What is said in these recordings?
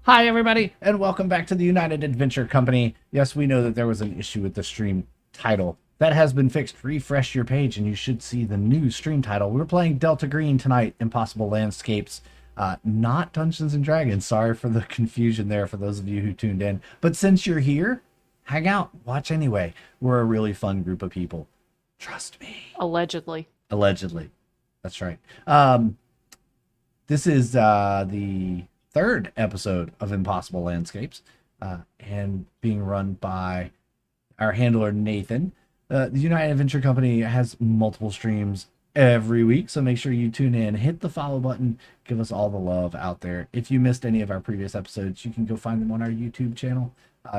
Hi, everybody, and welcome back to the United Adventure Company. Yes, we know that there was an issue with the stream title. That has been fixed. Refresh your page, and you should see the new stream title. We're playing Delta Green tonight, Impossible Landscapes, not Dungeons and Dragons. Sorry for the confusion there for those of you who tuned in. But since you're here, hang out, watch anyway. We're a really fun group of people. Trust me. Allegedly. Allegedly. That's right. This is the third episode of Impossible Landscapes, and being run by our handler Nathan. The United Adventure Company has multiple streams every week, so make sure you tune in, hit the follow button, give us all the love out there. If you missed any of our previous episodes, you can go find them on our YouTube channel.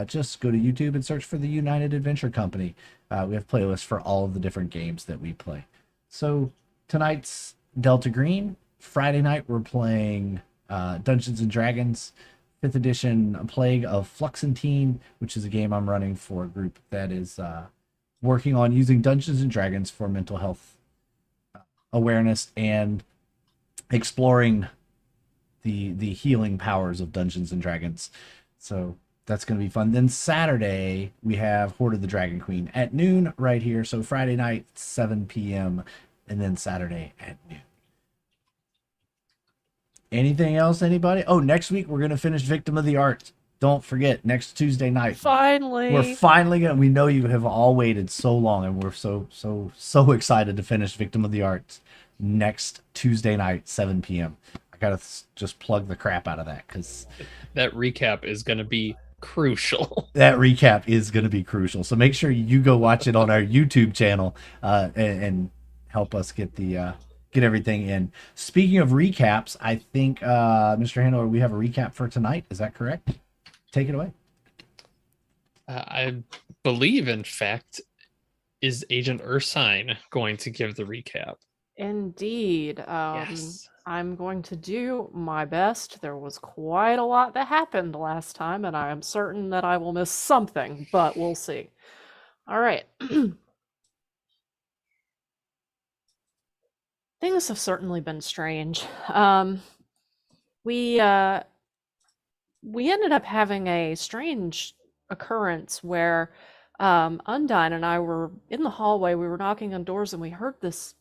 Just go to YouTube and search for the United Adventure Company. We have playlists for all of the different games that we play. So tonight's Delta Green. Friday night we're playing Dungeons and Dragons 5th edition, A Plague of Fluxantine, which is a game I'm running for a group that is working on using Dungeons and Dragons for mental health awareness and exploring the healing powers of Dungeons and Dragons. So that's going to be fun. Then Saturday we have Horde of the Dragon Queen at noon right here. So Friday night 7 p.m. and then Saturday at noon. Anything else, anybody? Oh, next week we're gonna finish Victim of the Arts. Don't forget, next Tuesday night. We're Finally. finally gonna. We know you have all waited so long, and we're so excited to finish Victim of the Arts next Tuesday night, 7 p.m. I gotta just plug the crap out of that because That recap is going to be crucial. that recap is gonna be crucial. So make sure you go watch it on our YouTube channel, and help us get everything in. Speaking of recaps, I think Mr. Handler, we have a recap for tonight. Is that correct? Take it away. I believe, in fact, is Agent Ursine going to give the recap? Indeed. Yes. I'm going to do my best. There was quite a lot that happened last time, and I am certain that I will miss something, but we'll see. All right. Things have certainly been strange. We ended up having a strange occurrence where Undine and I were in the hallway. We were knocking on doors, and we heard this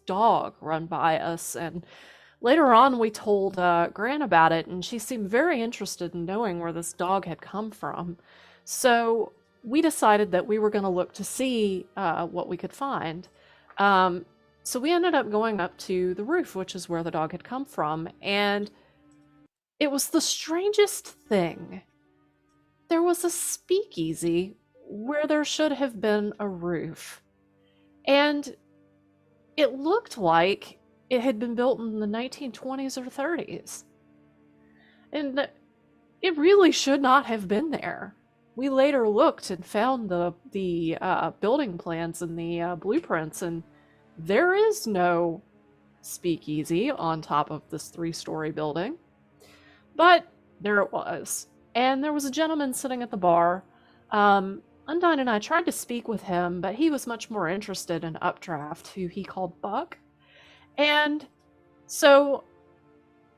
dog run by us. And later on, we told Gran about it, and she seemed very interested in knowing where this dog had come from. So we decided that we were going to look to see what we could find. So we ended up going up to the roof, which is where the dog had come from, and it was the strangest thing. There was a speakeasy where there should have been a roof. And it looked like it had been built in the 1920s or 30s. And it really should not have been there. We later looked and found the building plans and the blueprints, and there is no speakeasy on top of this 3-story building. But there it was. And there was a gentleman sitting at the bar. Undine and I tried to speak with him, but he was much more interested in Updraft, who he called Buck. And so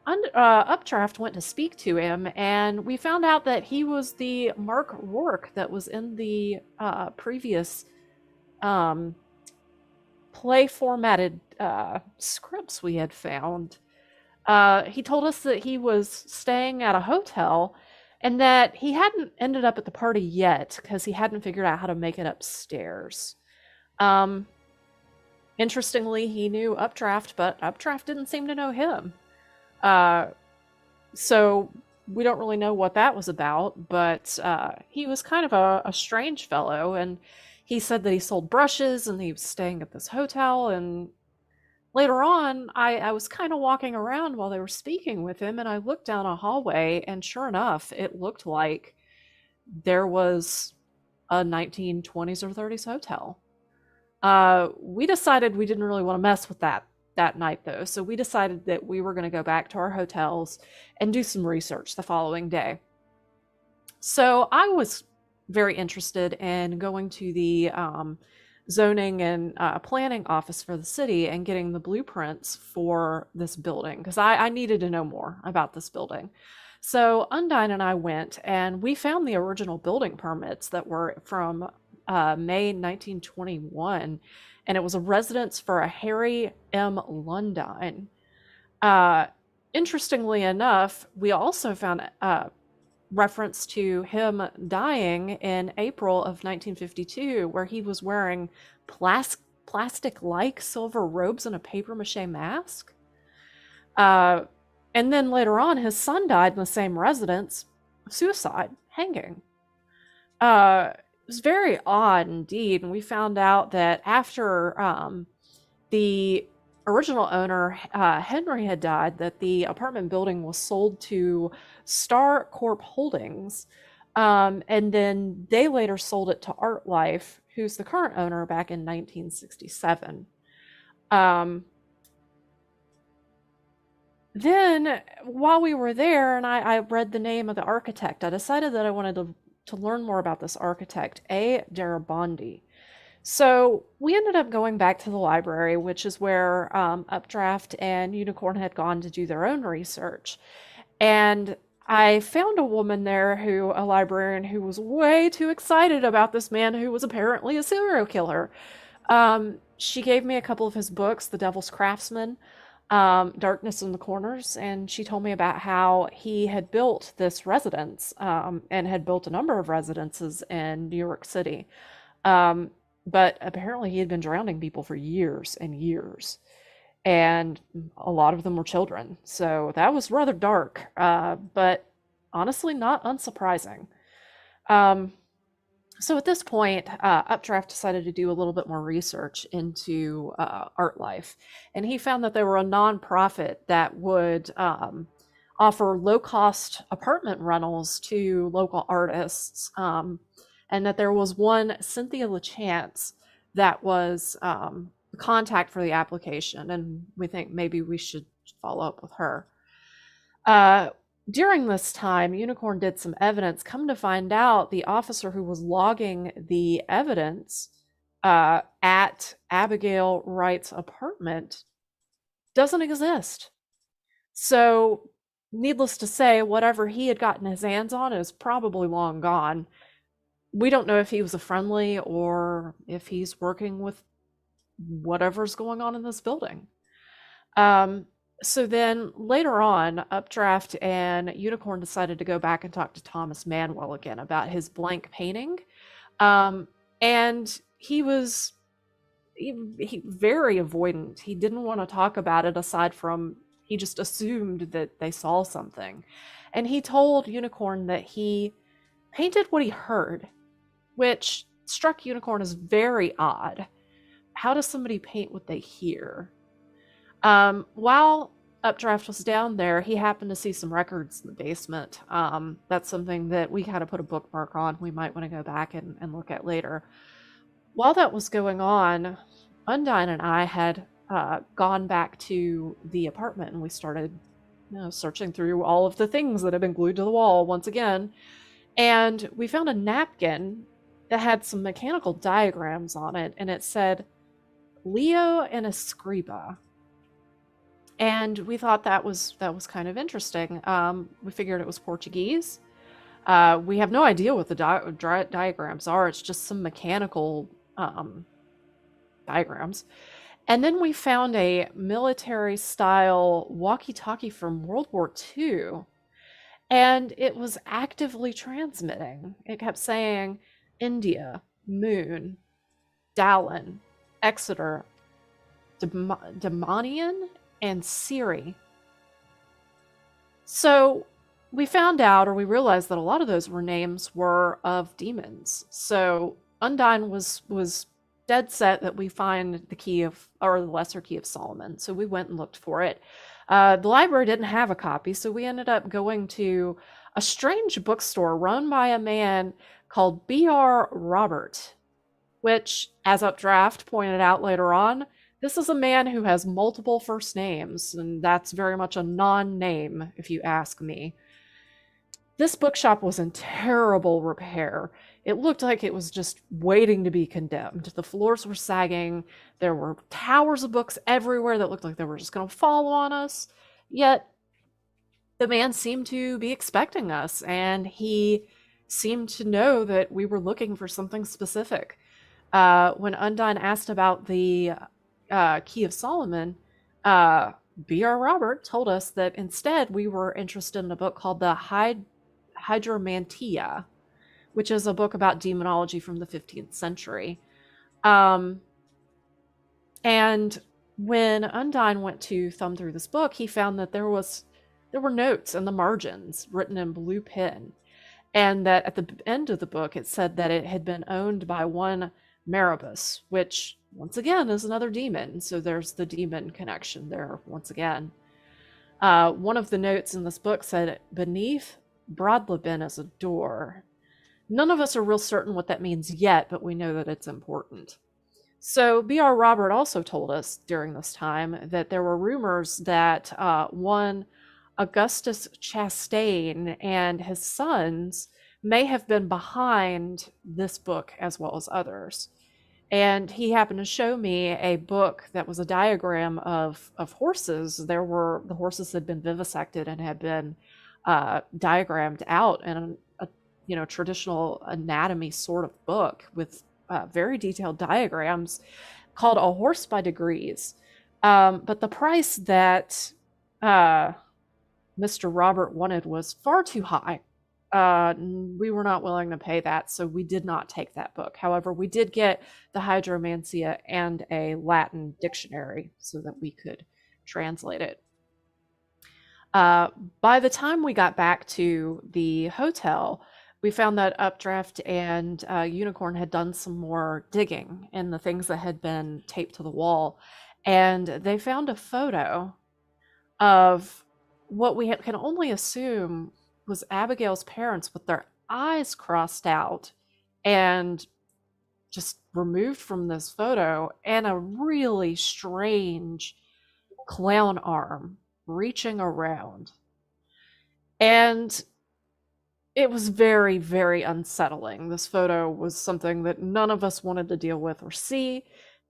Updraft went to speak to him, and we found out that he was the Mark Rourke that was in the previous play formatted scripts we had found. He told us that he was staying at a hotel and that he hadn't ended up at the party yet because he hadn't figured out how to make it upstairs. Interestingly, he knew Updraft, but Updraft didn't seem to know him. So we don't really know what that was about, but he was kind of a strange fellow, and he said that he sold brushes and he was staying at this hotel. And later on, I was kind of walking around while they were speaking with him, and I looked down a hallway, and sure enough, it looked like there was a 1920s or 30s hotel. We decided we didn't really want to mess with that night, though, so we decided that we were going to go back to our hotels and do some research the following day. So I was very interested in going to the zoning and planning office for the city and getting the blueprints for this building because I needed to know more about this building. So Undine and I went, and we found the original building permits that were from May 1921, and it was a residence for a Harry M. Lundine. Uh, Interestingly enough, we also found reference to him dying in April of 1952, where he was wearing plastic-like silver robes and a papier-mâché mask. And then later on, his son died in the same residence, suicide, hanging. It was very odd indeed, and we found out that after the original owner, Henry, had died, that the apartment building was sold to Star Corp Holdings, and then they later sold it to ArtLife, who's the current owner, back in 1967. Then, while we were there, and I read the name of the architect, I decided that I wanted to learn more about this architect, A. Darabandi. So we ended up going back to the library, which is where Updraft and Unicorn had gone to do their own research. And I found a woman there, a librarian, who was way too excited about this man who was apparently a serial killer. She gave me a couple of his books, The Devil's Craftsman, Darkness in the Corners, and she told me about how he had built this residence, and had built a number of residences in New York City. But apparently he had been drowning people for years and years, and a lot of them were children. So that was rather dark, but honestly not unsurprising. So at this point, Updraft decided to do a little bit more research into ArtLife, and he found that they were a nonprofit that would offer low-cost apartment rentals to local artists, and that there was one Cynthia LaChance that was the contact for the application, and we think maybe we should follow up with her. During this time, Unicorn did some evidence. Come to find out, the officer who was logging the evidence at Abigail Wright's apartment doesn't exist. So, needless to say, whatever he had gotten his hands on is probably long gone. We don't know if he was a friendly or if he's working with whatever's going on in this building. So then later on, Updraft and Unicorn decided to go back and talk to Thomas Manuel again about his blank painting. And he was very avoidant. He didn't want to talk about it, aside from he just assumed that they saw something. And he told Unicorn that he painted what he heard, which struck Unicorn as very odd. How does somebody paint what they hear? While Updraft was down there, he happened to see some records in the basement. That's something that we kind of put a bookmark on. We might want to go back and look at later. While that was going on, Undine and I had gone back to the apartment, and we started searching through all of the things that had been glued to the wall once again. And we found a napkin that had some mechanical diagrams on it, and it said Leo and Escriba. And we thought that was kind of interesting. We figured it was Portuguese. We have no idea what the diagrams are. It's just some mechanical diagrams. And then we found a military-style walkie-talkie from World War II, and it was actively transmitting. It kept saying India, Moon, Dallin, Exeter, Demonian, and Siri. So we found out, or we realized, that a lot of those names were of demons. So Undine was dead set that we find the key of, or the Lesser Key of Solomon. So we went and looked for it. The library didn't have a copy, so we ended up going to a strange bookstore run by a man called B.R. Robert, which, as Updraft pointed out later on, this is a man who has multiple first names, and that's very much a non-name, if you ask me. This bookshop was in terrible repair. It looked like it was just waiting to be condemned. The floors were sagging. There were towers of books everywhere that looked like they were just going to fall on us. Yet, the man seemed to be expecting us, and he seemed to know that we were looking for something specific. When Undine asked about the Key of Solomon, uh, B.R. Robert told us that instead we were interested in a book called the Hydromantia, which is a book about demonology from the 15th century. Um, and when Undine went to thumb through this book, he found that there were notes in the margins written in blue pen, and that at the end of the book it said that it had been owned by one Maribus, which once again is another demon. So there's the demon connection there once again. One of the notes in this book said, "Beneath Brodleben is a door." None of us are real certain what that means yet, but we know that it's important. So B.R. Robert also told us during this time that there were rumors that one Augustus Chastain and his sons may have been behind this book as well as others. And he happened to show me a book that was a diagram of horses. The horses had been vivisected and had been diagrammed out in a traditional anatomy sort of book with very detailed diagrams called A Horse by Degrees. But the price that Mr. Robert wanted was far too high. We were not willing to pay that, so we did not take that book. However, we did get the Hydromantia and a Latin dictionary so that we could translate it. By the time we got back to the hotel, we found that Updraft and Unicorn had done some more digging in the things that had been taped to the wall, and they found a photo of what we can only assume was Abigail's parents with their eyes crossed out and just removed from this photo, and a really strange clown arm reaching around. And it was very, very unsettling. This photo was something that none of us wanted to deal with or see,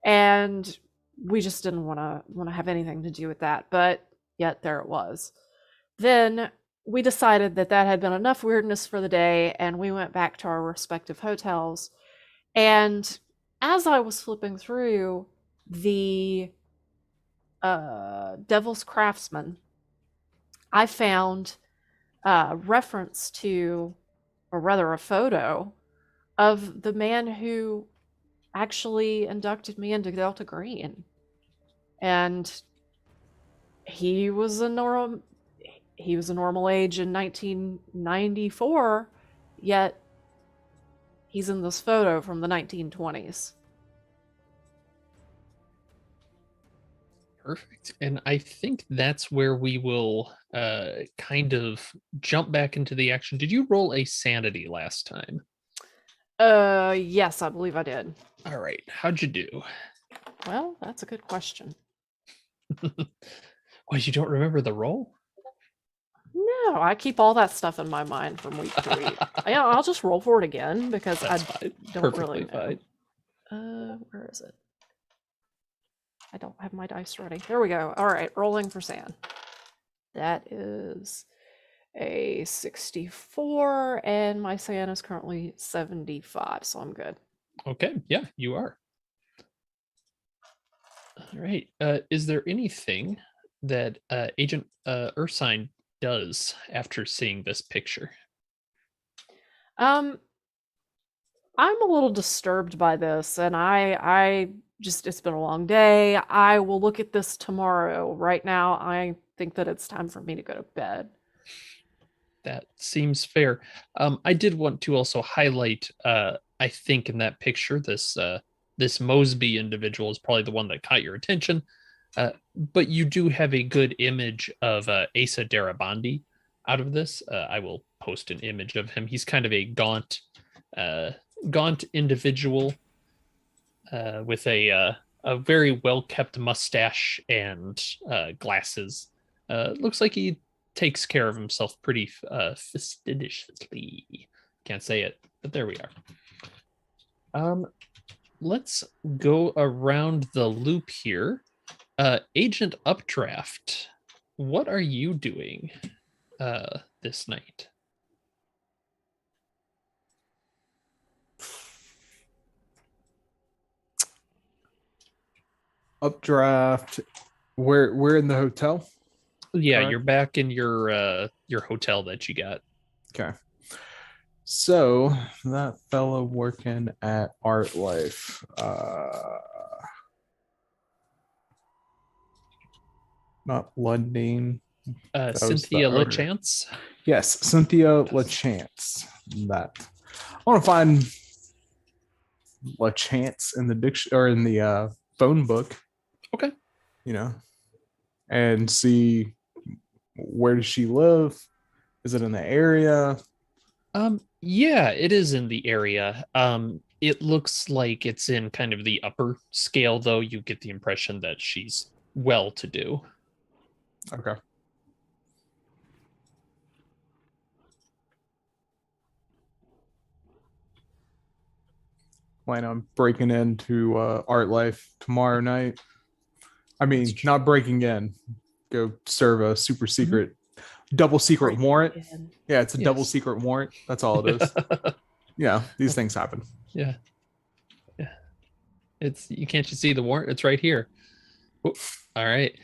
and we just didn't want to have anything to do with that. But yet there it was. Then we decided that had been enough weirdness for the day, and we went back to our respective hotels. And as I was flipping through the Devil's Craftsman, I found reference to, or rather a photo of the man who actually inducted me into Delta Green. And he was a normal age in 1994, yet he's in this photo from the 1920s. Perfect. And I think that's where we will kind of jump back into the action. Did you roll a sanity last time? Yes, I believe I did. All right. How'd you do? Well, that's a good question. Well, you don't remember the roll? No, I keep all that stuff in my mind from week to week. Yeah, I'll just roll for it again because That's I fine. don't Perfectly really know. Where is it? I don't have my dice ready. There we go. All right, rolling for San. That is a 64, and my San is currently 75, so I'm good. Okay. Yeah, you are. All right. Is there anything that Agent Ursine does after seeing this picture? I'm a little disturbed by this, and I just, it's been a long day. I will look at this tomorrow. Right now, I think that it's time for me to go to bed. That seems fair. I did want to also highlight, I think in that picture, this Mosby individual is probably the one that caught your attention. But you do have a good image of Asa Darabandi out of this. I will post an image of him. He's kind of a gaunt individual with a very well-kept mustache and glasses. Looks like he takes care of himself pretty fastidiously. Can't say it, but there we are. Let's go around the loop here. Agent Updraft, what are you doing? this night? Updraft. We're in the hotel. Yeah, Correct. you're back in your hotel that you got. Okay. So that fellow working at Art Life. Not Lundin. That was the Cynthia owner. LaChance. Yes, Cynthia LaChance. That I want to find LaChance in the diction or in the phone book. Okay. You know, and see where does she live? Is it in the area? Yeah, it is in the area. It looks like it's in kind of the upper scale, though. You get the impression that she's well to do. Okay. Plan on breaking into Art Life tomorrow night. I mean, That's true. not breaking in. Go serve a super secret, double secret warrant. Again. Yeah, it's a double Yes. secret warrant. That's all it is. Yeah, these things happen. Yeah. It's you can't just see the warrant. It's right here. Oh, all right.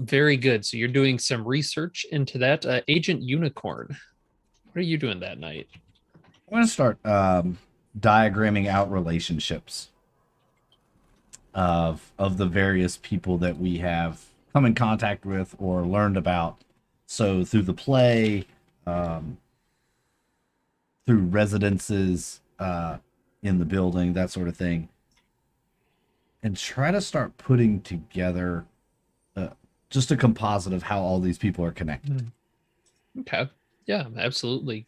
Very good. So you're doing some research into that. Agent Unicorn. What are you doing that night? I'm going to start diagramming out relationships of the various people that we have come in contact with or learned about. So through the play, through residences in the building, that sort of thing, and try to start putting together just a composite of how all these people are connected. Okay. Yeah, absolutely.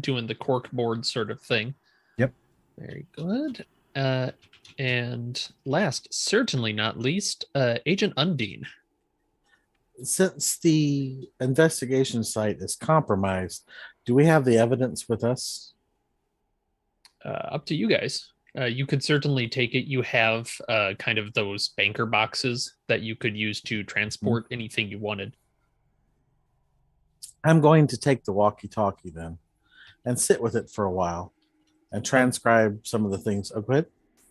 Doing the cork board sort of thing. Yep. Very good. And last, certainly not least, Agent Undine. Since the investigation site is compromised, do we have the evidence with us? Up to you guys. You could certainly take it. You have kind of those banker boxes that you could use to transport anything you wanted. I'm going to take the walkie-talkie then and sit with it for a while and transcribe some of the things. Oh, go ahead.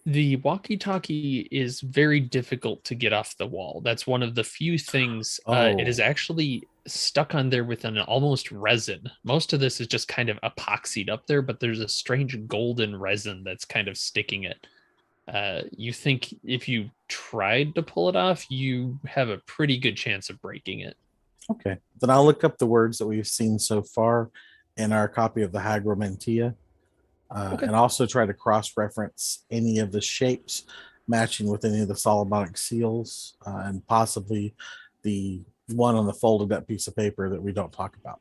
The walkie-talkie is very difficult to get off the wall. That's one of the few things. It is Oh. actually stuck on there with an almost resin. Most of this is just kind of epoxied up there, but there's a strange golden resin that's kind of sticking it. You think if you tried to pull it off, you have a pretty good chance of breaking it. Okay. Then I'll look up the words that we've seen so far in our copy of the Hygromantia. Okay. And also try to cross-reference any of the shapes matching with any of the Solomonic seals and possibly the one on the folded up piece of paper that we don't talk about.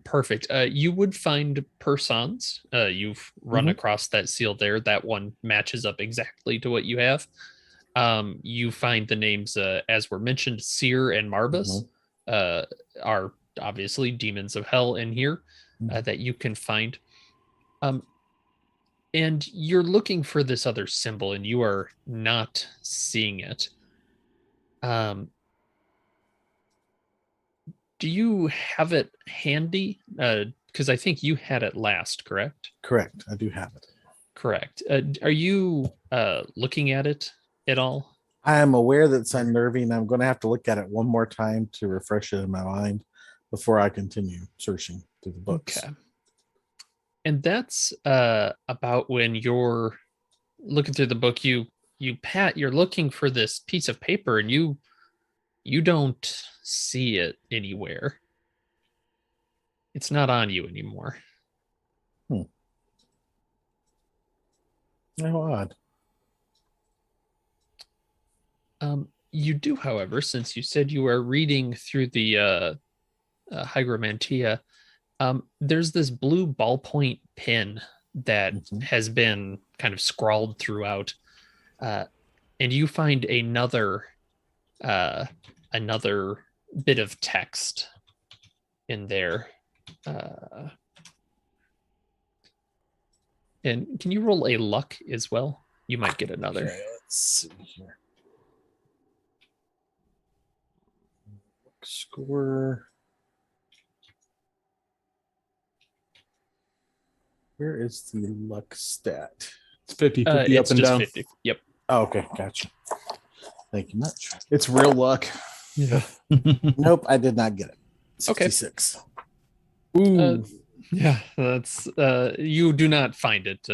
Perfect. You would find persons. You've run across that seal there. That one matches up exactly to what you have. You find the names, as were mentioned, Seer and Marbus are obviously demons of hell in here that you can find. And you're looking for this other symbol and you are not seeing it. Do you have it handy? Because I think you had it last, correct? Correct. I do have it. Correct. Are you looking at it at all? I am aware that it's unnerving. I'm going to have to look at it one more time to refresh it in my mind before I continue searching through the books. Okay. And that's about when you're looking through the book, you're looking for this piece of paper and you don't see it anywhere. It's not on you anymore. How odd. You do, however, since you said you are reading through the Hygromantia, there's this blue ballpoint pen that has been kind of scrawled throughout, and you find another bit of text in there. And can you roll a luck as well? You might get another. Okay, let's see here. score. Where is the luck stat? It's 50 50 up It's and just down. 50. Yep. Oh, okay, gotcha. Thank you much. It's real luck. Yeah. Nope, I did not get it. Okay. 66. Ooh. Yeah, that's you do not find it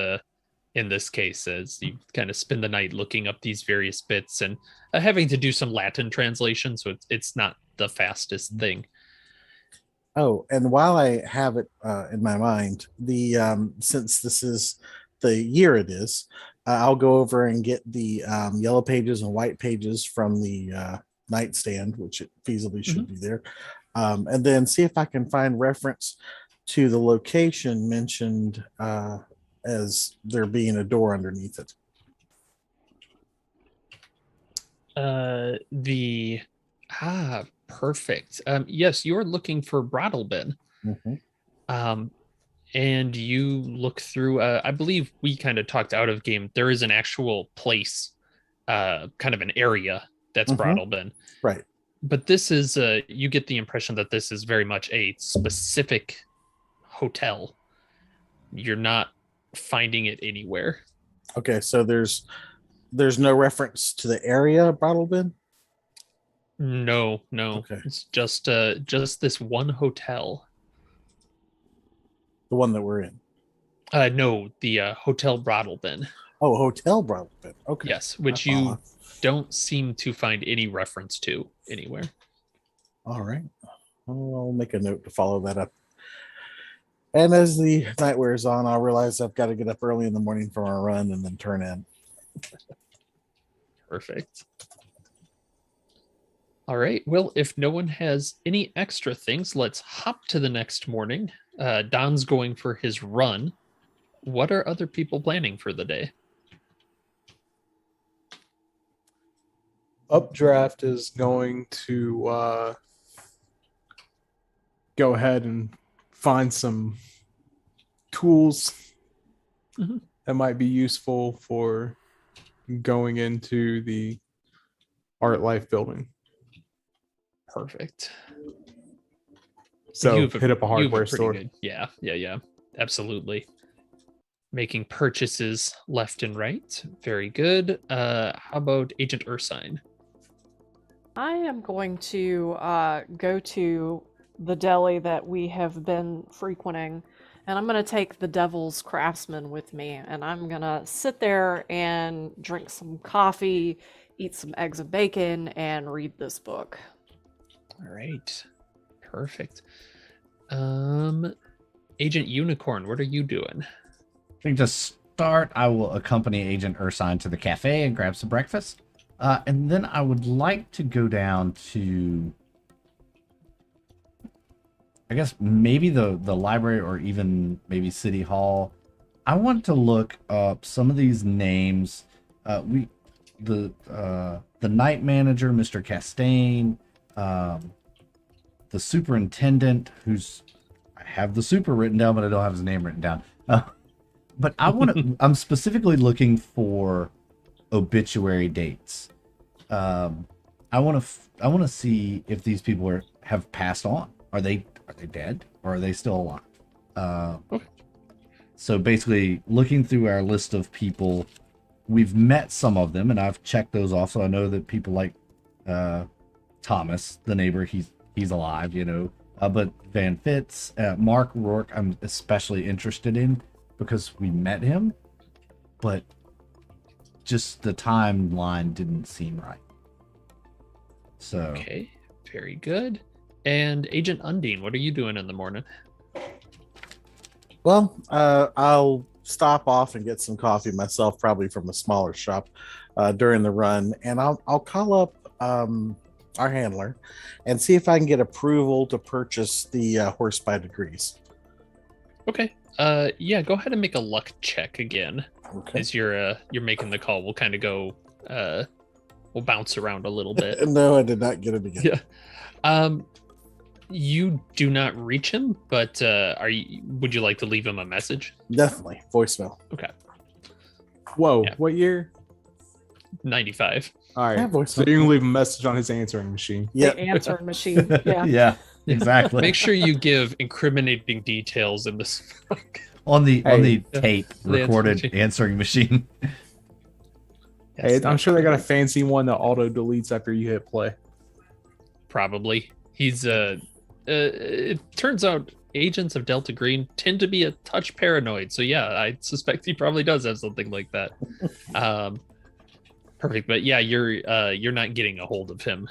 in this case, as you kind of spend the night looking up these various bits and having to do some Latin translation, so it's not the fastest thing. Oh, and while I have it in my mind, the since this is the year it is, I'll go over and get the yellow pages and white pages from the nightstand, which it feasibly should be there, and then see if I can find reference to the location mentioned as there being a door underneath it. Perfect. Yes, you're looking for Brattlebin. And you look through, I believe we kind of talked out of game. There is an actual place, kind of an area that's Brattlebin. Right. But this is, you get the impression that this is very much a specific hotel. You're not finding it anywhere. Okay, so there's no reference to the area Brattlebin? No. Okay. It's just this one hotel. The one that we're in. No, the Hotel Brattlebin. Oh, Hotel Brattlebin. Okay. Yes, which you don't seem to find any reference to anywhere. All right. Well, I'll make a note to follow that up. And as the night wears on, I'll realize I've got to get up early in the morning for our run and then turn in. Perfect. All right. Well, if no one has any extra things, let's hop to the next morning. Don's going for his run. What are other people planning for the day? Updraft is going to go ahead and find some tools that might be useful for going into the Art Life building. Perfect. So hit up a hardware store. Good, yeah, absolutely. Making purchases left and right. Very good. How about Agent Ursine? I am going to go to the deli that we have been frequenting, and I'm going to take the Devil's Craftsman with me, and I'm going to sit there and drink some coffee, eat some eggs and bacon, and read this book. All right. Perfect. Agent Unicorn, what are you doing? I think to start, I will accompany Agent Ursine to the cafe and grab some breakfast. And then I would like to go down to, I guess, maybe the library or even maybe City Hall. I want to look up some of these names. The night manager, Mr. Castaigne, the superintendent, I have the super written down, but I don't have his name written down. But I want to. I'm specifically looking for obituary dates. I want to see if these people have passed on. Are they dead or are they still alive? Okay. So basically, looking through our list of people, we've met some of them, and I've checked those off. So I know that people like Thomas, the neighbor, he's alive, you know. But Van Fitz, Mark Rourke, I'm especially interested in because we met him, but just the timeline didn't seem right. So okay, very good. And Agent Undine, what are you doing in the morning? Well, I'll stop off and get some coffee myself, probably from a smaller shop during the run, and I'll call up our handler and see if I can get approval to purchase the horse by degrees. Okay. Yeah, go ahead and make a luck check again. Okay. As you're making the call. We'll kind of go we'll bounce around a little bit. No, I did not get it again. Yeah. You do not reach him, but would you like to leave him a message? Definitely. Voicemail. Okay. Whoa, Yeah. what year? 95. All I right. have voicemail. So you can leave a message on his answering machine. Yeah. The answering machine. Yeah. Yeah, exactly. Make sure you give incriminating details in this. on the Hey. tape The recorded answering answering machine. Hey, Yes, I'm that- sure they got a fancy one that auto deletes after you hit play. Probably. He's it turns out agents of Delta Green tend to be a touch paranoid. So yeah, I suspect he probably does have something like that. Perfect. But yeah, you're not getting a hold of him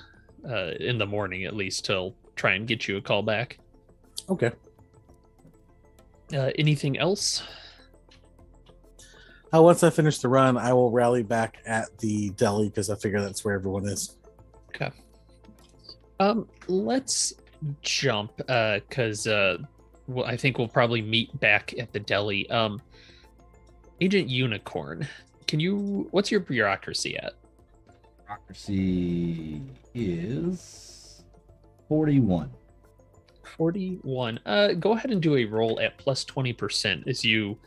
in the morning at least till try and get you a call back. Okay. Anything else? Once I finish the run, I will rally back at the deli because I figure that's where everyone is. Okay. Let's jump because I think we'll probably meet back at the deli. Agent Unicorn, what's your bureaucracy at? Bureaucracy is 41. 41. Go ahead and do a roll at plus 20% as you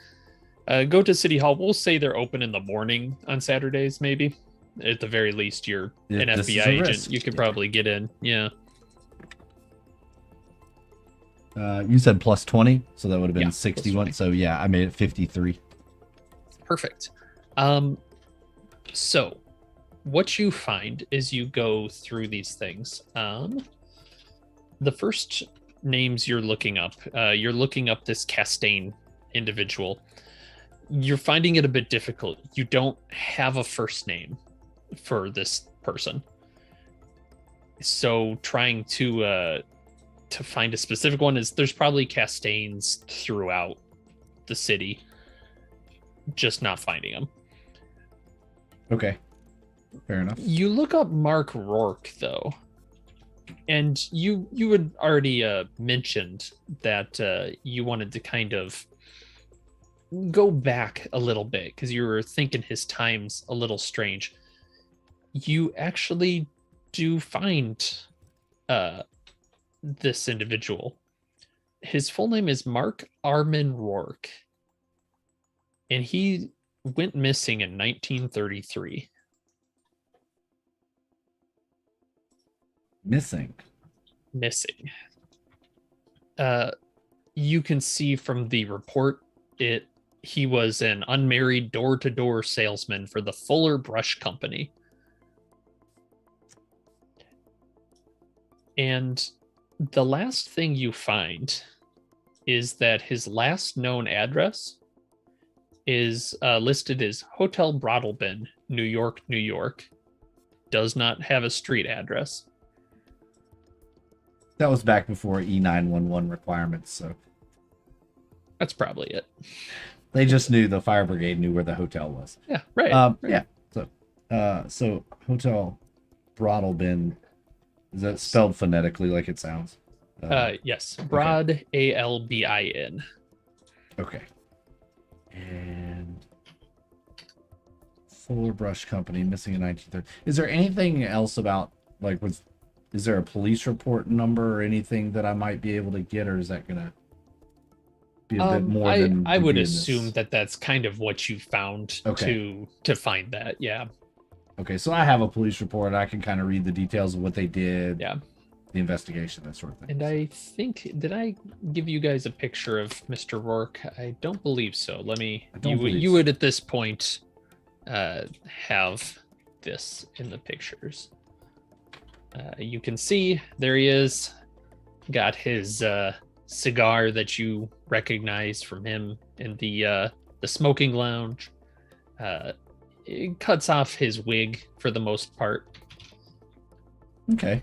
go to City Hall. We'll say they're open in the morning on Saturdays, maybe. At the very least, you're an This is FBI a agent. risk. You could probably get in. Yeah. You said plus 20, so that would have been Yeah, plus 61. 20. So yeah, I made it 53. Perfect. So what you find is you go through these things. The first names you're looking up this Castaigne individual. You're finding it a bit difficult. You don't have a first name for this person. So trying to find a specific one there's probably Castaignes throughout the city. Just not finding them. Okay. Fair enough. You look up Mark Rourke though, and you had already mentioned that you wanted to kind of go back a little bit because you were thinking his time's a little strange. You actually do find this individual. His full name is Mark Armin Rourke, and he went missing in 1933. Missing. You can see from the report he was an unmarried door-to-door salesman for the Fuller Brush Company. And the last thing you find is that his last known address is listed as Hotel Broadalbin, New York, New York. Does not have a street address. That was back before E911 requirements, so That's probably it. they just knew the fire brigade knew where the hotel was. Yeah, right. Yeah. So Hotel Broadalbin, is that spelled phonetically like it sounds? Yes, Broad Albin. Okay. And Fuller Brush Company missing in 1930. Is there anything else about is there a police report number or anything that I might be able to get, or is that gonna be a bit more than I to would be in this? assume that that's kind of what you found Okay. to find that. Yeah. Okay, so I have a police report. I can kind of read the details of what they did, Yeah. the investigation, that sort of thing. And I think, did I give you guys a picture of Mr. Rourke? I don't believe so. Let me. I don't believe You so. would at this point have this in the pictures. You can see there he is. Got his cigar that you recognize from him in the smoking lounge. It cuts off his wig for the most part. Okay.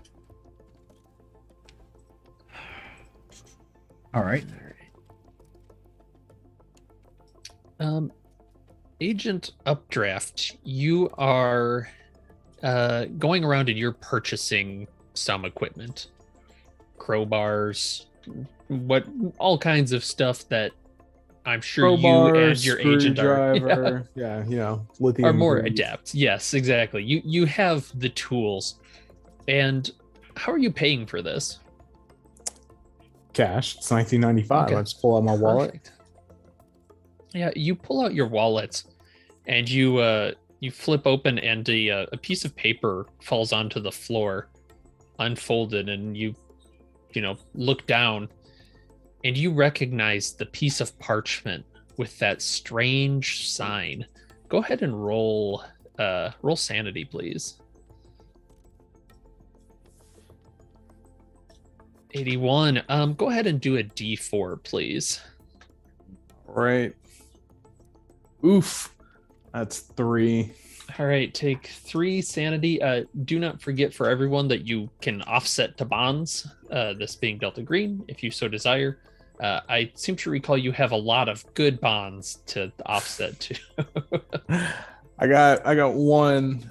All right. Agent Updraft, you are going around and you're purchasing some equipment, crowbars, all kinds of stuff that I'm sure you and your agent screwdriver, yeah, lithium are more grease. adept. Yes, exactly. You have the tools. And how are you paying for this? Cash. It's 1995. Okay. I just pull out my wallet. Perfect. Yeah, you pull out your wallet and you You flip open, and a piece of paper falls onto the floor, unfolded, and you look down, and you recognize the piece of parchment with that strange sign. Go ahead and roll sanity, please. 81. Go ahead and do a D4, please. Right. Oof. That's 3. All right, take 3 sanity. Do not forget for everyone that you can offset to bonds, this being Delta Green, if you so desire. I seem to recall you have a lot of good bonds to offset to. I got 1.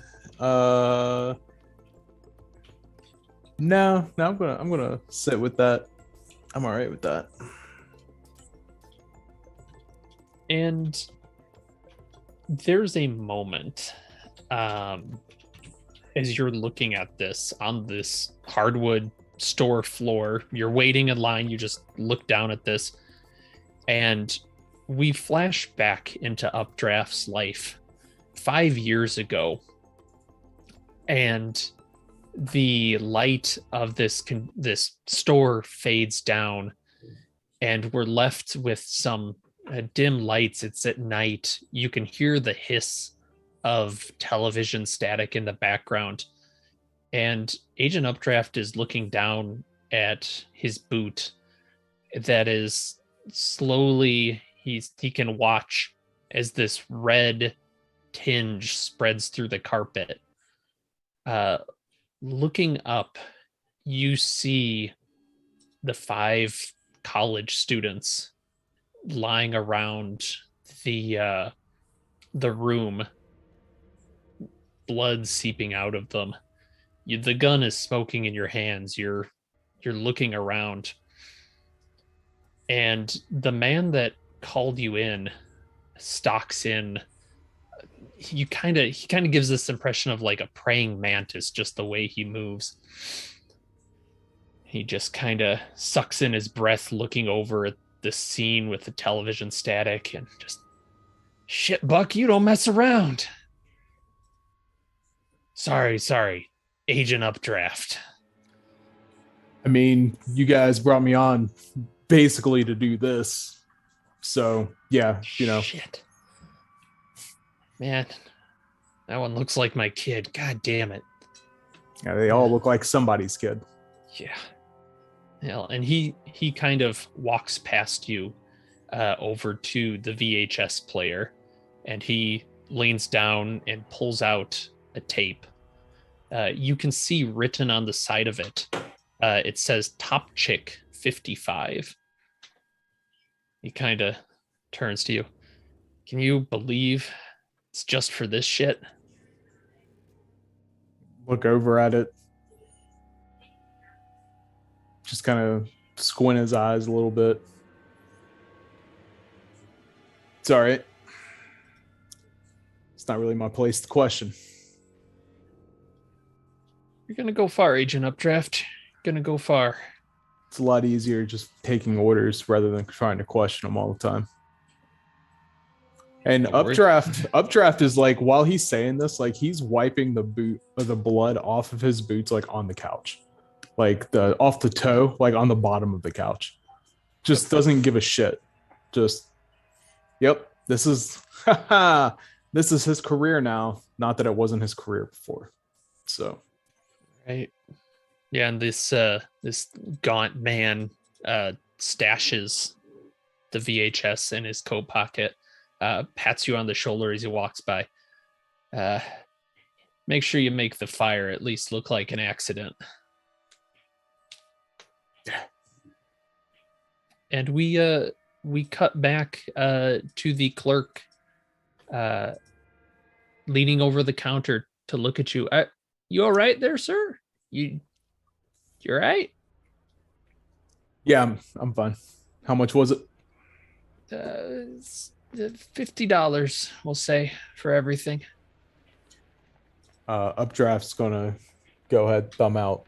No, I'm gonna sit with that. I'm all right with that. And there's a moment as you're looking at this on this hardwood store floor. You're waiting in line. You just look down at this, and we flash back into Updraft's life 5 years ago, and the light of this store fades down, and we're left with some dim lights. It's at night. You can hear the hiss of television static in the background, and Agent Updraft is looking down at his boot that is slowly, he can watch as this red tinge spreads through the carpet. Looking up, you see the 5 college students lying around the room, blood seeping out of them. The gun is smoking in your hands. You're looking around, and the man that called you in stalks in. He kind of gives this impression of like a praying mantis, just the way he moves. He just kind of sucks in his breath, looking over at the scene with the television static, and just, shit, Buck, you don't mess around. Sorry, Agent Updraft. I mean, you guys brought me on basically to do this. So, yeah, Shit. Man, that one looks like my kid. God damn it. Yeah, they all look like somebody's kid. Yeah. And he kind of walks past you over to the VHS player, and he leans down and pulls out a tape. You can see written on the side of it, it says Top Chick 55. He kind of turns to you. Can you believe it's just for this shit? Look over at it. Just kind of squint his eyes a little bit. It's all right. It's not really my place to question. You're going to go far, Agent Updraft. You're going to go far. It's a lot easier just taking orders rather than trying to question them all the time. And Don't worry. Updraft is like, while he's saying this, like he's wiping the blood off of his boots, like on the couch, like off the toe, like on the bottom of the couch. Just doesn't give a shit. Just, yep, this is his career now. Not that it wasn't his career before. So, Right. Yeah, and this gaunt man stashes the VHS in his coat pocket, pats you on the shoulder as he walks by. Make sure you make the fire at least look like an accident. And we cut back to the clerk leaning over the counter to look at you. You all right there, sir? You're right? yeah, I'm fine. How much was it? It's $50, we'll say, for everything. Updraft's gonna go ahead, thumb out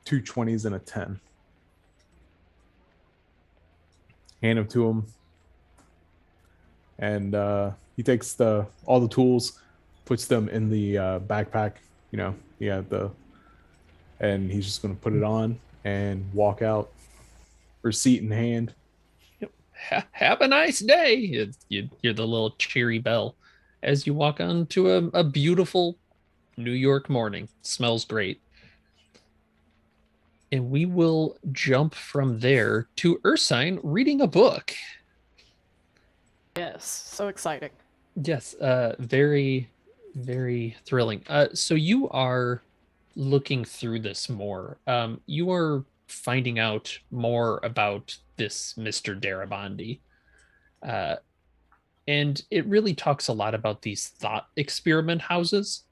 2 20s and a 10. Hand them to him. and he takes all the tools, puts them in the backpack. And he's just going to put it on and walk out, receipt in hand. Have a nice day. You hear the little cheery bell as you walk onto a beautiful New York morning. Smells great. And we will jump from there to Ursine reading a book. Yes, so exciting. Yes, very, very thrilling. So you are looking through this more. You are finding out more about this Mr. Darabandi. And it really talks a lot about these thought experiment houses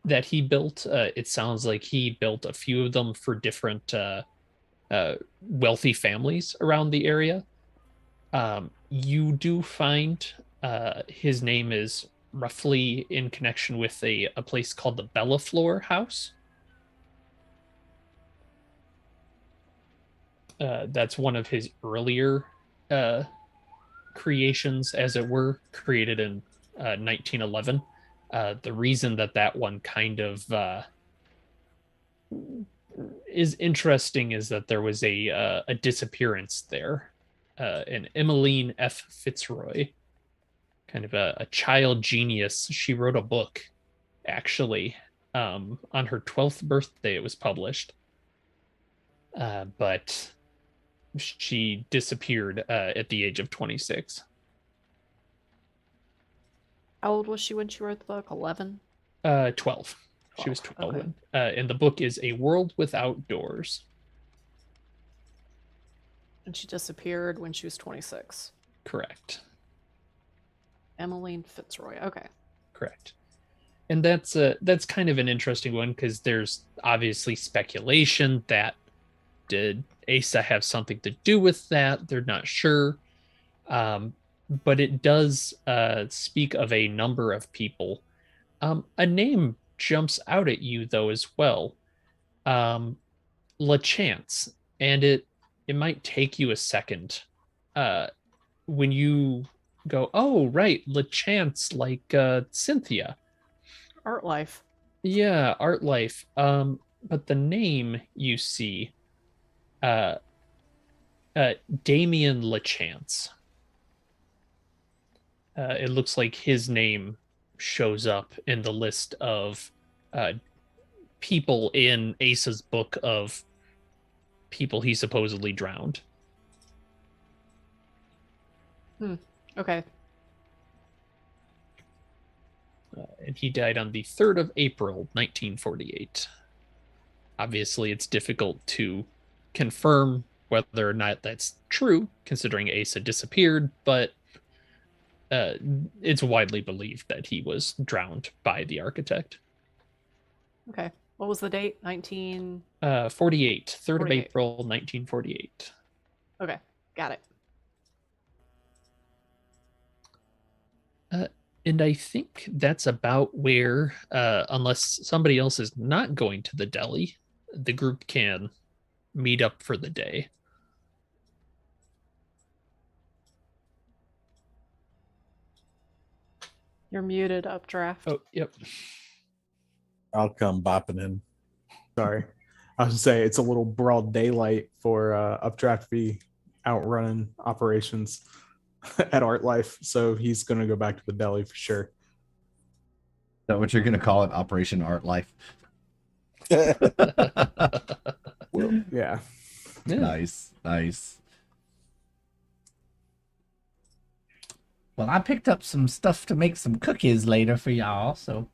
that he built. It sounds like he built a few of them for different wealthy families around the area. You do find his name is roughly in connection with a place called the Bellaflor House. That's one of his earlier creations, as it were, created in 1911. The reason that one kind of is interesting is that there was a disappearance there. And Emmeline F. Fitzroy, kind of a child genius, she wrote a book, actually, on her 12th birthday. It was published. But she disappeared at the age of 26. How old was she when she wrote the book? 11? 12. She was 12. Okay. And the book is A World Without Doors. And she disappeared when she was 26. Correct. Emmeline Fitzroy. Okay. Correct. And that's kind of an interesting one because there's obviously speculation that did Asa have something to do with that? They're not sure. But it does speak of a number of people. A name jumps out at you, though, as well. LaChance. And it might take you a second when you go, oh, right, LaChance, like Cynthia. Art Life. Yeah, Art Life. But the name you see, Damien LaChance. It looks like his name shows up in the list of people in Asa's book of people he supposedly drowned. Okay. And he died on the 3rd of April, 1948. Obviously, it's difficult to confirm whether or not that's true, considering Asa disappeared, but it's widely believed that he was drowned by the architect. Okay. What was the date? 19... 48. 3rd of 48. April, 1948. Okay. Got it. And I think that's about where, unless somebody else is not going to the deli, the group can meet up for the day. You're muted, Updraft. Oh, yep. I'll come bopping in. Sorry. I was going to say it's a little broad daylight for Updraft to be outrunning operations at Art Life. So he's going to go back to the deli for sure. Is that what you're going to call it? Operation Art Life? Well, yeah. Nice. Well, I picked up some stuff to make some cookies later for y'all, so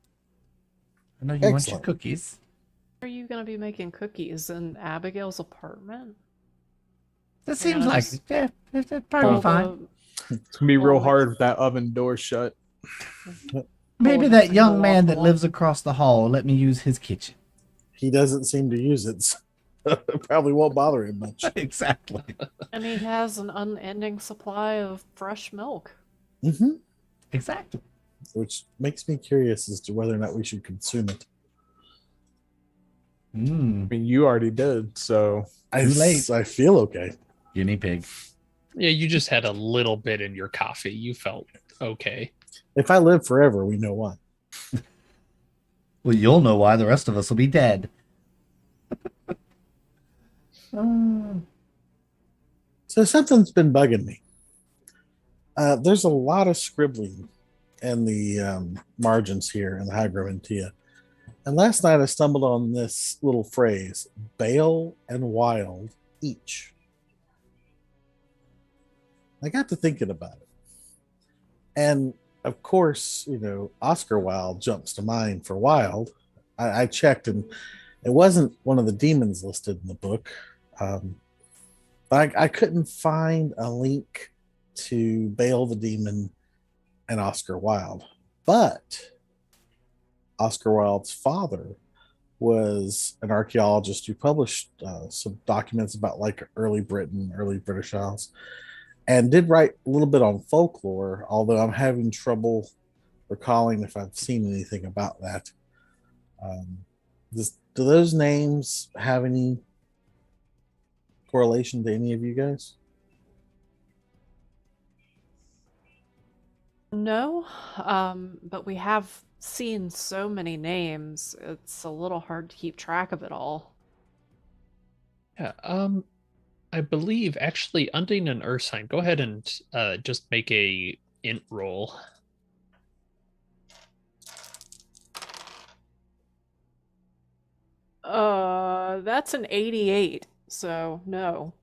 I know you want your Excellent. cookies. Are you going to be making cookies in Abigail's apartment? That seems like Yes. it's probably All fine. the- It's going to be real Well, hard with that oven door shut. Maybe Oh, that it's young go man off that the lives across the hall let me use his kitchen. He doesn't seem to use it. So it probably won't bother him much. Exactly. And he has an unending supply of fresh milk. Hmm. Exactly. Which makes me curious as to whether or not we should consume it. I mean, you already did. So I, Too late. I feel okay. Guinea pig. Yeah, you just had a little bit in your coffee. You felt okay. If I live forever, we know why. Well, you'll know why. The rest of us will be dead. So something's been bugging me. There's a lot of scribbling in the margins here in the Hygromantia. And last night I stumbled on this little phrase, Bale and Wild each. I got to thinking about it. And of course, Oscar Wilde jumps to mind for Wild. I checked and it wasn't one of the demons listed in the book. But I couldn't find a link to Bale the Demon and Oscar Wilde. But Oscar Wilde's father was an archaeologist who published some documents about like early Britain, early British Isles, and did write a little bit on folklore, although I'm having trouble recalling if I've seen anything about that. Do those names have any correlation to any of you guys? No, but we have seen so many names, it's a little hard to keep track of it all. Yeah. I believe actually Undine and Ursine, go ahead and just make a int roll. That's an 88, so no.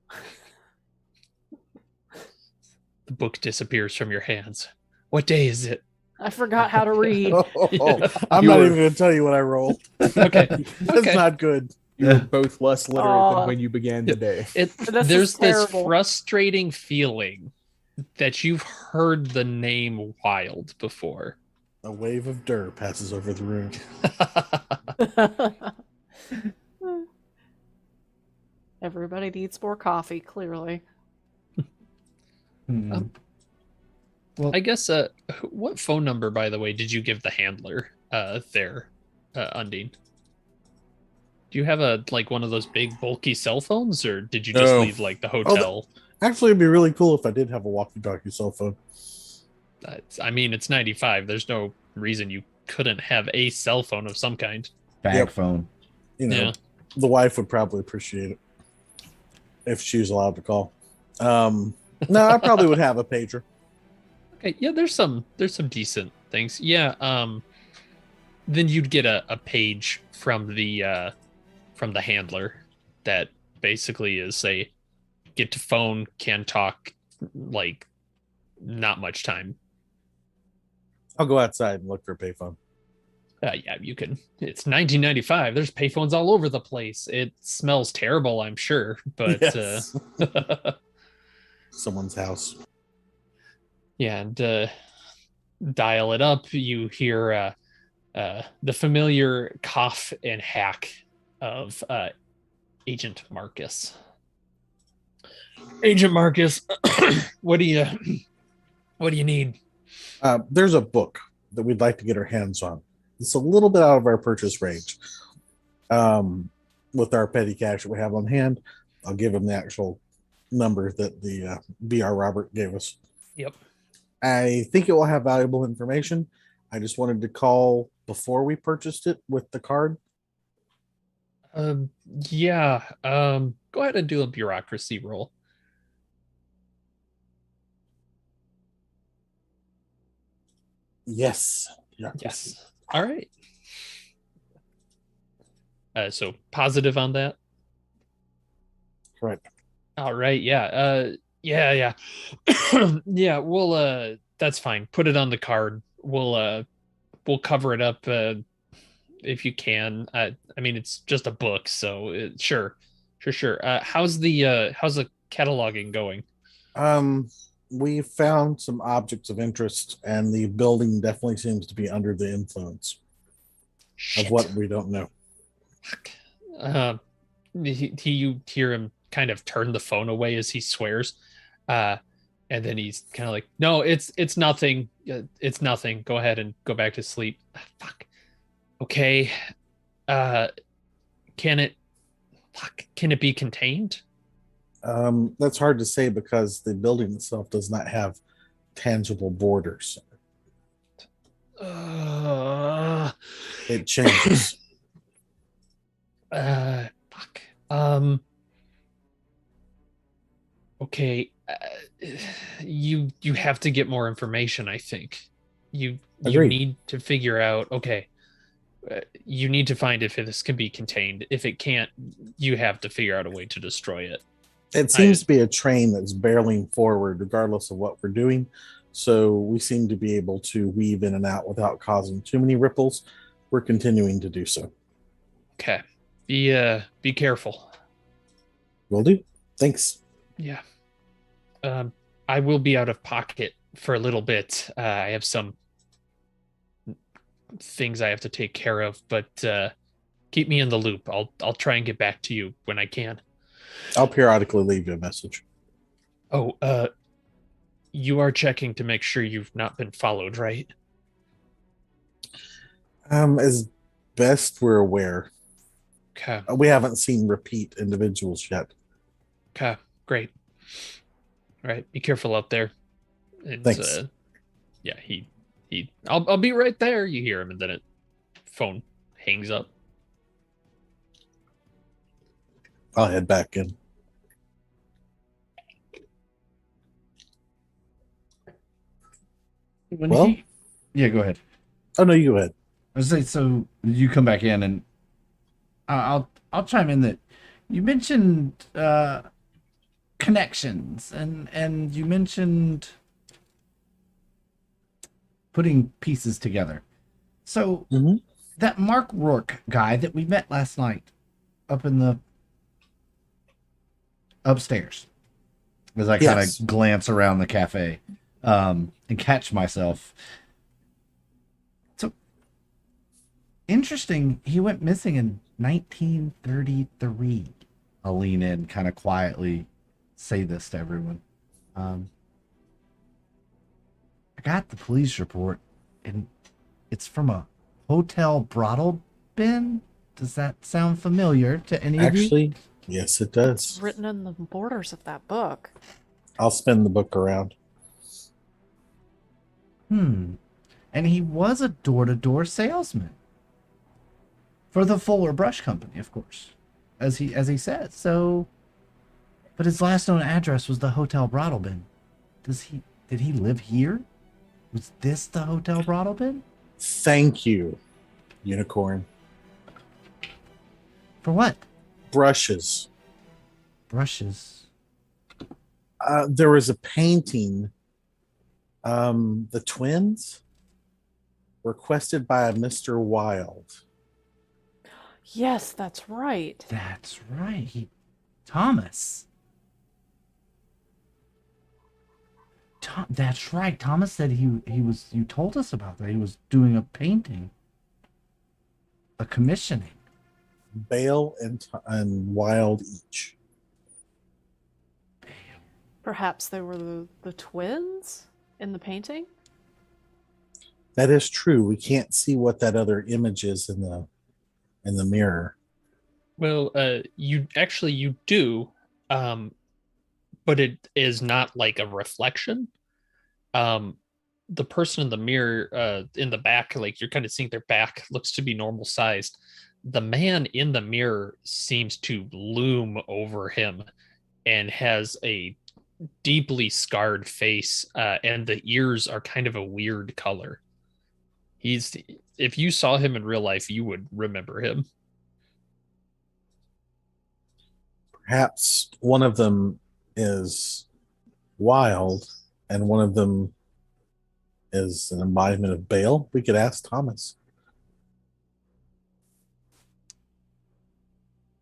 The book disappears from your hands. What day is it? I forgot how to read. I'm You not were- even going to tell you what I rolled. Okay. That's Okay. not good. You're both less literate Aw. than when you began Yeah. today. This There's is this terrible. frustrating feeling that you've heard the name Wild before. A wave of dirt passes over the room. Everybody needs more coffee, clearly. Hmm. Well, I guess what phone number, by the way, did you give the handler there, Undine? Do you have one of those big bulky cell phones, or did you just No. leave like the hotel? Actually, it'd be really cool if I did have a walkie-talkie cell phone. I mean, it's 95. There's no reason you couldn't have a cell phone of some kind. bag Yep. phone. Yeah. The wife would probably appreciate it if she was allowed to call. No, I probably would have a pager. Okay, yeah, there's some decent things. Yeah, then you'd get a page from the handler that basically is say get to phone, can talk, like not much time. I'll go outside and look for a payphone. Yeah, you can. It's 1995. There's payphones all over the place. It smells terrible, I'm sure, but Yes. Someone's house. yeah, and dial it up. You hear the familiar cough and hack of Agent Marcus. Agent Marcus, what do you need? There's a book that we'd like to get our hands on. It's a little bit out of our purchase range. With our petty cash that we have on hand, I'll give him the actual number that the BR Robert gave us. Yep. I think it will have valuable information. I just wanted to call before we purchased it with the card. Yeah. Go ahead and do a bureaucracy roll. Yes. Yeah. Yes. All right. So positive on that. Correct. All right. Yeah. Yeah. Yeah. We'll. That's fine. Put it on the card. We'll cover it up if you can. I mean, it's just a book, so sure. How's the cataloging going? We found some objects of interest, and the building definitely seems to be under the influence Shit. of what we don't know. Fuck. You hear him kind of turn the phone away as he swears, and then he's kind of like, "No, it's nothing. It's nothing. Go ahead and go back to sleep." Fuck. Okay. Can it be contained? That's hard to say because the building itself does not have tangible borders. Uh, It changes. fuck. Okay. You have to get more information, I think. You Agreed. need to figure out, okay, you need to find if this can be contained. If it can't, you have to figure out a way to destroy it. It seems to be a train that's barreling forward regardless of what we're doing. So we seem to be able to weave in and out without causing too many ripples. We're continuing to do so. Okay. Be careful. Will do. Thanks. Yeah. I will be out of pocket for a little bit. I have some things I have to take care of, but keep me in the loop. I'll try and get back to you when I can. I'll periodically leave you a message. Oh, you are checking to make sure you've not been followed, right? As best we're aware, Okay. we haven't seen repeat individuals yet. Okay. Great. All right. Be careful out there. And, Thanks. Yeah, I'll be right there. You hear him, and then phone hangs up. I'll head back in. Well- Yeah, go ahead. Oh no, you go ahead. I was say, so you come back in, and I'll chime in that you mentioned connections, and you mentioned putting pieces together. So Mhm. that Mark Rourke guy that we met last night up in the upstairs, as I kind of Yes. glance around the cafe and catch myself. So interesting, he went missing in 1933. I'll lean in kind of quietly, say this to everyone. I got the police report, and it's from a hotel brothel bin. Does that sound familiar to any of you? Actually, yes, it does. It's written in the borders of that book. I'll spin the book around. And he was a door-to-door salesman for the Fuller Brush Company, of course, as he says. So, but his last known address was the Hotel Brothel Bin. Did he live here? Was this the Hotel Brothel Bin? Thank you, Unicorn. For what? Brushes. Brushes. There was a painting. The twins, requested by a Mr. Wild. Yes, that's right. That's right. Thomas. That's right. Thomas said he was. You told us about that. He was doing a painting, a commissioning. Bale and Wild each. Perhaps they were the twins in the painting? That is true. We can't see what that other image is in the mirror. Well, you do, but it is not like a reflection. The person in the mirror, in the back, like you're kind of seeing their back, looks to be normal sized. The man in the mirror seems to loom over him and has a deeply scarred face, and the ears are kind of a weird color. If you saw him in real life, you would remember him. Perhaps one of them is Wild and one of them is an embodiment of Bale. We could ask Thomas.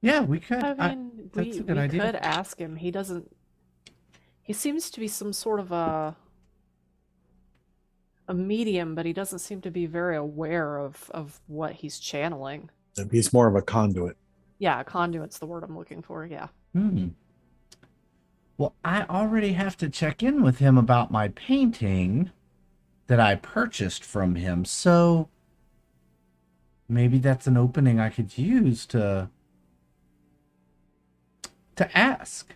Yeah, we could. I mean, that's we a good idea. could ask him. He seems to be some sort of a medium, but he doesn't seem to be very aware of what he's channeling. He's more of a conduit. Yeah, conduit's the word I'm looking for, yeah. Well, I already have to check in with him about my painting that I purchased from him, so maybe that's an opening I could use to ask.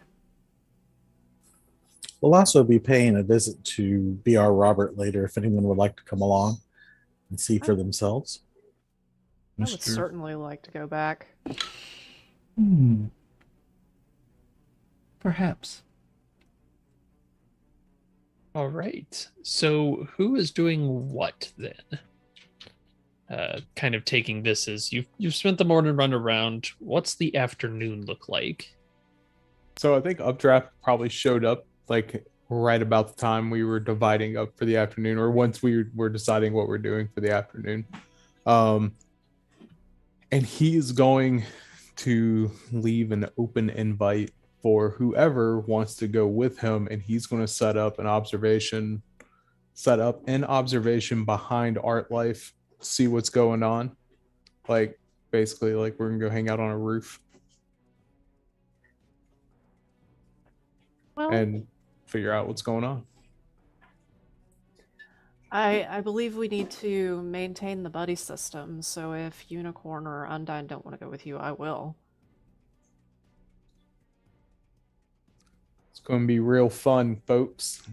We'll also be paying a visit to BR Robert later if anyone would like to come along and see for themselves. I would certainly like to go back. Hmm. Perhaps. All right. So who is doing what then? Kind of taking this as you've spent the morning run around. What's the afternoon look like? So I think Updraft probably showed up like right about the time we were dividing up for the afternoon, or once we were deciding what we're doing for the afternoon. And he is going to leave an open invite for whoever wants to go with him, and he's going to set up an observation behind Art Life, see what's going on. Like basically, like we're gonna go hang out on a roof Well, and figure out what's going on. I believe we need to maintain the buddy system, so if Unicorn or Undyne don't want to go with you, I will. It's going to be real fun, folks.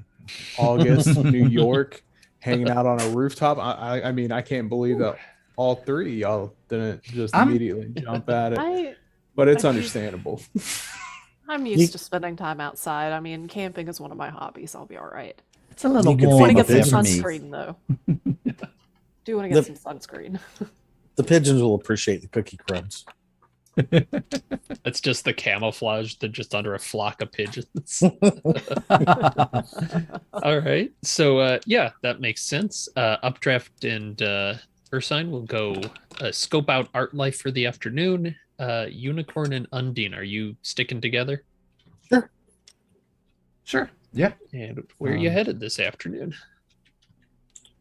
August, New York, hanging out on a rooftop. I mean, I can't believe that all three of y'all didn't just immediately jump at it. But it's understandable. I'm used to spending time outside. I mean, camping is one of my hobbies. I'll be all right. It's a little You can I want warm to up get there some for me. sunscreen, though. Do want to get some sunscreen. The pigeons will appreciate the cookie crumbs. It's just the camouflage. They're just under a flock of pigeons. All right. So yeah, that makes sense. Updraft and Ursine will go scope out Art Life for the afternoon. Unicorn and Undine, are you sticking together? Sure. Yeah. And where are you headed this afternoon?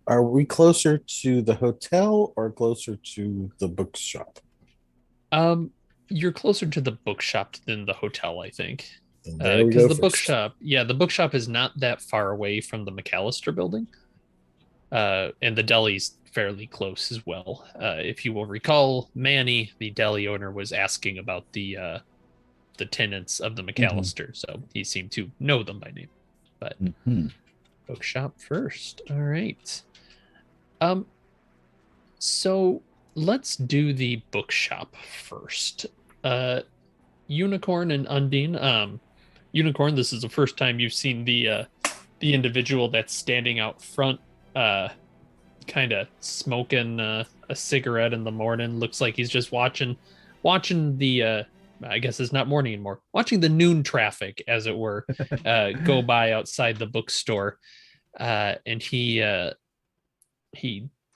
Are we closer to the hotel or closer to the bookshop? You're closer to the bookshop than the hotel, I think. And there we Because go the first. the bookshop is not that far away from the McAllister building. And the deli's fairly close as well. If you will recall, Manny, the deli owner, was asking about the tenants of the McAllister, so he seemed to know them by name. But bookshop first. All right. So let's do the bookshop first. Unicorn and Undine. Unicorn, this is the first time you've seen the individual that's standing out front, kind of smoking a cigarette in the morning. Looks like he's just watching the I guess it's not morning anymore. Watching the noon traffic, as it were, go by outside the bookstore, and he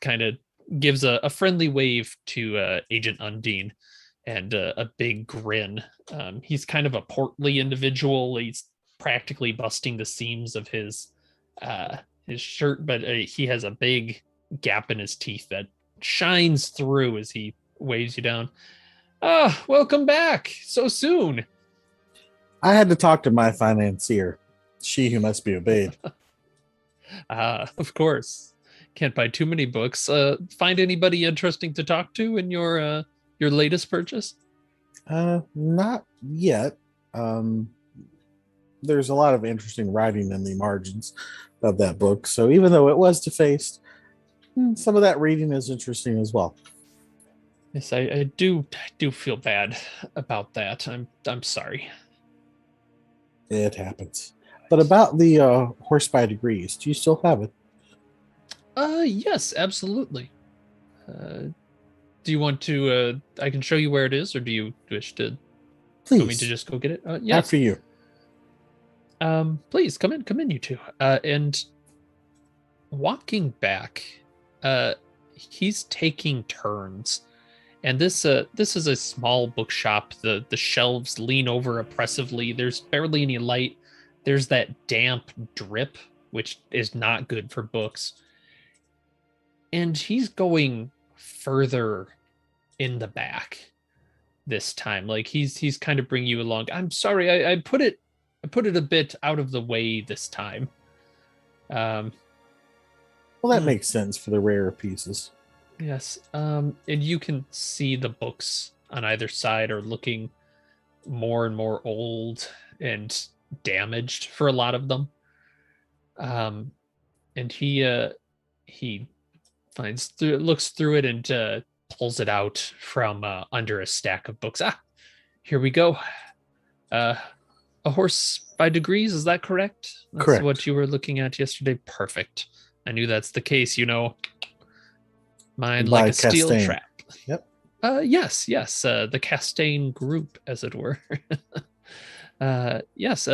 kind of gives a friendly wave to Agent Undine, and a big grin. He's kind of a portly individual. He's practically busting the seams of his shirt, but he has a big gap in his teeth that shines through as he waves you down. Ah, welcome back so soon. I had to talk to my financier, she who must be obeyed. Of course. Can't buy too many books. Find anybody interesting to talk to in your latest purchase? Not yet. There's a lot of interesting writing in the margins of that book. So even though it was defaced, some of that reading is interesting as well. Yes, I do feel bad about that. I'm sorry. It happens. But about the horse by degrees, do you still have it? Yes, absolutely. Do you want to? I can show you where it is, or do you wish to? Please. Want me to just go get it? Yes. After you. Please come in, you two. And walking back, he's taking turns. And this is a small bookshop. The shelves lean over oppressively. There's barely any light. There's that damp drip, which is not good for books. And he's going further in the back this time. Like he's kind of bringing you along. I'm sorry, I put it a bit out of the way this time. Well, that makes sense for the rarer pieces. Yes. And you can see the books on either side are looking more and more old and damaged for a lot of them. And he looks through it and pulls it out from under a stack of books. Here we go. A Horse by Degrees, is that correct? That's Correct. what you were looking at yesterday. Perfect. I knew that's the case. Mind By like a steel Castaigne. trap. Yep. Yes. The Castaigne group, as it were. Yes.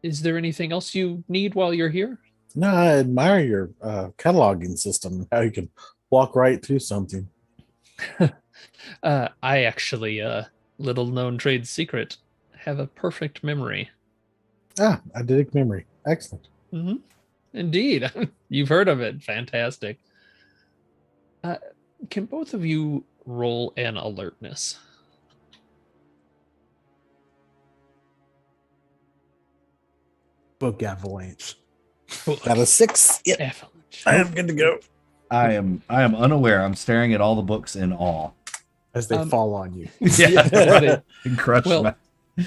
Is there anything else you need while you're here? No, I admire your cataloging system. How you can walk right through something. I actually, little known trade secret, have a perfect memory. Eidetic memory. Excellent. Mm-hmm. Indeed. You've heard of it. Fantastic. Can both of you roll an alertness? Book avalanche. Got a 6. Yep. Avalanche. I am good to go. I am unaware. I'm staring at all the books in awe. As they fall on you. Yeah, right. And crush Well, my-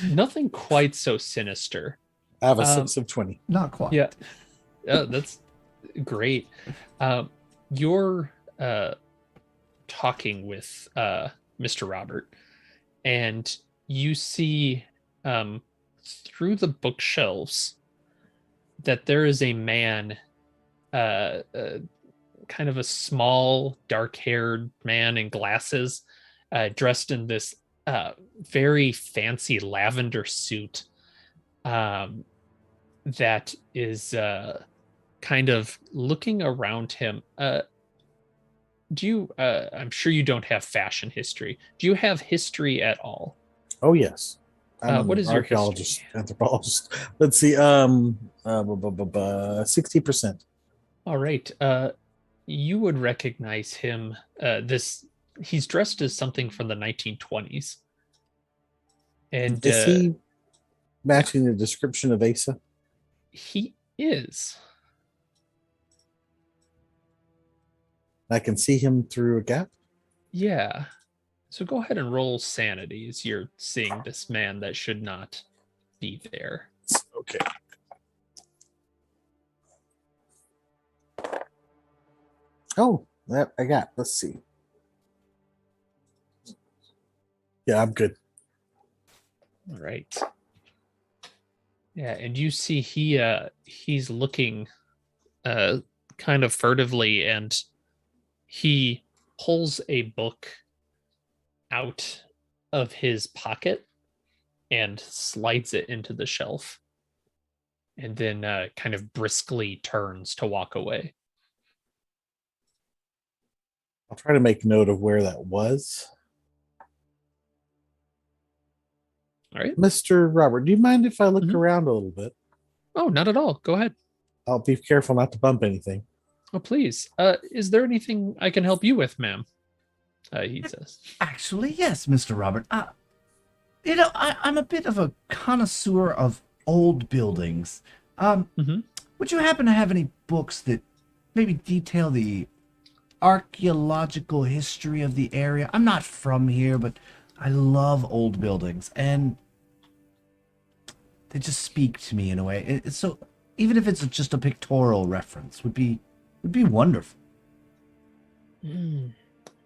Nothing quite so sinister. I have a 6 of 20. not quite. Yeah. That's great. You're talking with Mr. Robert, and you see through the bookshelves that there is a man, kind of a small, dark-haired man in glasses, dressed in this very fancy lavender suit that is kind of looking around him. Do you, I'm sure you don't have fashion history. Do you have history at all? Oh yes. I'm What an is your archaeologist, history? anthropologist? Let's see. 60%. All right. You would recognize him. He's dressed as something from the 1920s. And Is he matching the description of Asa? he is. I can see him through a gap. Yeah. So go ahead and roll sanity as you're seeing this man that should not be there. Okay. Oh, that I got. Let's see. Yeah, I'm good. All right. Yeah, and you see he's looking kind of furtively, and he pulls a book out of his pocket and slides it into the shelf, and then kind of briskly turns to walk away. I'll try to make note of where that was. All right. Mr. Robert, do you mind if I look Mhm. around a little bit? Oh, not at all. Go ahead. I'll be careful not to bump anything. Oh, please. Is there anything I can help you with, ma'am? He says. Actually, yes, Mr. Robert. I'm a bit of a connoisseur of old buildings. Mhm. Would you happen to have any books that maybe detail the archaeological history of the area? I'm not from here, but I love old buildings, and they just speak to me in a way. So even if it's just a pictorial reference, would be wonderful.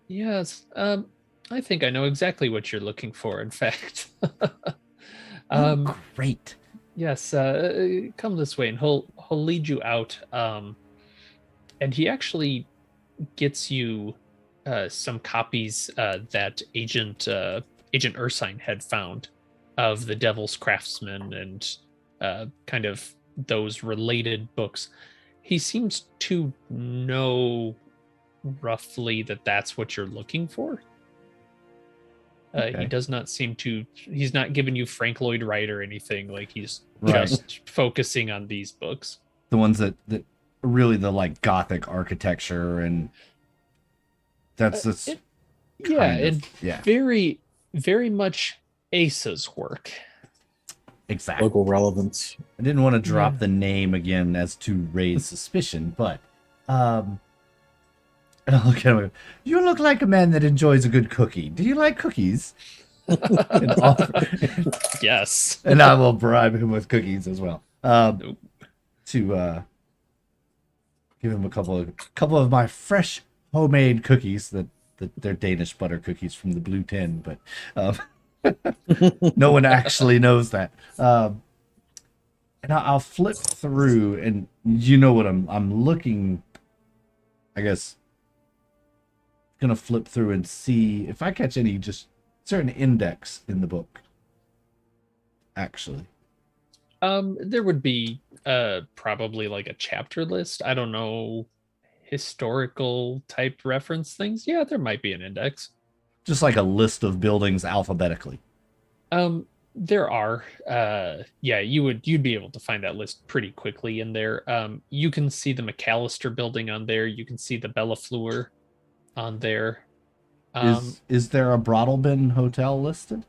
Yes. I think I know exactly what you're looking for, in fact. Oh, great. Yes, come this way, and he'll lead you out. And he actually gets you some copies that Agent Ursine had found of the Devil's Craftsman and kind of those related books. He seems to know roughly that that's what you're looking for. He Okay. does not seem to. He's not giving you Frank Lloyd Wright or anything. Like he's Right. just focusing on these books. The ones that really the like Gothic architecture, and that's Yeah, kind of- and yeah, very, very much Asa's work. exactly. Local relevance. I didn't want to drop Yeah. the name again as to raise suspicion, but and I look at him. You look like a man that enjoys a good cookie. Do you like cookies? and, offer, Yes. and I will bribe him with cookies as well. Nope. to give him a couple of my fresh homemade cookies that they're Danish butter cookies from the blue tin, but no one actually knows that. And I'll flip through, and you know what I'm looking. I guess gonna flip through and see if I catch any just certain index in the book. Actually, There would be probably like a chapter list. I don't know, historical type reference things. Yeah, there might be an index. just like a list of buildings alphabetically. There are yeah, you'd be able to find that list pretty quickly in there. You can see the McAllister building on there. You can see the Bellafleur on there. Is there a Broadalbin hotel listed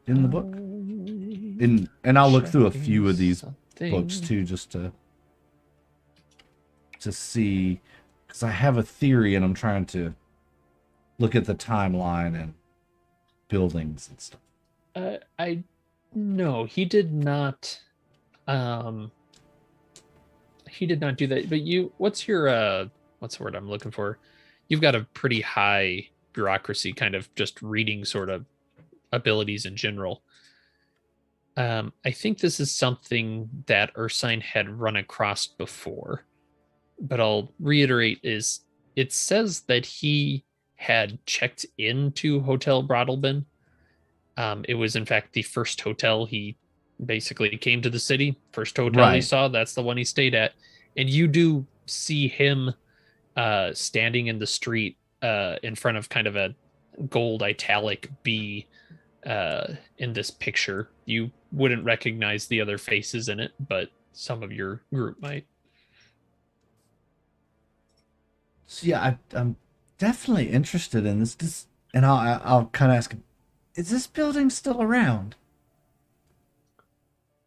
in the book? And I'll look through a few of these books too, just to see, because I have a theory and I'm trying to look at the timeline and buildings and stuff. I no, he did not. He did not do that. But what's the word I'm looking for? You've got a pretty high bureaucracy kind of just reading sort of abilities in general. I think this is something that Ursine had run across before, but I'll reiterate: is it says that he had checked into Hotel Broadalbin. It was in fact the first hotel he basically came to the city. First hotel he saw, that's the one he stayed at. And you do see him standing in the street in front of kind of a gold italic B in this picture. You wouldn't recognize the other faces in it, but some of your group might. So yeah, I'm definitely interested in this. And I'll kind of ask him, is this building still around?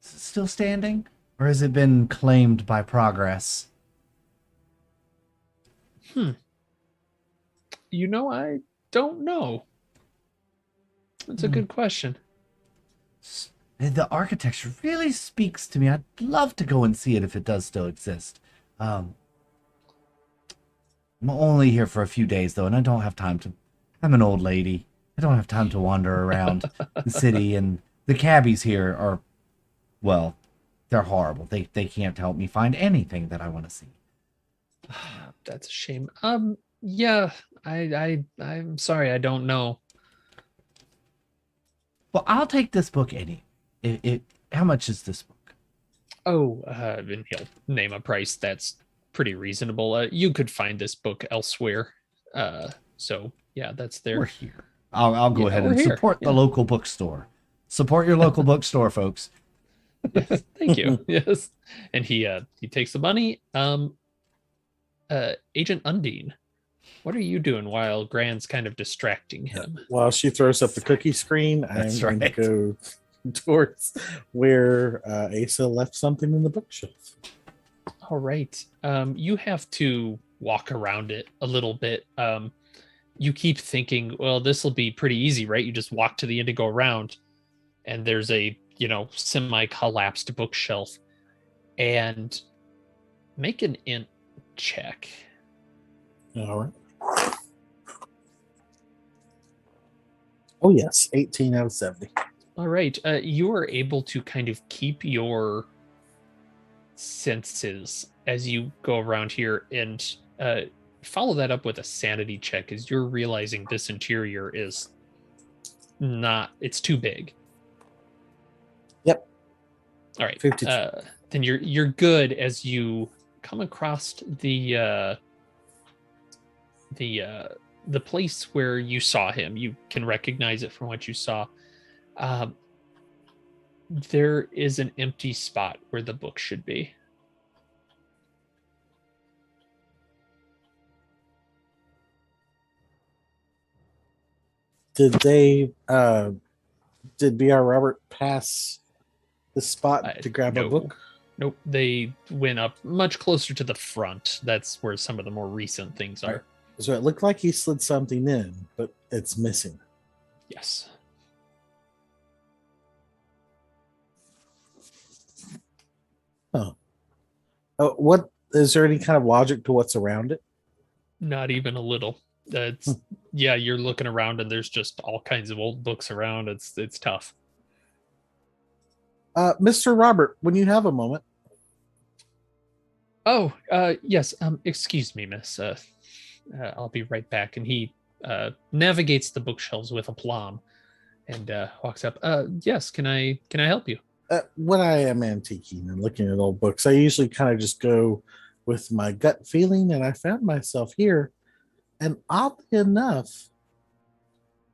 Is it still standing? Or has it been claimed by progress? You know, I don't know. That's a good question. The architecture really speaks to me. I'd love to go and see it if it does still exist. I'm only here for a few days, though, and I don't have time to... I'm an old lady. I don't have time to wander around the city, and the cabbies here are, well, they're horrible. They can't help me find anything that I want to see. That's a shame. Yeah, I'm sorry, I don't know. Well, I'll take this book how much is this book? Oh, and he'll name a price that's pretty reasonable. You could find this book elsewhere. So yeah, that's there. We're here. I'll go ahead and we're here. support the local bookstore. Support your local bookstore, folks. Yes, thank you. Yes, and he takes the money. Agent Undine, what are you doing while Grand's kind of distracting him? While she throws up the cookie screen, I'm That's going to right. go towards where Asa left something in the bookshelf. All right. You have to walk around it a little bit. You keep thinking, well, this will be pretty easy, right? You just walk to the end and go around, and there's a, semi-collapsed bookshelf. And make an int check. All right. Oh, yes. 18 out of 70. All right. You are able to kind of keep your senses as you go around here, and follow that up with a sanity check as you're realizing this interior is it's too big. Yep. All right. 52. Then you're good as you come across the place where you saw him. You can recognize it from what you saw. There is an empty spot where the book should be. Did B.R. Robert pass the spot to grab a No. book? Nope, they went up much closer to the front. That's where some of the more recent things are. Right. So it looked like he slid something in, but it's missing. Yes. What is there any kind of logic to what's around it? Not even a little. It's yeah, you're looking around and there's just all kinds of old books around. It's tough. Mr. Robert, when you have a moment, Oh, yes. Excuse me, miss. I'll be right back. And he navigates the bookshelves with aplomb and walks up. Yes. Can I help you? when I am antiquing and looking at old books, I usually kind of just go with my gut feeling, and I found myself here. And oddly enough,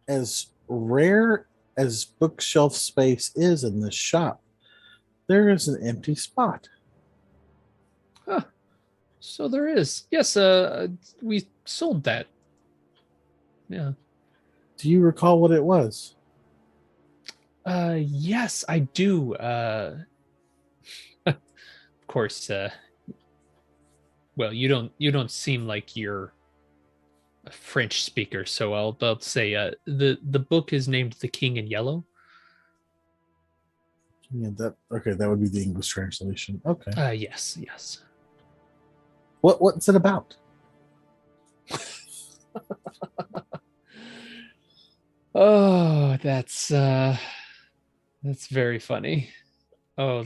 as rare as bookshelf space is in this shop, there is an empty spot. Huh. So there is. Yes. We sold that. Yeah. Do you recall what it was? Yes, I do. Of course. Well, you don't seem like you're a French speaker, so I'll say the book is named The King in Yellow. Yeah, that would be the English translation. Okay. Yes. What's it about? Oh, that's very funny. Oh,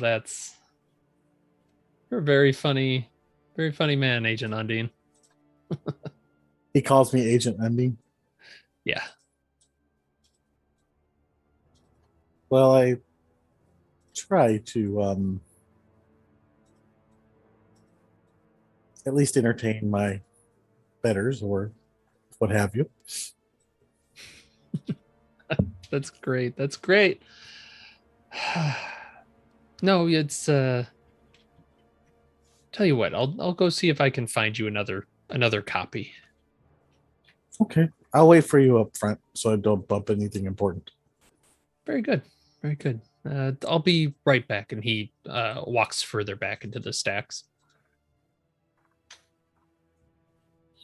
you're a very funny man, Agent Undine. He calls me Agent Undine. Yeah. Well, I try to at least entertain my betters or what have you. That's great. That's great. No, it's tell you what, I'll go see if I can find you another copy. Okay. I'll wait for you up front so I don't bump anything important. Very good. Very good. I'll be right back. And he walks further back into the stacks.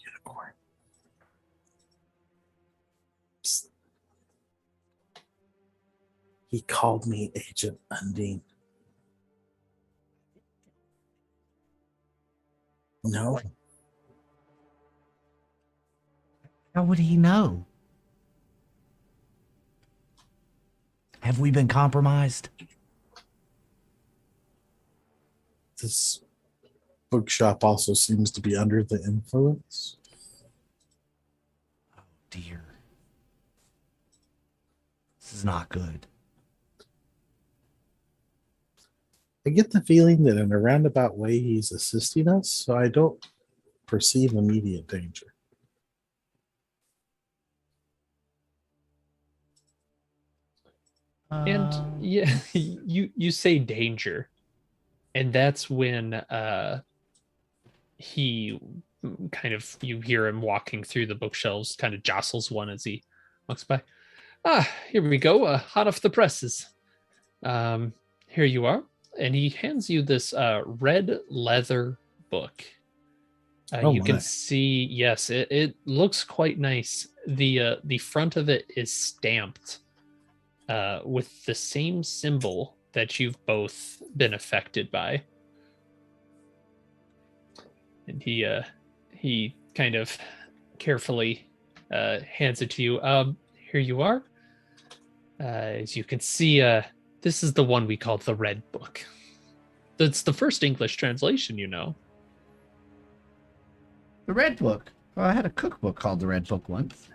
Unicorn. Psst. He called me Agent Undine. No. How would he know? Have we been compromised? This bookshop also seems to be under the influence. Oh dear. This is not good. I get the feeling that in a roundabout way he's assisting us, so I don't perceive immediate danger. And yeah, you say danger. And that's when he kind of, you hear him walking through the bookshelves, kind of jostles one as he walks by. Here we go, hot off the presses. Here you are. And he hands you this red leather book. You can see, yes, it looks quite nice. The front of it is stamped with the same symbol that you've both been affected by. And he kind of carefully hands it to you. Here you are. As you can see, this is the one we call the Red Book. That's the first English translation, you know. The Red Book. Well, I had a cookbook called the Red Book once.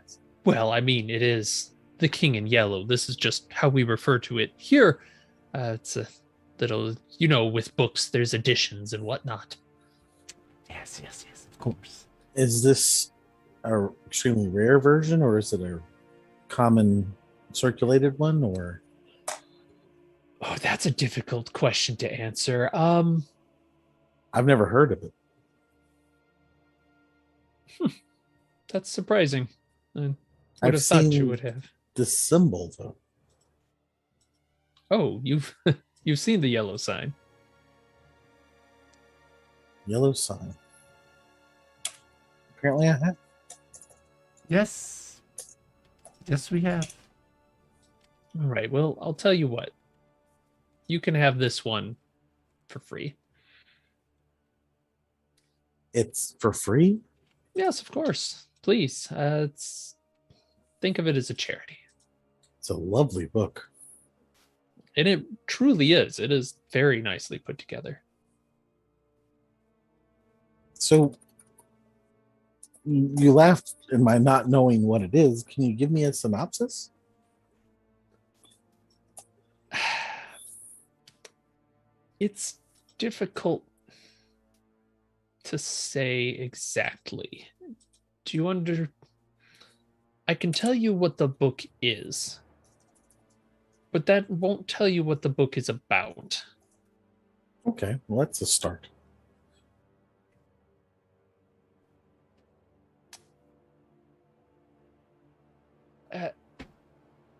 Well, I mean, it is The King in Yellow. This is just how we refer to it here. It's a little, you know, with books, there's editions and whatnot. Yes, of course. Is this a extremely rare version, or is it a common circulated one, or? Oh, that's a difficult question to answer. I've never heard of it. That's surprising. I would I've have thought you seen would have. the symbol, though. Oh, you've you've seen the yellow sign. Yellow sign. Apparently I have. Yes, we have. All right. Well, I'll tell you what. You can have this one for free. It's for free? Yes, of course. Please. Think of it as a charity. It's a lovely book. And it truly is. It is very nicely put together. So you laughed in my not knowing what it is. Can you give me a synopsis? It's difficult to say exactly. Do you I can tell you what the book is, but that won't tell you what the book is about. Okay, well, that's a start.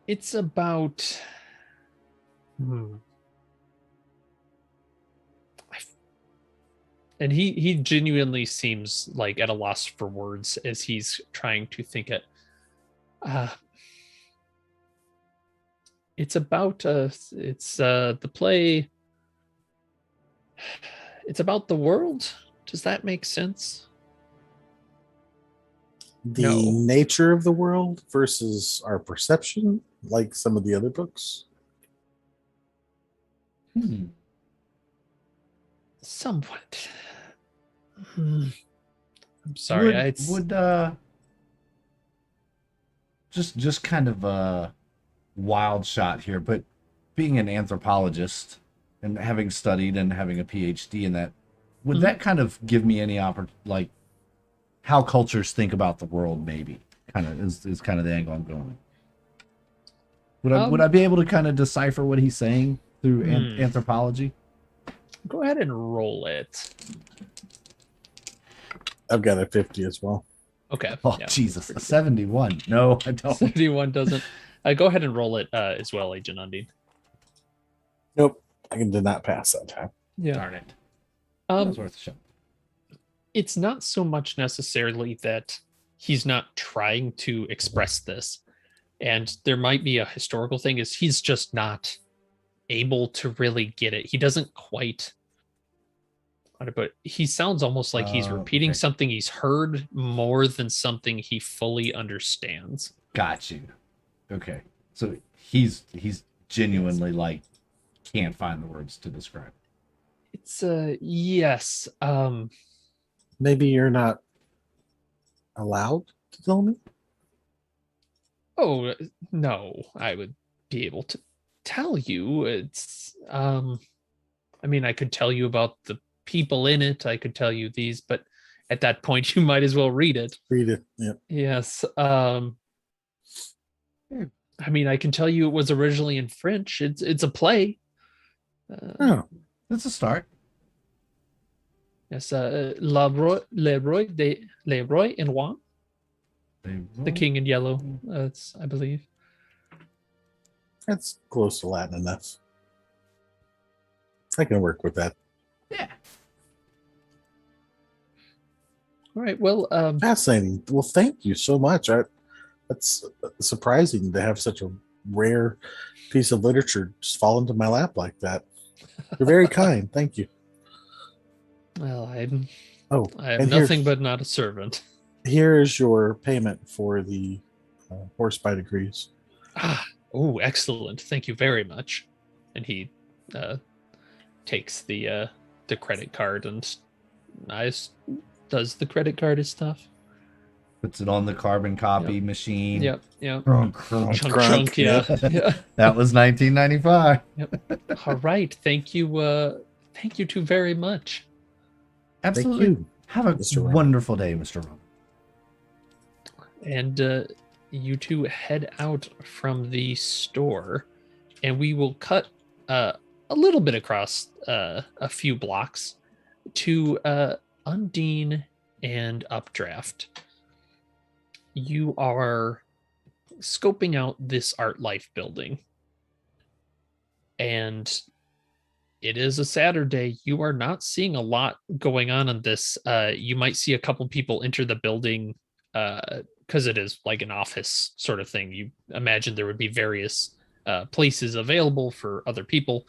It's about. Hmm. And he genuinely seems like at a loss for words as he's trying to think it. It's about it's the play. It's about the world. Does that make sense? The No. nature of the world versus our perception, like some of the other books. Somewhat. I'm sorry. Would just kind of a wild shot here, but being an anthropologist and having studied and having a PhD in that, would Mhm. that kind of give me any like how cultures think about the world? Maybe kind of is kind of the angle I'm going. Would I be able to kind of decipher what he's saying through anthropology? Go ahead and roll it. I've got a 50 as well. Okay. Oh yeah. Jesus, a 71. No, I don't. 71 doesn't. Go ahead and roll it as well, Agent Undine. Nope, I did not pass that time. Yeah. Darn it. That was worth a shot. It's not so much necessarily that he's not trying to express this, and there might be a historical thing, is he's just not able to really get it. He doesn't quite, but he sounds almost like he's repeating okay. something he's heard more than something he fully understands. Got you. Okay, so he's genuinely like can't find the words to describe. It's yes. Maybe you're not allowed to tell me? Oh no, I would be able to tell you. It's I mean, I could tell you about the people in it. I could tell you these, but at that point you might as well read it. Read it. Yeah. Yes. I mean, I can tell you it was originally in French. It's a play. Oh, That's a start. Yes, Leroy and Juan, the King in Yellow. That's, I believe. that's close to Latin enough. I can work with that. Yeah. All right. Well, Fascinating. Well, thank you so much. That's surprising to have such a rare piece of literature just fall into my lap like that. You're very kind. Thank you. well, I and am nothing but not a servant. Here is your payment for the horse by degrees. Oh, excellent! Thank you very much. And he takes the credit card and does the credit card his stuff. Puts it on the carbon copy machine. Yep. Crunk, Chunk, yeah. Yeah. That was 1995. All right. Thank you. Thank you two very much. Absolutely. Thank you. Have a Mr. Ron. wonderful day, Mr. Ron. And you two head out from the store, and we will cut a little bit across a few blocks to Undine and Updraft. You are scoping out this Art Life building, and it is a Saturday. You are not seeing a lot going on in this. You might see a couple people enter the building because it is like an office sort of thing. You imagine there would be various places available for other people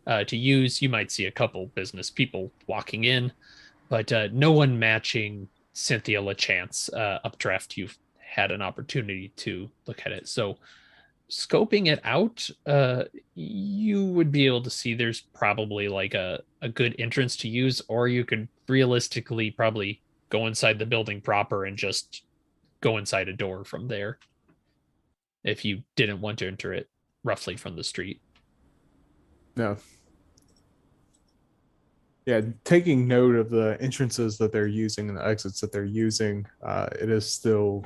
to use. You might see a couple business people walking in, but no one matching Cynthia LaChance. Updraft, you've had an opportunity to look at it. So scoping it out, you would be able to see there's probably like a good entrance to use, or you could realistically probably go inside the building proper and just go inside a door from there if you didn't want to enter it roughly from the street. No. Yeah, taking note of the entrances that they're using and the exits that they're using, it is still,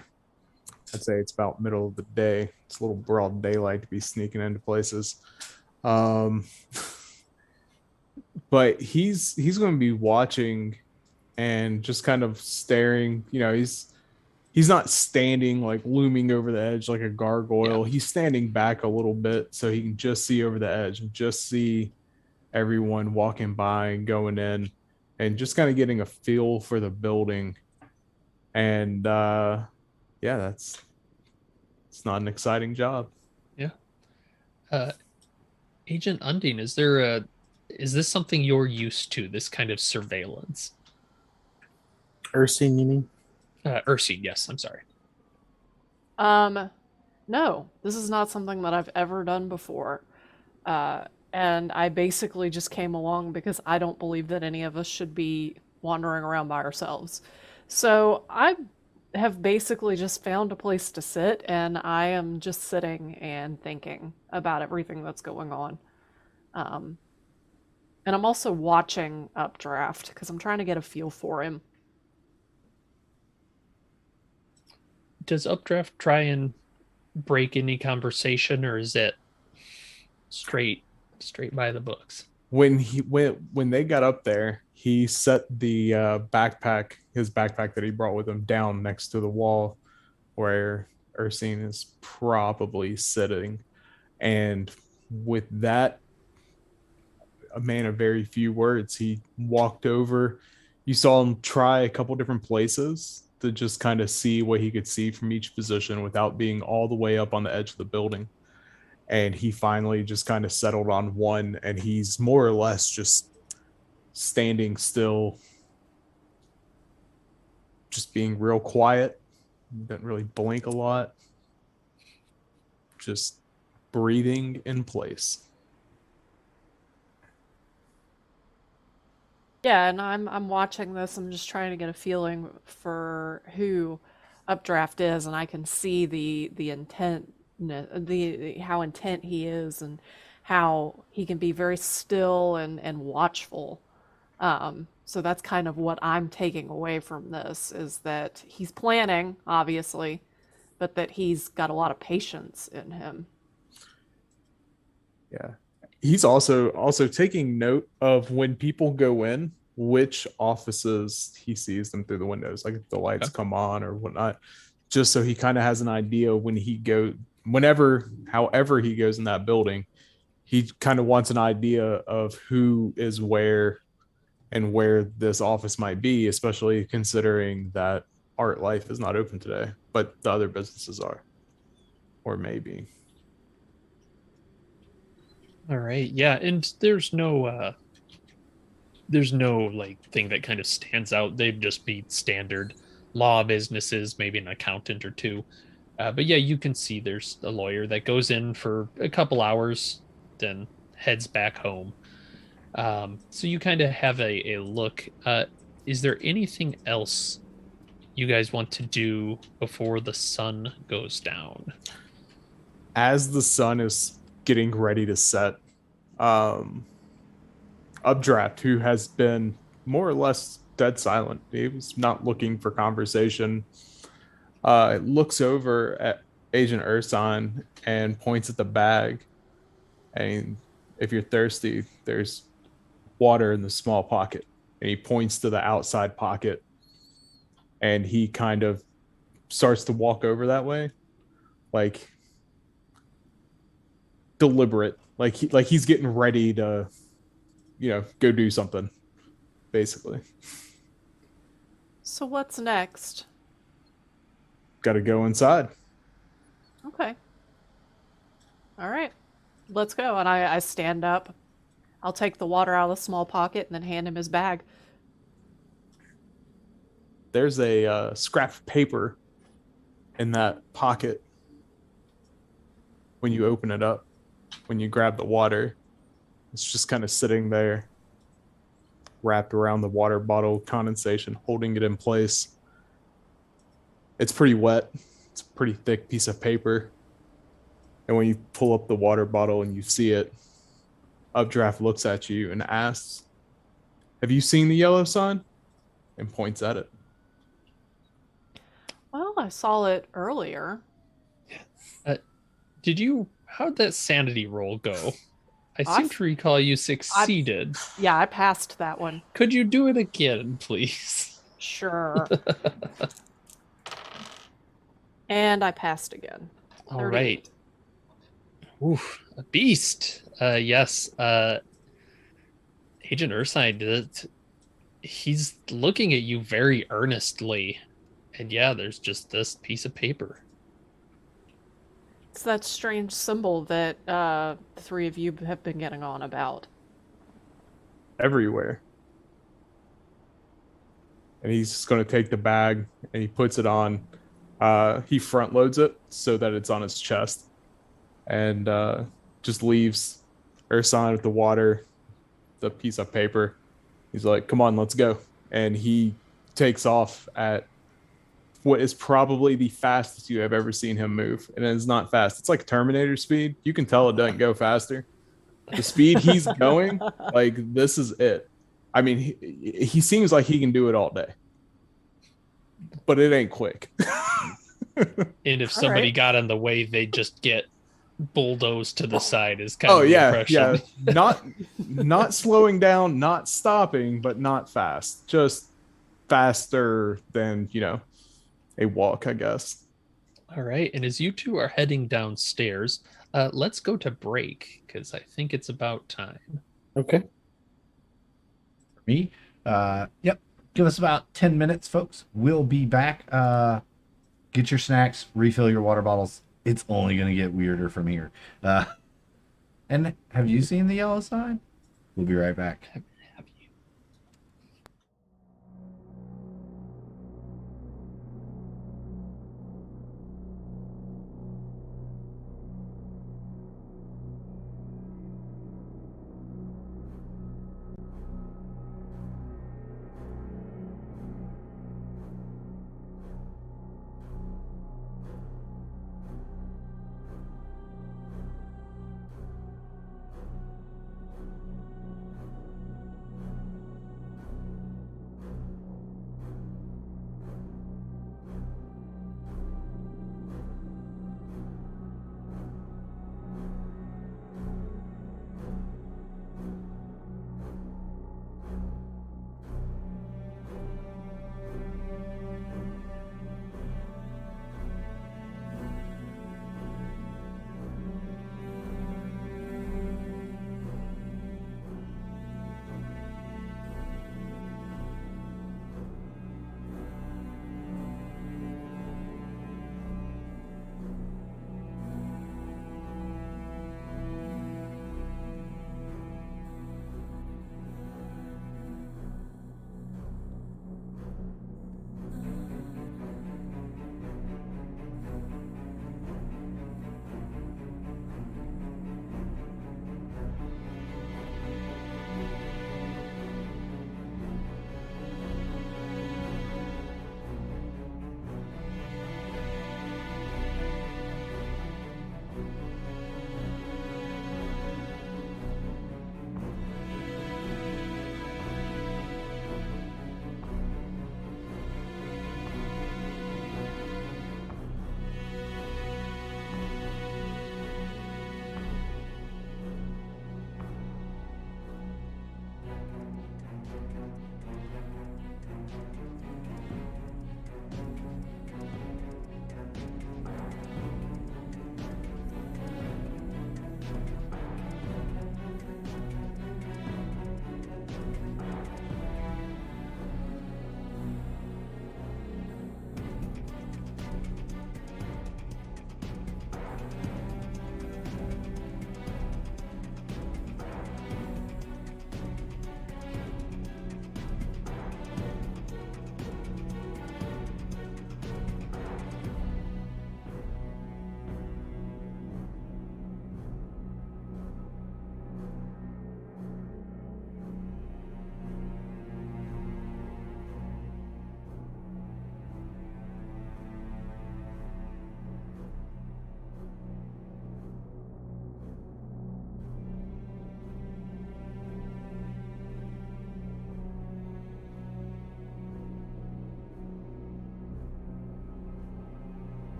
I'd say it's about middle of the day. It's a little broad daylight to be sneaking into places. But he's going to be watching and just kind of staring. You know, he's not standing like looming over the edge like a gargoyle. Yeah. He's standing back a little bit so he can just see over the edge and just see everyone walking by and going in and just kind of getting a feel for the building. And yeah, it's not an exciting job. Agent Undine, is this something you're used to, this kind of surveillance? Ursine, you mean? Ursine, yes, I'm sorry. No, this is not something that I've ever done before. And I basically just came along because I don't believe that any of us should be wandering around by ourselves. So I have basically just found a place to sit, and I am just sitting and thinking about everything that's going on. And I'm also watching Updraft because I'm trying to get a feel for him. Does Updraft try and break any conversation, or is it straight by the books? When they got up there, he set the his backpack that he brought with him, down next to the wall where Ursine is probably sitting. And with that, a man of very few words, he walked over. You saw him try a couple different places to just kind of see what he could see from each position without being all the way up on the edge of the building. And he finally just kind of settled on one, and he's more or less just standing still, just being real quiet. Doesn't really blink a lot, just breathing in place. Yeah, and I'm watching this. I'm just trying to get a feeling for who Updraft is, and I can see the intent, the how intent he is, and how he can be very still and watchful. So that's kind of what I'm taking away from this, is that he's planning, obviously, but that he's got a lot of patience in him. Yeah. He's also taking note of when people go in, which offices he sees them through the windows, like if the lights come on or whatnot, just so he kind of has an idea when however he goes in that building, he kind of wants an idea of who is where and where this office might be, especially considering that Art Life is not open today, but the other businesses are, or maybe. All right, yeah, and there's no like thing that kind of stands out. They'd just be standard law businesses, maybe an accountant or two. But yeah, you can see there's a lawyer that goes in for a couple hours, then heads back home. So you kind of have a look. Is there anything else you guys want to do before the sun goes down? As the sun is getting ready to set, Updraft, who has been more or less dead silent, he was not looking for conversation, looks over at Agent Urson and points at the bag. And if you're thirsty, there's water in the small pocket. And he points to the outside pocket, and he kind of starts to walk over that way, like deliberate, like he's getting ready to, go do something, basically. So what's next? Got to go inside. Okay. All right. Let's go. And I stand up. I'll take the water out of the small pocket and then hand him his bag. there's a scrap of paper in that pocket when you open it up, when you grab the water. It's just kind of sitting there, wrapped around the water bottle condensation, holding it in place. It's pretty wet. It's a pretty thick piece of paper. And when you pull up the water bottle and you see it, Updraft looks at you and asks, "Have you seen the yellow sign?" And points at it. Well, I saw it earlier. How'd that sanity roll go? I seem I've- to recall you succeeded. Yeah, I passed that one. Could you do it again, please? Sure. And I passed again. All 38. right. Oof, a beast. Yes. Agent Ursine, he's looking at you very earnestly. And yeah, there's just this piece of paper. It's that strange symbol that the three of you have been getting on about. Everywhere. And he's just going to take the bag and he puts it on. He front loads it so that it's on his chest, and just leaves Urson with the water, the piece of paper. He's like, "Come on, let's go." And he takes off at what is probably the fastest you have ever seen him move. And it's not fast. It's like Terminator speed. You can tell it doesn't go faster. The speed he's going, like, this is it. I mean, he seems like he can do it all day, but it ain't quick. And if All somebody right. got in the way, they just get bulldozed to the side is kind Oh of the yeah, impression. yeah. Not slowing down, not stopping, but not fast. Just faster than, a walk, I guess. All right. And as you two are heading downstairs, let's go to break because I think it's about time. Okay. For me, yep. Give us about 10 minutes, folks. We'll be back. Get your snacks, refill your water bottles. It's only going to get weirder from here. And have you seen the yellow sign? We'll be right back. Have you?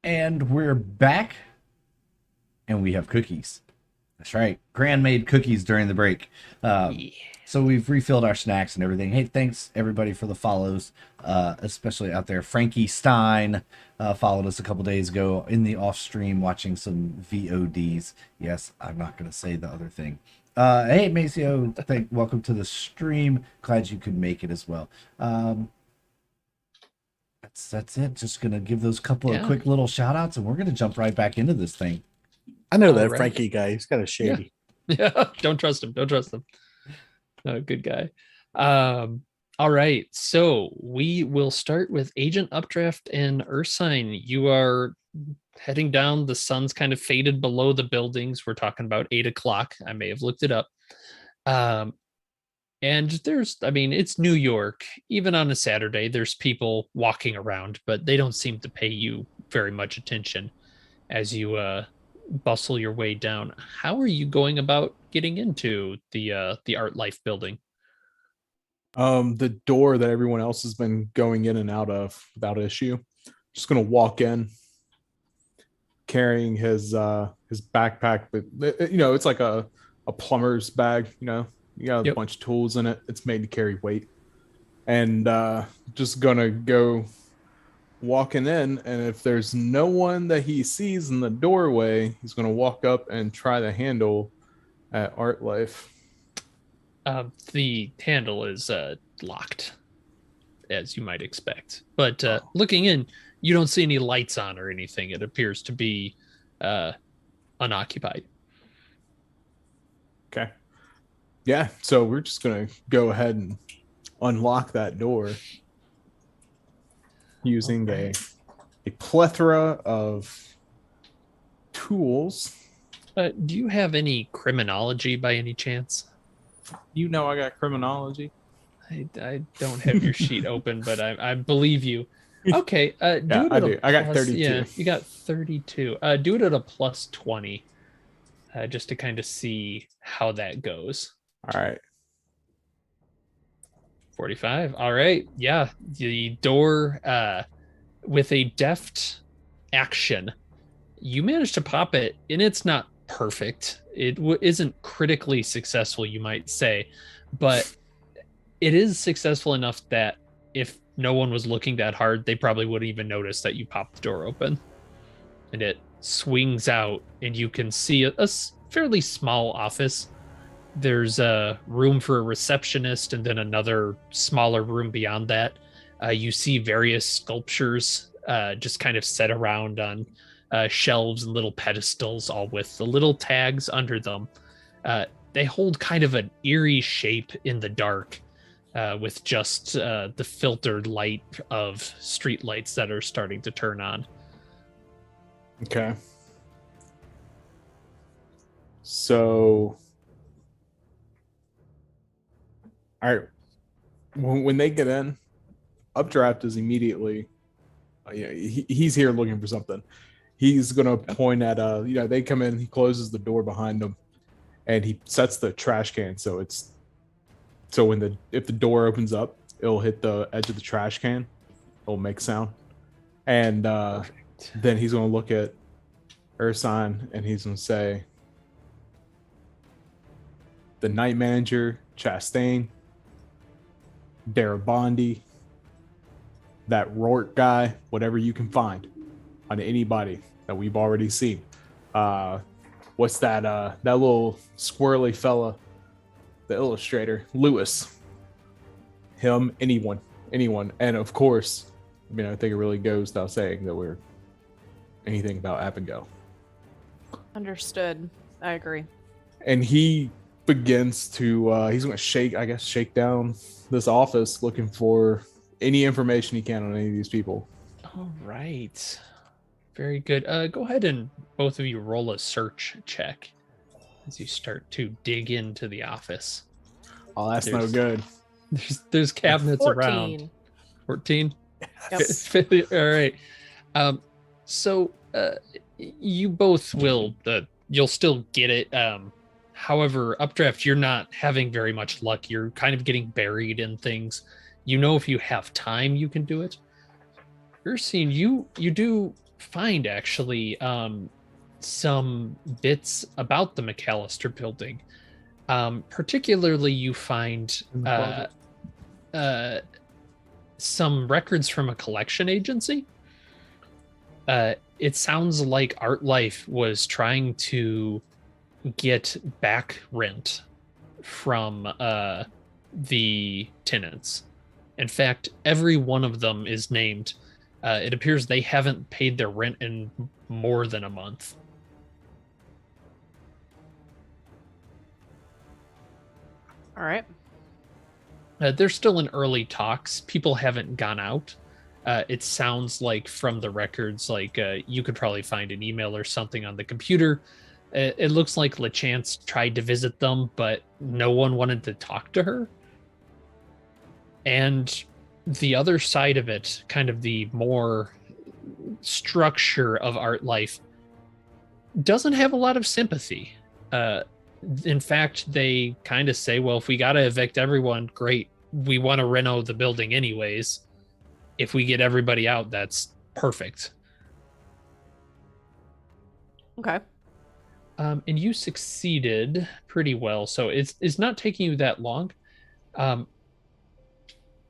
And we're back, and we have cookies. That's right. Gran made cookies during the break. Yeah. So we've refilled our snacks and everything. Hey, thanks everybody for the follows, especially out there. Frankie Stein followed us a couple days ago in the off stream watching some VODs. Yes, I'm not going to say the other thing. Hey, Maceo, welcome to the stream. Glad you could make it as well. That's it. Just going to give those couple of quick little shout outs, and we're going to jump right back into this thing. I know that Alright. Frankie guy. He's got a shady. Yeah, don't trust him. Don't trust him. Good guy. All right, so we will start with Agent Updraft and Ursine. You are heading down. The sun's kind of faded below the buildings. We're talking about 8 o'clock. I may have looked it up. And it's New York. Even on a Saturday, there's people walking around, but they don't seem to pay you very much attention as you bustle your way down. How are you going about getting into the Art Life building? The door that everyone else has been going in and out of without issue. Just gonna walk in, carrying his backpack, but it's like a plumber's bag. You got a bunch of tools in it. It's made to carry weight, and just gonna go walking in, and if there's no one that he sees in the doorway, he's going to walk up and try the handle at Art Life. The handle is locked, as you might expect, but looking in, you don't see any lights on or anything. It appears to be unoccupied. Okay. Yeah, so we're just going to go ahead and unlock that door using a plethora of tools. Do you have any criminology by any chance? I got criminology. I don't have your sheet open, but I believe you. Okay. I do. I got 32. Yeah, you got 32. Do it at a plus 20, just to kind of see how that goes. All right. 45. All right. Yeah. The door, with a deft action, you managed to pop it, and it's not perfect. It isn't critically successful, you might say, but it is successful enough that if no one was looking that hard, they probably wouldn't even notice that you popped the door open. And it swings out, and you can see a fairly small office. There's a room for a receptionist, and then another smaller room beyond that. You see various sculptures just kind of set around on shelves and little pedestals, all with the little tags under them. They hold kind of an eerie shape in the dark, with just the filtered light of street lights that are starting to turn on. Okay. So, all right. When they get in, Updraft is immediately, he's here looking for something. He's gonna point at they come in, he closes the door behind them, and he sets the trash can so if the door opens up, it'll hit the edge of the trash can, it'll make sound, and then he's gonna look at Ursine and he's gonna say, the night manager, Chastain, Darabandi, that Rourke guy, whatever you can find on anybody that we've already seen. What's that little squirrely fella, the illustrator, Lewis. Him, anyone. And of course, I think it really goes without saying that we're anything about Abigail. Understood. I agree. And he begins to he's going to shake down this office, looking for any information he can on any of these people. All right, very good. Go ahead and both of you roll a search check as you start to dig into the office. Oh, that's no good. There's cabinets 14. around. 14. Yep. All right. So you both will. You'll still get it. However, Updraft, you're not having very much luck. You're kind of getting buried in things. If you have time, you can do it. Ursine, you do find actually some bits about the McAllister building. Particularly, you find In the closet. some records from a collection agency. It sounds like Art Life was trying to get back rent from the tenants. In fact, every one of them is named. It appears they haven't paid their rent in more than a month. All right. They're still in early talks. People haven't gone out. It sounds like from the records, like you could probably find an email or something on the computer. It looks like LeChance tried to visit them, but no one wanted to talk to her. And the other side of it, kind of the more structure of Art Life, doesn't have a lot of sympathy. In fact, they kind of say, well, if we got to evict everyone, great. We want to reno the building anyways. If we get everybody out, that's perfect. Okay. And you succeeded pretty well. So it's not taking you that long.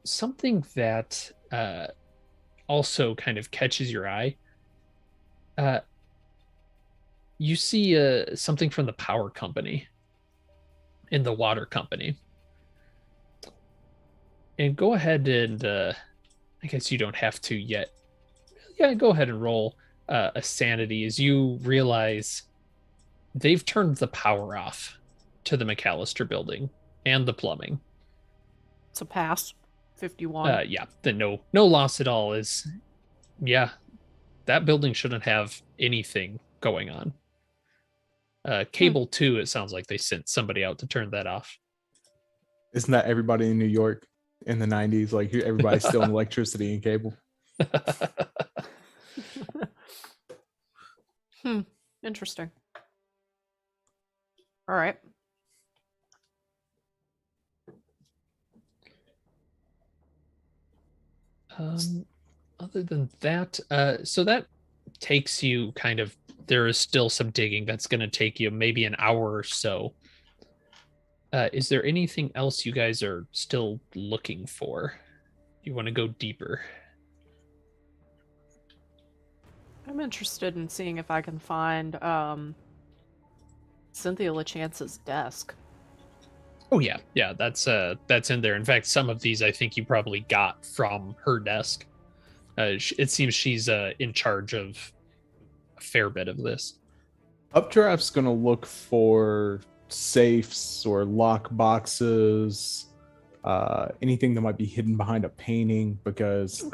Something that also kind of catches your eye. You see something from the power company and the water company. And go ahead and I guess you don't have to yet. Yeah, go ahead and roll a sanity as you realize they've turned the power off to the McAllister building and the plumbing. It's a pass. 51. Yeah, the no loss at all is, yeah, that building shouldn't have anything going on. Cable 2, it sounds like they sent somebody out to turn that off. Isn't that everybody in New York in the 90s? Like everybody's still in electricity and cable. Interesting. All right. Other than that, so that takes you kind of, there is still some digging that's going to take you maybe an hour or so. Is there anything else you guys are still looking for? You want to go deeper? I'm interested in seeing if I can find Cynthia LeChance's desk. Oh yeah, that's in there. In fact, some of these I think you probably got from her desk. It seems she's in charge of a fair bit of this. Updraft's gonna look for safes or lock boxes, anything that might be hidden behind a painting, because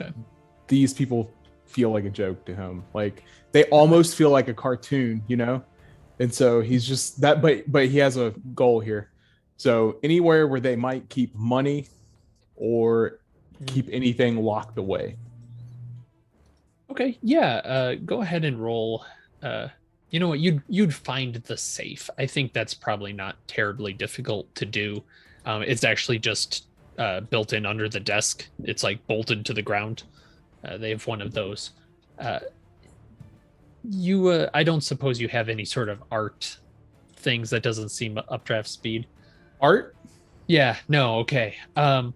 these people feel like a joke to him. Like they almost feel like a cartoon, you know? And so he's just that, but he has a goal here. So anywhere where they might keep money or keep anything locked away. Okay, yeah. Go ahead and roll. You know what? You'd find the safe. I think that's probably not terribly difficult to do. It's actually just built in under the desk. It's like bolted to the ground. They have one of those. I don't suppose you have any sort of art things. That doesn't seem updraft speed. Art? Yeah, no, okay. I mean,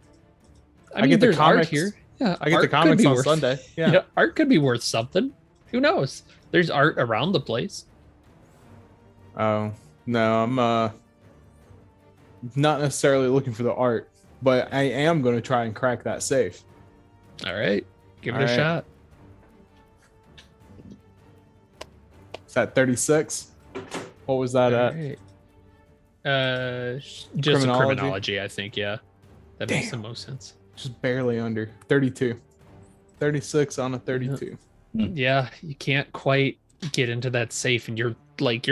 get the there's comics art here. Yeah, I get the art could comics be on worth- Sunday. Yeah. Yeah, art could be worth something. Who knows? There's art around the place. Oh, no, I'm not necessarily looking for the art, but I am going to try and crack that safe. All right, give it All a right. shot. Is that 36? What was that All at? right. Just Criminology? criminology, I think. Yeah, that makes the Damn. most sense. Just barely under 32. 36 on a 32. Yeah, you can't quite get into that safe, and you're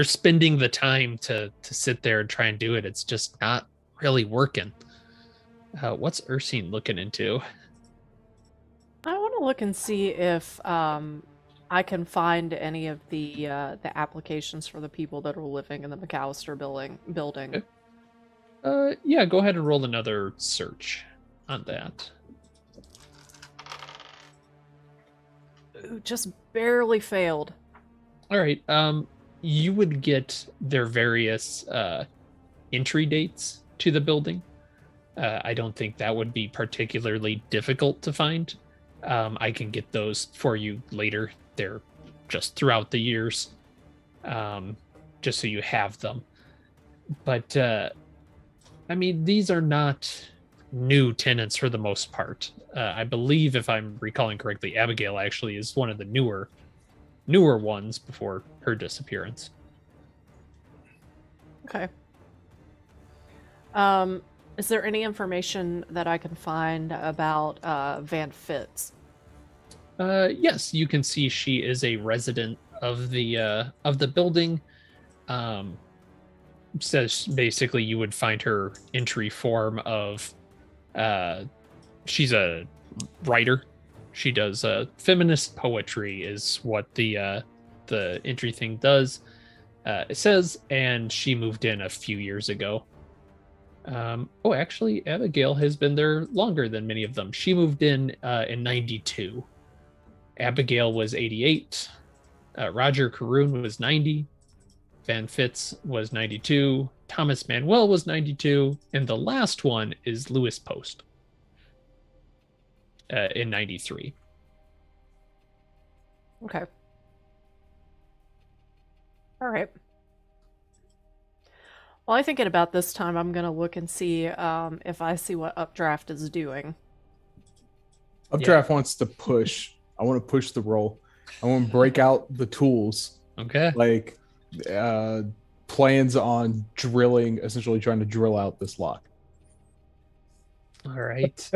spending the time to sit there and try and do it. It's just not really working. What's Ursine looking into? I want to look and see if I can find any of the applications for the people that are living in the McAllister building. Okay. Yeah, go ahead and roll another search on that. Ooh, just barely failed. All right. You would get their various entry dates to the building. I don't think that would be particularly difficult to find. I can get those for you later. They're just throughout the years, just so you have them. But I mean, these are not new tenants for the most part. I believe, if I'm recalling correctly, Abigail actually is one of the newer ones before her disappearance. Okay. Is there any information that I can find about Van Fitz? Yes, you can see she is a resident of the building. Says basically you would find her entry form of she's a writer. She does feminist poetry is what the entry thing does. It says, and she moved in a few years ago. Actually, Abigail has been there longer than many of them. She moved in 92. Abigail was 88. Roger Caroon was 90. Van Fitz was 92. Thomas Manuel was 92. And the last one is Louis Post in 93. Okay. All right. Well, I think at about this time, I'm going to look and see if I see what Updraft is doing. Updraft wants to push. I want to push the roll. I want to break out the tools. Okay. Like plans on drilling, essentially trying to drill out this lock. All right.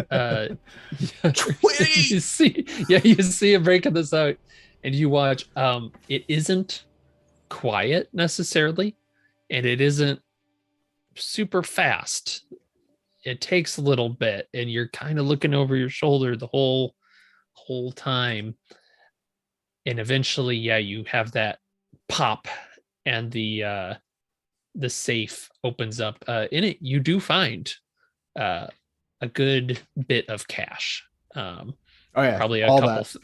You see him breaking this out, and you watch. It isn't quiet necessarily, and it isn't super fast. It takes a little bit, and you're kind of looking over your shoulder the whole time. And eventually, you have that pop, and the safe opens up. In it, you do find a good bit of cash. Probably a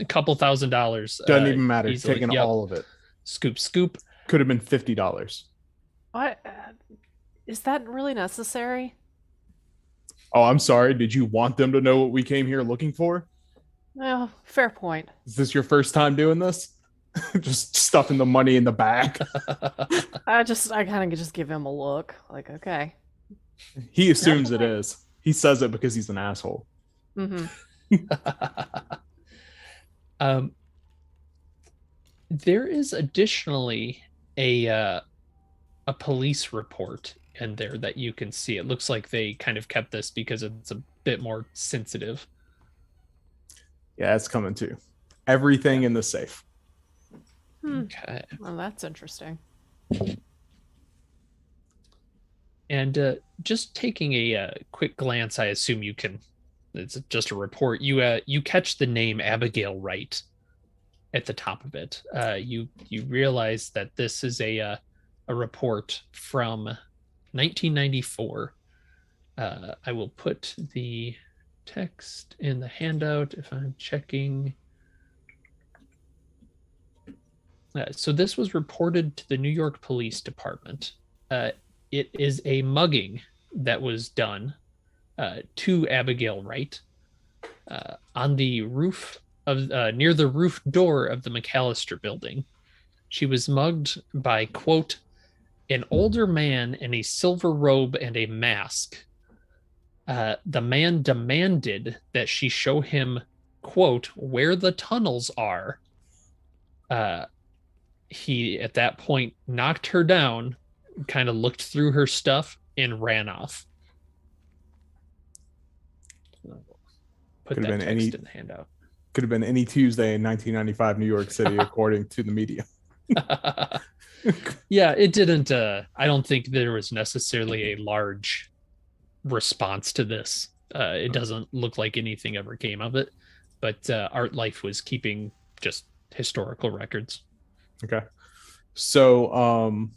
couple $1,000s. Doesn't even matter. Easily. Taking all of it. Scoop. Could have been $50. What? Is that really necessary? Oh, I'm sorry. Did you want them to know what we came here looking for? Well, fair point. Is this your first time doing this? Just stuffing the money in the bag. I kind of just give him a look. Like, okay. He assumes it is. He says it because he's an asshole. Mm-hmm. There is additionally a police report in there that you can see. It looks like they kind of kept this because it's a bit more sensitive. Yeah, it's coming too. Everything in the safe. Okay. Well, that's interesting. And just taking a quick glance, I assume you can. It's just a report. You catch the name Abigail Wright at the top of it. You realize that this is a report from 1994. I will put the text in the handout if I'm checking. So this was reported to the New York Police Department. It is a mugging that was done to Abigail Wright on the roof of near the roof door of the McAllister building. She was mugged by, quote, an older man in a silver robe and a mask. The man demanded that she show him, quote, where the tunnels are. He, at that point, knocked her down, kind of looked through her stuff, and ran off. Put Could've that been text any- in the handout. Could have been any Tuesday in 1995 New York City, according to the media. Yeah, it didn't. I don't think there was necessarily a large response to this. It doesn't look like anything ever came of it, but Art Life was keeping just historical records. Okay. So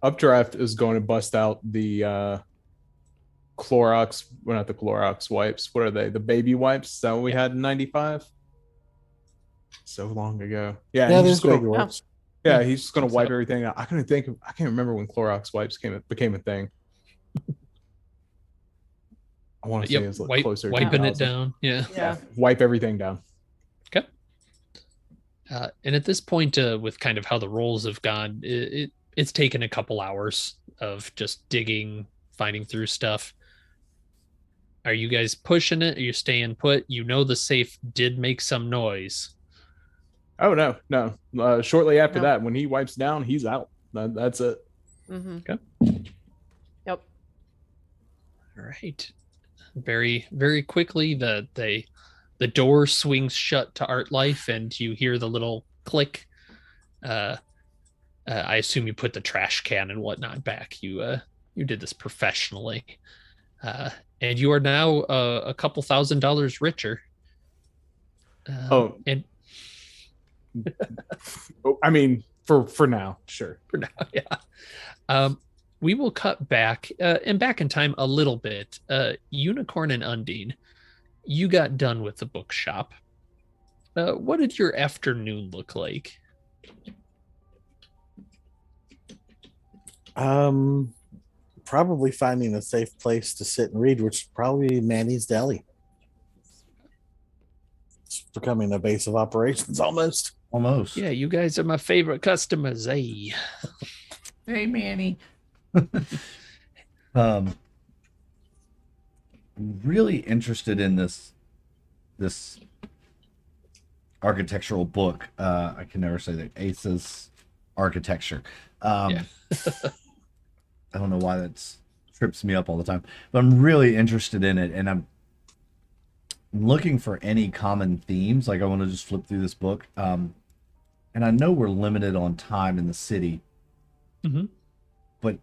Updraft is going to bust out the Clorox, well, not the Clorox wipes. What are they? The baby wipes? Is that what we had in 95? so long ago. Yeah, Yeah, he's there's just gonna, baby wipes. yeah, he's just gonna So- wipe everything out. I couldn't think of, I can't remember when Clorox wipes became a thing. I want to say Yep, it was like wipe, closer to wiping it 2000. down. Yeah. Yeah. Wipe everything down. Okay. And at this point, with kind of how the rolls have gone, it's taken a couple hours of just digging, finding through stuff. Are you guys pushing it? Are you staying put? You know the safe did make some noise. Oh no. Shortly after No. that, when he wipes down, he's out. That's it. Mm-hmm. Okay. Yep. All right. Very, very quickly, the door swings shut to Art Life, and you hear the little click. I assume you put the trash can and whatnot back. You did this professionally, and you are now a couple $1,000s richer. Oh. And I mean, for now, sure. for now, yeah. We will cut back and back in time a little bit. Unicorn and Undine, you got done with the bookshop. What did your afternoon look like? Probably finding a safe place to sit and read, which is probably Manny's Deli. It's becoming a base of operations almost. Almost. Yeah, you guys are my favorite customers, eh? Hey, Manny. Really interested in this architectural book. I can never say that. Ace's architecture. Yeah. I don't know why that trips me up all the time, but I'm really interested in it, and I'm looking for any common themes. Like, I want to just flip through this book. And I know we're limited on time in the city, but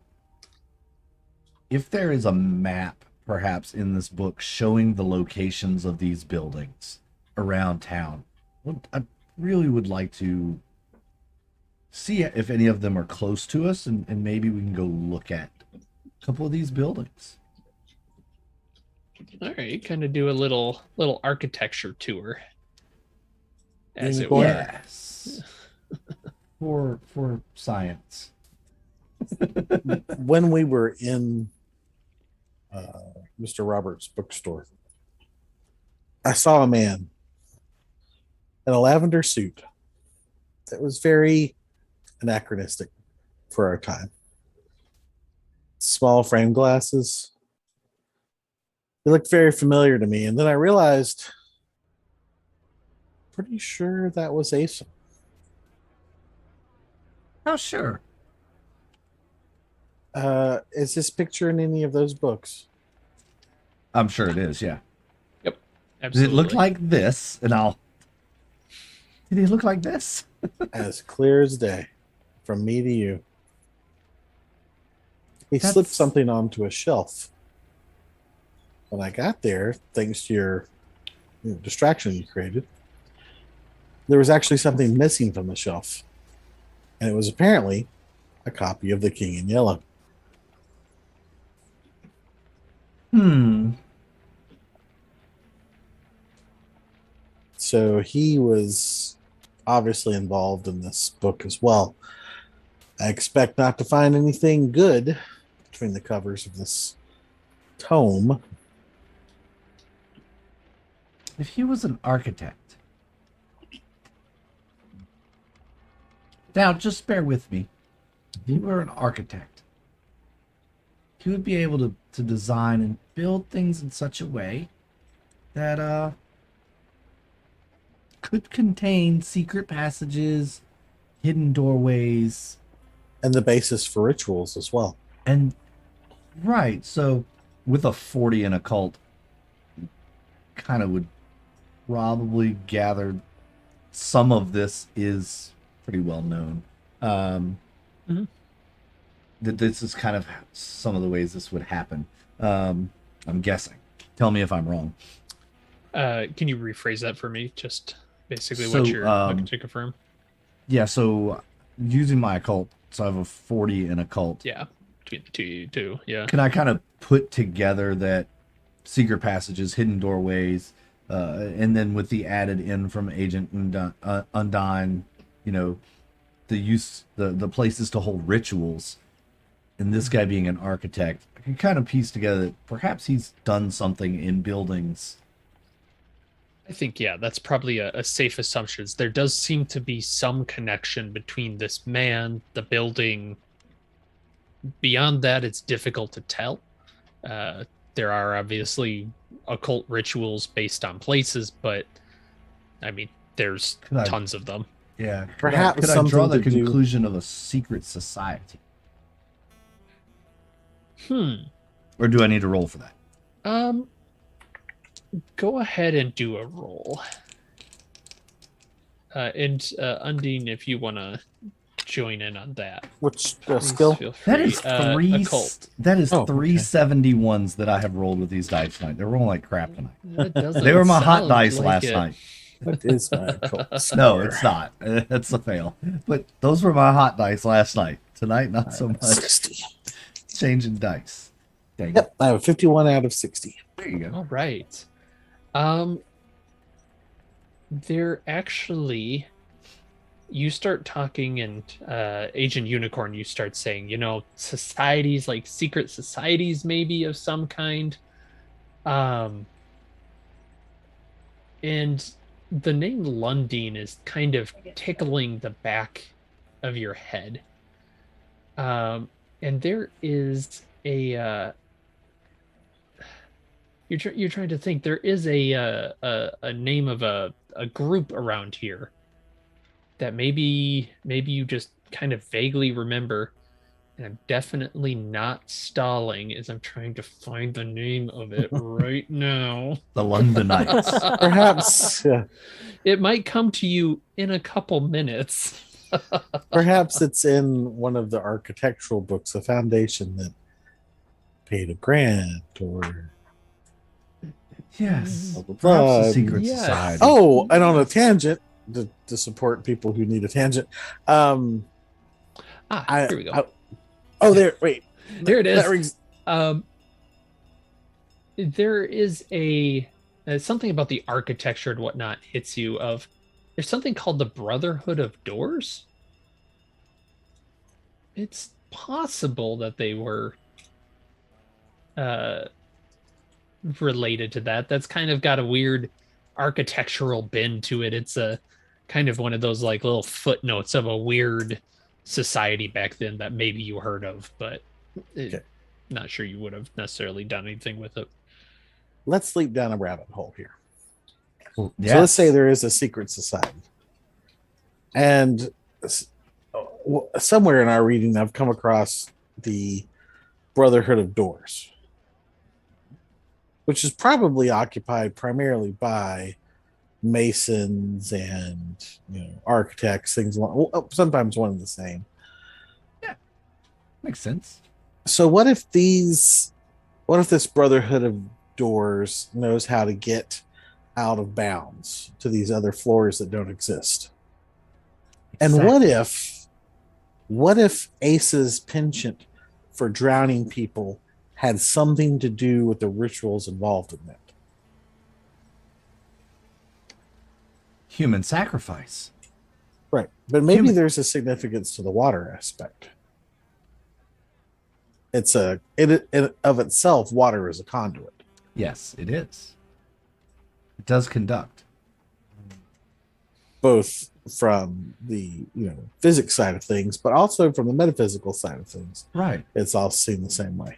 if there is a map perhaps in this book showing the locations of these buildings around town, I really would like to see if any of them are close to us, and maybe we can go look at a couple of these buildings. All right, kind of do a little architecture tour, as it Unicorn? were. Yes. for science. When we were in Mr. Roberts' bookstore, I saw a man in a lavender suit that was very anachronistic for our time. Small frame glasses. It looked very familiar to me, and then I realized, pretty sure that was Asa. Oh, sure. Is this picture in any of those books? I'm sure it is, yeah. Did Absolutely. it look like this? Did he look like this? As clear as day, from me to you. He slipped That's- something onto a shelf. When I got there, thanks to your distraction you created, there was actually something missing from the shelf. And it was apparently a copy of The King in Yellow. So he was obviously involved in this book as well. I expect not to find anything good between the covers of this tome. If he was an architect. Now, just bear with me. If he were an architect, he would be able to design and build things in such a way that could contain secret passages, hidden doorways, And the basis for rituals as well. and right. So, with a 40 in occult, kind of would probably gather some of this is pretty well known. That this is kind of some of the ways this would happen. I'm guessing. Tell me if I'm wrong. Can you rephrase that for me? Just basically So, what you're looking to confirm. Yeah, so using my occult, so I have a 40 in occult. Yeah, between the two. Yeah. Can I kind of put together that secret passages, hidden doorways, And then with the added in from Agent Undine, you know, the places to hold rituals, and this guy being an architect, I can kind of piece together that perhaps he's done something in buildings. I think, yeah, that's probably a safe assumption. There does seem to be some connection between this man, the building. Beyond that, it's difficult to tell. There are obviously occult rituals based on places, but I mean, there's Could I- tons of them. Yeah, Perhaps could I draw something the to do- conclusion of a secret society, or do I need to roll for that? Go ahead and do a roll. And Undine, if you want to join in on that, Which please skill? feel free. That is Occult. That is Oh, okay. 371s that I have rolled with these dice tonight. They're rolling like crap tonight. That doesn't They were my hot sound dice like last it. night. What is my occult No, score? it's not. It's a fail. But those were my hot dice last night. Tonight, not so much. 60. Changing dice. Dang it. Yep, I have a 51 out of 60. There you go. All right. They're actually, you start talking, and Agent Unicorn, you start saying, you know, societies, like secret societies, maybe of some kind. And the name Lundine is kind of tickling the back of your head. And there is a you're trying to think. There is a name of a group around here that maybe you just kind of vaguely remember. And I'm definitely not stalling as I'm trying to find the name of it right now. The Londonites. Perhaps, It might come to you in a couple minutes. perhaps it's in one of the architectural books, a foundation that paid a grant or Yes. blah, blah, Perhaps a blah. secret Yes. society. Oh, and on a tangent to support people who need a tangent. Here we go. Oh, there. Wait, There it is. that rings. There is a something about the architecture and whatnot hits you of there's something called the Brotherhood of Doors. It's possible that they were related to that. That's kind of got a weird architectural bend to it. It's a kind of one of those like little footnotes of a weird society back then that maybe you heard of, but Okay. not sure you would have necessarily done anything with it. Let's leap down a rabbit hole here. Yes. So let's say there is a secret society, and somewhere in our reading, I've come across the Brotherhood of Doors, which is probably occupied primarily by masons and architects, things along. Well, sometimes one and the same. Makes sense. So what if this Brotherhood of Doors knows how to get out of bounds to these other floors that don't exist? And what if Ace's penchant for drowning people had something to do with the rituals involved in that? Human sacrifice. Right. But maybe Human- there's a significance to the water aspect. It's in of itself, water is a conduit. Yes, it is. It does conduct. Both from the physics side of things, but also from the metaphysical side of things. Right. It's all seen the same way. Hey,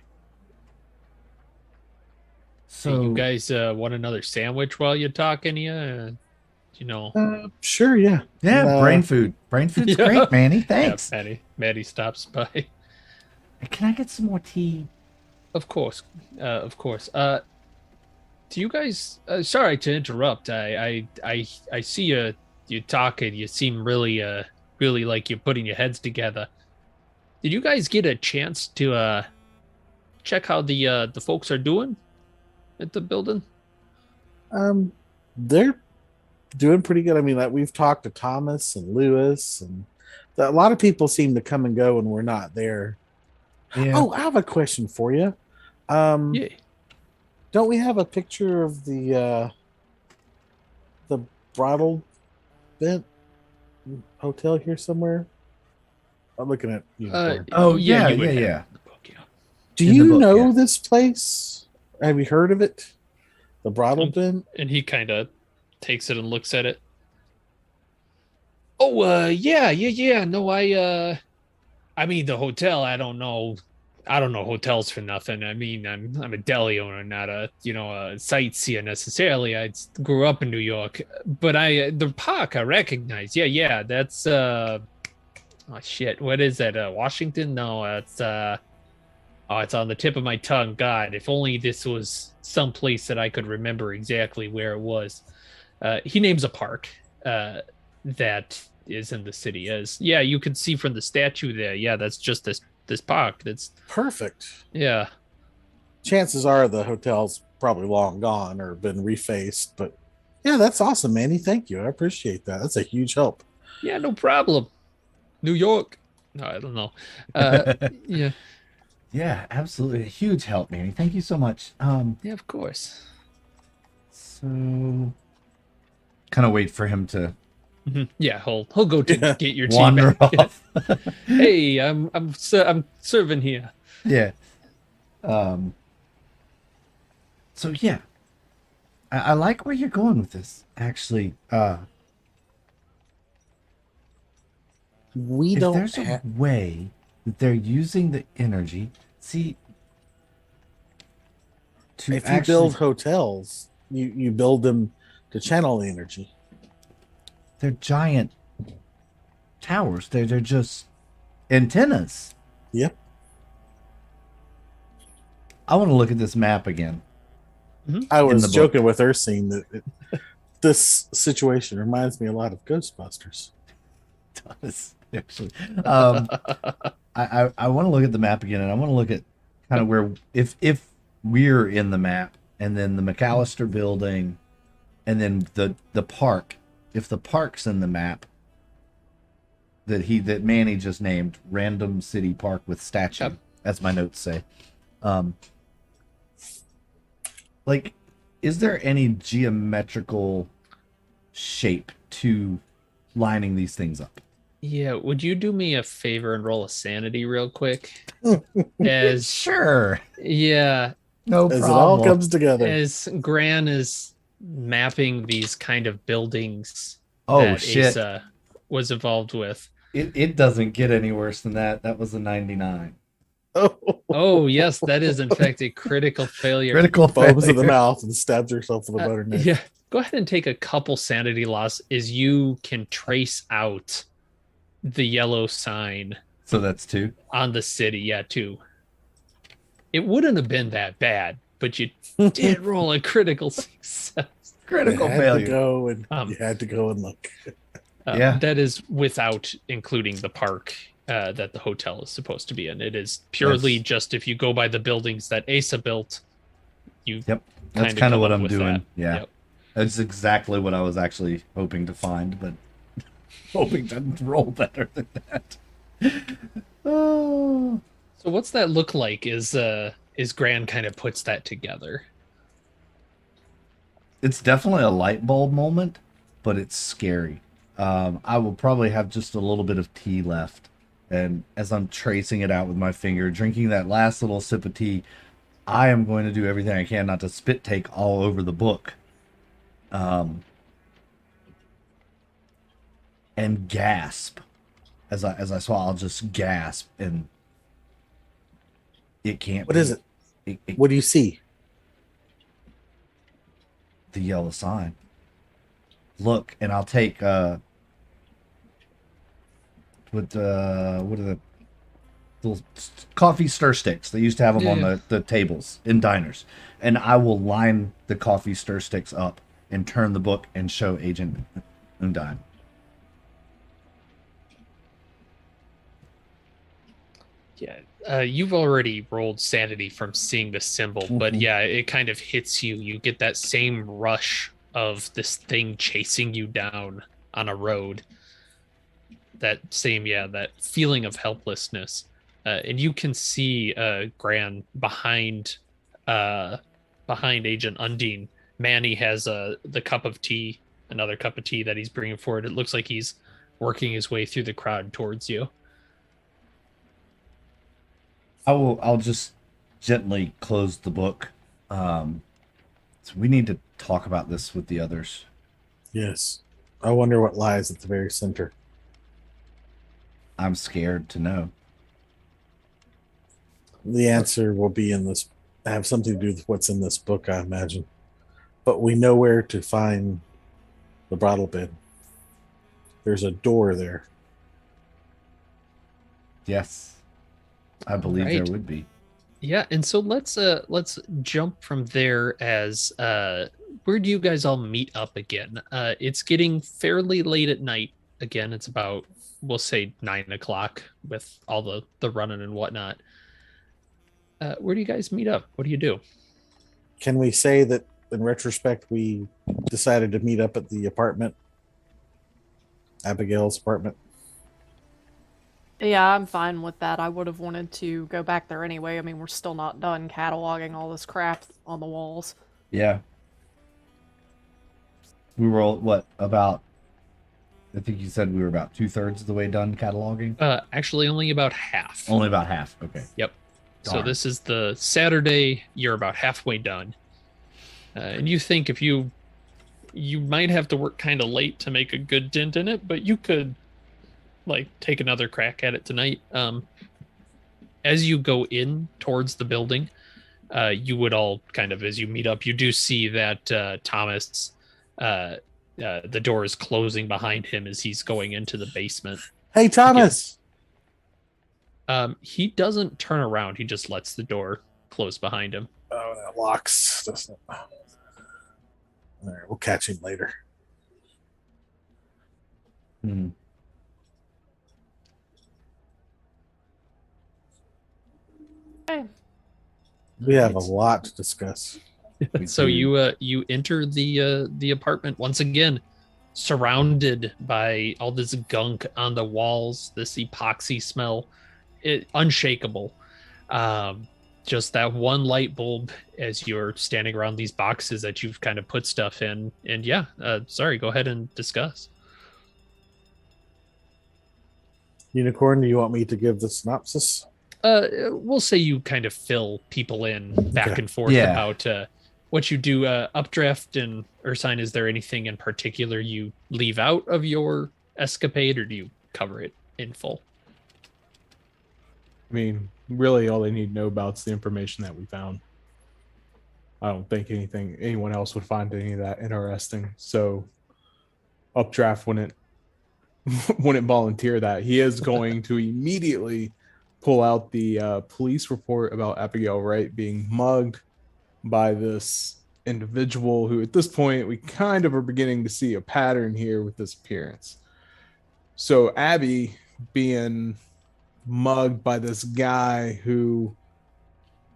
So you guys want another sandwich while you're talking? Sure, yeah. yeah, brain food. Brain food's Yeah. great, Manny. Thanks. Yeah, Maddie stops by. Can I get some more tea? Of course, of course. Do you guys? Sorry to interrupt. I see you talking. You seem really like you're putting your heads together. Did you guys get a chance to check how the folks are doing at the building? They're doing pretty good. I mean, like we've talked to Thomas and Lewis, and a lot of people seem to come and go when we're not there. Yeah. Oh, I have a question for you. Yeah. Don't we have a picture of the the Bridal Bent Hotel here somewhere? I'm looking at unicorn. Oh, yeah, you would yeah, have yeah. the book, yeah. Do in the you book, know yeah. this place? Have you heard of it? The Bridal Bent? And he kind of takes it and looks at it. Oh, yeah. No, I mean the hotel. I don't know hotels for nothing. I mean, I'm a deli owner, not a sightseer necessarily. I grew up in New York, but the park I recognize. Yeah, that's oh shit, what is that? Washington? No, it's it's on the tip of my tongue. God, if only this was some place that I could remember exactly where it was. He names a park that is in the city. As yeah, you can see from the statue there. Yeah, that's just this park. That's Perfect. yeah. Chances are the hotel's probably long gone or been refaced, but yeah, that's awesome, Manny. Thank you. I appreciate that. That's a huge help. Yeah, no problem. New York. No, I don't know. Yeah. Yeah, absolutely. A huge help, Manny. Thank you so much. Yeah, of course. So kind of wait for him to Yeah, he'll go to Yeah. get your tea wander back. off. Hey, I'm serving here. Yeah. So yeah, I like where you're going with this. Actually, We if don't there's a have. way that they're using the energy, see, to If you actually build hotels, you build them to channel the energy. they're giant towers. They're just antennas. Yep. I want to look at this map again. I In was the book. joking with Ursine that this situation reminds me a lot of Ghostbusters. Does actually. I want to look at the map again, and I want to look at kind of where if we're in the map, and then the McAllister building, and then the park. If the park's in the map that Manny just named, Random City Park with statue, Yep. as my notes say. Like, is there any geometrical shape to lining these things up? Yeah, would you do me a favor and roll a sanity real quick? As Sure, yeah, no As problem. it all comes together. as Gran is mapping these kind of buildings Oh that shit! Asa was involved with. It doesn't get any worse than that. That was a 99. Oh yes, that is in fact a critical failure. Critical Foams in the failure. mouth and stabs herself with a butter knife. Yeah, go ahead and take a couple sanity loss as you can trace out the yellow sign So that's 2. on the city. Yeah, too. It wouldn't have been that bad, but you did roll a critical success. Critical you had failure. to go and Um, you had to go and look. Yeah. That is without including the park that the hotel is supposed to be in. It is purely That's- just if you go by the buildings that Asa built. You Yep. That's kinda kind of come what up I'm with doing. that. Yeah. Yep. That's exactly what I was actually hoping to find, but hoping to roll better than that. Oh. So what's that look like? Is Gran kind of puts that together? It's definitely a light bulb moment, but it's scary. I will probably have just a little bit of tea left. And as I'm tracing it out with my finger, drinking that last little sip of tea, I am going to do everything I can not to spit take all over the book. And gasp. As I swallow, I'll just gasp, and it can't What be. is it? It, What do you see? the yellow sign. Look, and I'll take what are the little coffee stir sticks? They used to have them on Yeah. the tables in diners, and I will line the coffee stir sticks up and turn the book and show Agent Undine. Yeah, you've already rolled sanity from seeing the symbol, but Mhm. yeah, it kind of hits you. You get that same rush of this thing chasing you down on a road. That same, yeah, that feeling of helplessness, and you can see Gran behind Agent Undine. Manny has the cup of tea another cup of tea that he's bringing forward. It looks like he's working his way through the crowd towards you. I'll just gently close the book. So we need to talk about this with the others. Yes. I wonder what lies at the very center. I'm scared to know. The answer will be in this, have something to do with what's in this book, I imagine. But we know where to find the bottle bed. There's a door there. Yes. I believe Right. there would be. Yeah, and so let's jump from there as where do you guys all meet up again? It's getting fairly late at night. Again, it's about, we'll say 9 o'clock with all the running and whatnot. Where do you guys meet up? What do you do? Can we say that in retrospect we decided to meet up at the apartment? Abigail's apartment? Yeah, I'm fine with that. I would have wanted to go back there anyway. I mean, we're still not done cataloging all this crap on the walls. Yeah. We were all, what, about, I think you said we were about 2/3 of the way done cataloging? Actually, only about half. Only about half. Okay. Yep. So Darn. this is the Saturday. You're about halfway done, and you think if you might have to work kind of late to make a good dent in it, but you could like take another crack at it tonight. As you go in towards the building, you would all kind of, as you meet up, you do see that Thomas, the door is closing behind him as he's going into the basement. Hey, Thomas! He doesn't turn around. He just lets the door close behind him. Oh, that locks. Doesn't it? All right, we'll catch him later. Hmm. Okay. We have a lot to discuss. We So do. you enter the apartment once again, surrounded by all this gunk on the walls, this epoxy smell, unshakable. Just that one light bulb as you're standing around these boxes that you've kind of put stuff in. And yeah, sorry, go ahead and discuss. Unicorn, do you want me to give the synopsis? We'll say you kind of fill people in back Okay. and forth Yeah. about what you do. Updraft and Ursine, is there anything in particular you leave out of your escapade, or do you cover it in full? I mean, really, all they need to know about is the information that we found. I don't think anyone else would find any of that interesting. So, Updraft wouldn't volunteer that. He is going to immediately pull out the police report about Abigail Wright being mugged by this individual who, at this point, we kind of are beginning to see a pattern here with this appearance. So, Abby being mugged by this guy who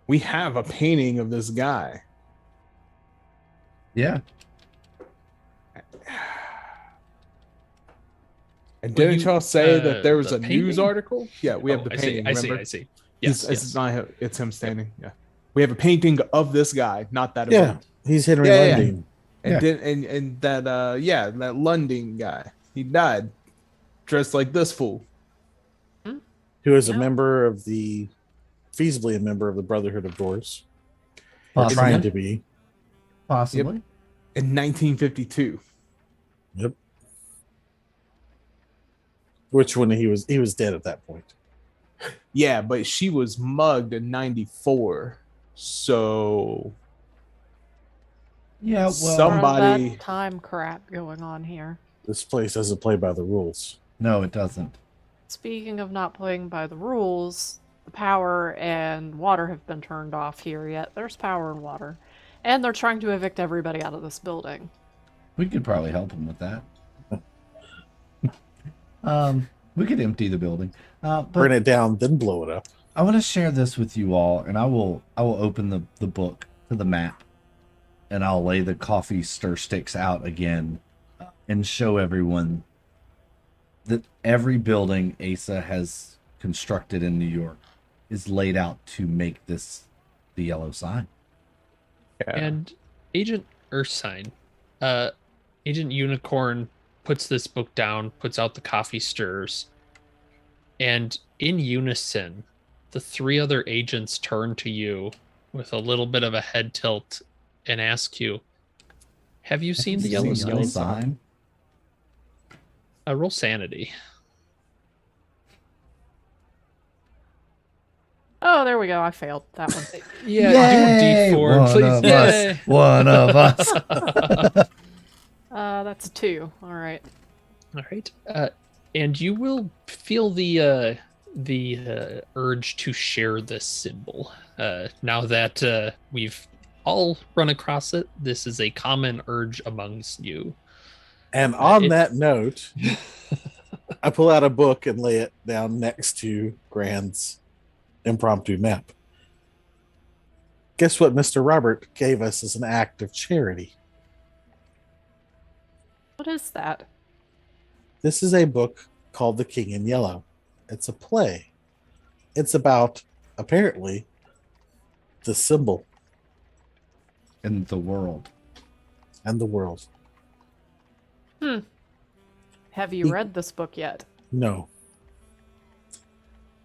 we have a painting of this guy. Yeah. And Well, didn't you- y'all say that there was the a news painting? article? Yeah, we have Oh, the painting. I see. remember? I see. It's- Yes, it's not him, it's him standing. Yeah, we have a painting of this guy, not that Yeah, event. he's Henry Yeah, yeah. Lundin. And Yeah. and that that Lunding guy, he died dressed like this fool. Who is a Yeah. member of the, feasibly a member of the Brotherhood of Dwarves. Or Possibly. trying to be. Possibly. In 1952. Which when he was dead at that point. Yeah, but she was mugged in 94. So Yeah. Well. Some- More of that Somebody- time crap going on here. This place doesn't play by the rules. No, it doesn't. Speaking of not playing by the rules, the power and water have been turned off here yet. There's power and water. And they're trying to evict everybody out of this building. We could probably help him with that. We could empty the building. But Burn it down, then blow it up. I want to share this with you all, and I will open the book to the map, and I'll lay the coffee stir sticks out again, and show everyone that every building Asa has constructed in New York is laid out to make this the yellow sign. yeah. And Agent Ursine, Agent Unicorn puts this book down, puts out the coffee stirs, and in unison, the three other agents turn to you with a little bit of a head tilt and ask you, have you seen the yellow sign? Roll sanity. Oh, there we go. I failed that one. Yeah, Yay! do a D4, One please. of us. One of us. That's a 2. All right. All right. And you will feel the urge to share this symbol. Now that we've all run across it, this is a common urge amongst you. And on it- that note, I pull out a book and lay it down next to Grand's impromptu map. Guess what Mr. Robert gave us as an act of charity? What is that? This is a book called The King in Yellow. It's a play. It's about, apparently, the symbol In the world. and the world. Have you read this book yet? No.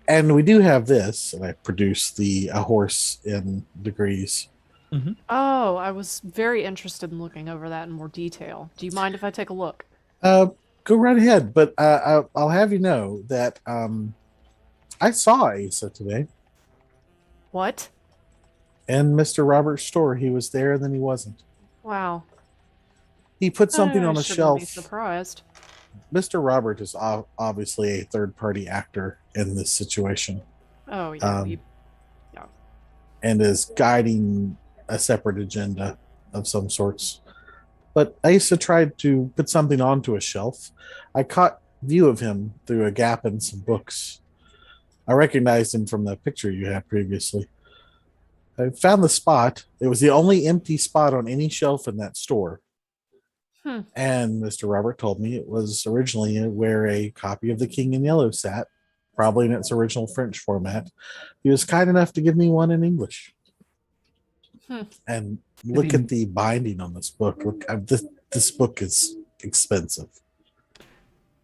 And we do have this, and I produce a horse in degrees. Oh, I was very interested in looking over that in more detail. Do you mind if I take a look? Go right ahead, but I'll have you know that I saw Asa today What? in Mr. Robert's store. He was there, and then he wasn't. Wow. He put something I on a shouldn't shelf. Be surprised. Mr. Robert is obviously a third-party actor in this situation Oh yeah. Um, and is guiding a separate agenda of some sorts. But Asa tried to put something onto a shelf. I caught view of him through a gap in some books. I recognized him from the picture you had previously. I found the spot. It was the only empty spot on any shelf in that store. And Mr. Robert told me it was originally where a copy of The King in Yellow sat, probably in its original French format. He was kind enough to give me one in English. And look at the binding on this book. Look, this book is expensive.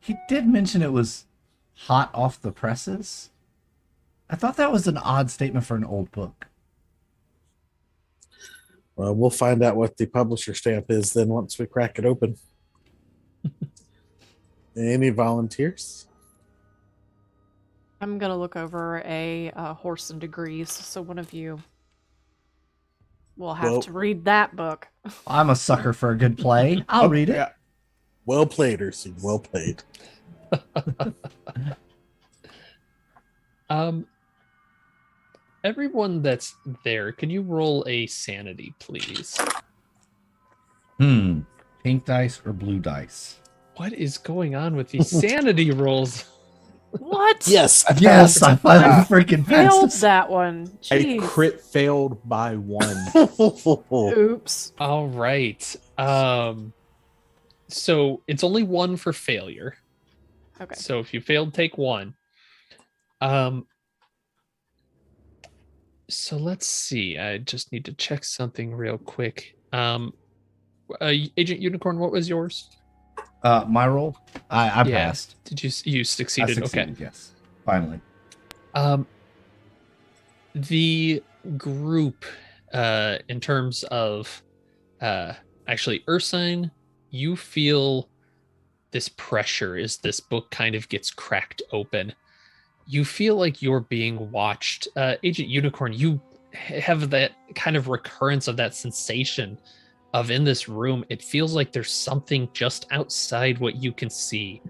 He did mention it was hot off the presses. I thought that was an odd statement for an old book. Well, we'll find out what the publisher stamp is then once we crack it open. Any volunteers? I'm gonna look over a Horse in Degrees. So one of you will have Well- to read that book. I'm a sucker for a good play. I'll read it. Yeah. Well played, Ursi. Well played. Everyone that's there, can you roll a sanity, please? Pink dice or blue dice? What is going on with these sanity rolls? What? Yes. Yes, I finally freaking Failed passed. that one. A Jeez. crit failed by 1. Oops. All right. So it's only 1 for failure. Okay. So if you failed, take 1. So let's see. I just need to check something real quick. Agent Unicorn, what was yours? My roll, I Yeah. passed. Did you I succeeded? succeeded, yes. Finally. The group, in terms of, actually, Ursine, you feel this pressure as this book kind of gets cracked open. You feel like you're being watched. Agent Unicorn, you have that kind of recurrence of that sensation of in this room, it feels like there's something just outside what you can see.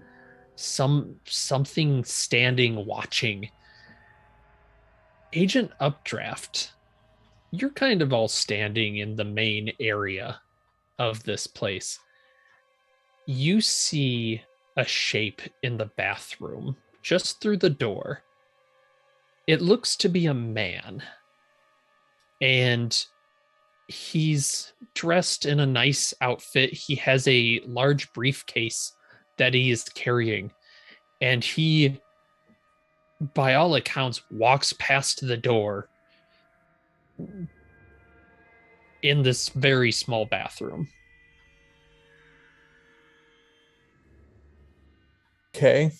Something standing watching. Agent Updraft, you're kind of all standing in the main area of this place. You see a shape in the bathroom just through the door. It looks to be a man, and he's dressed in a nice outfit. He has a large briefcase that he is carrying, and he, by all accounts, walks past the door in this very small bathroom. Okay.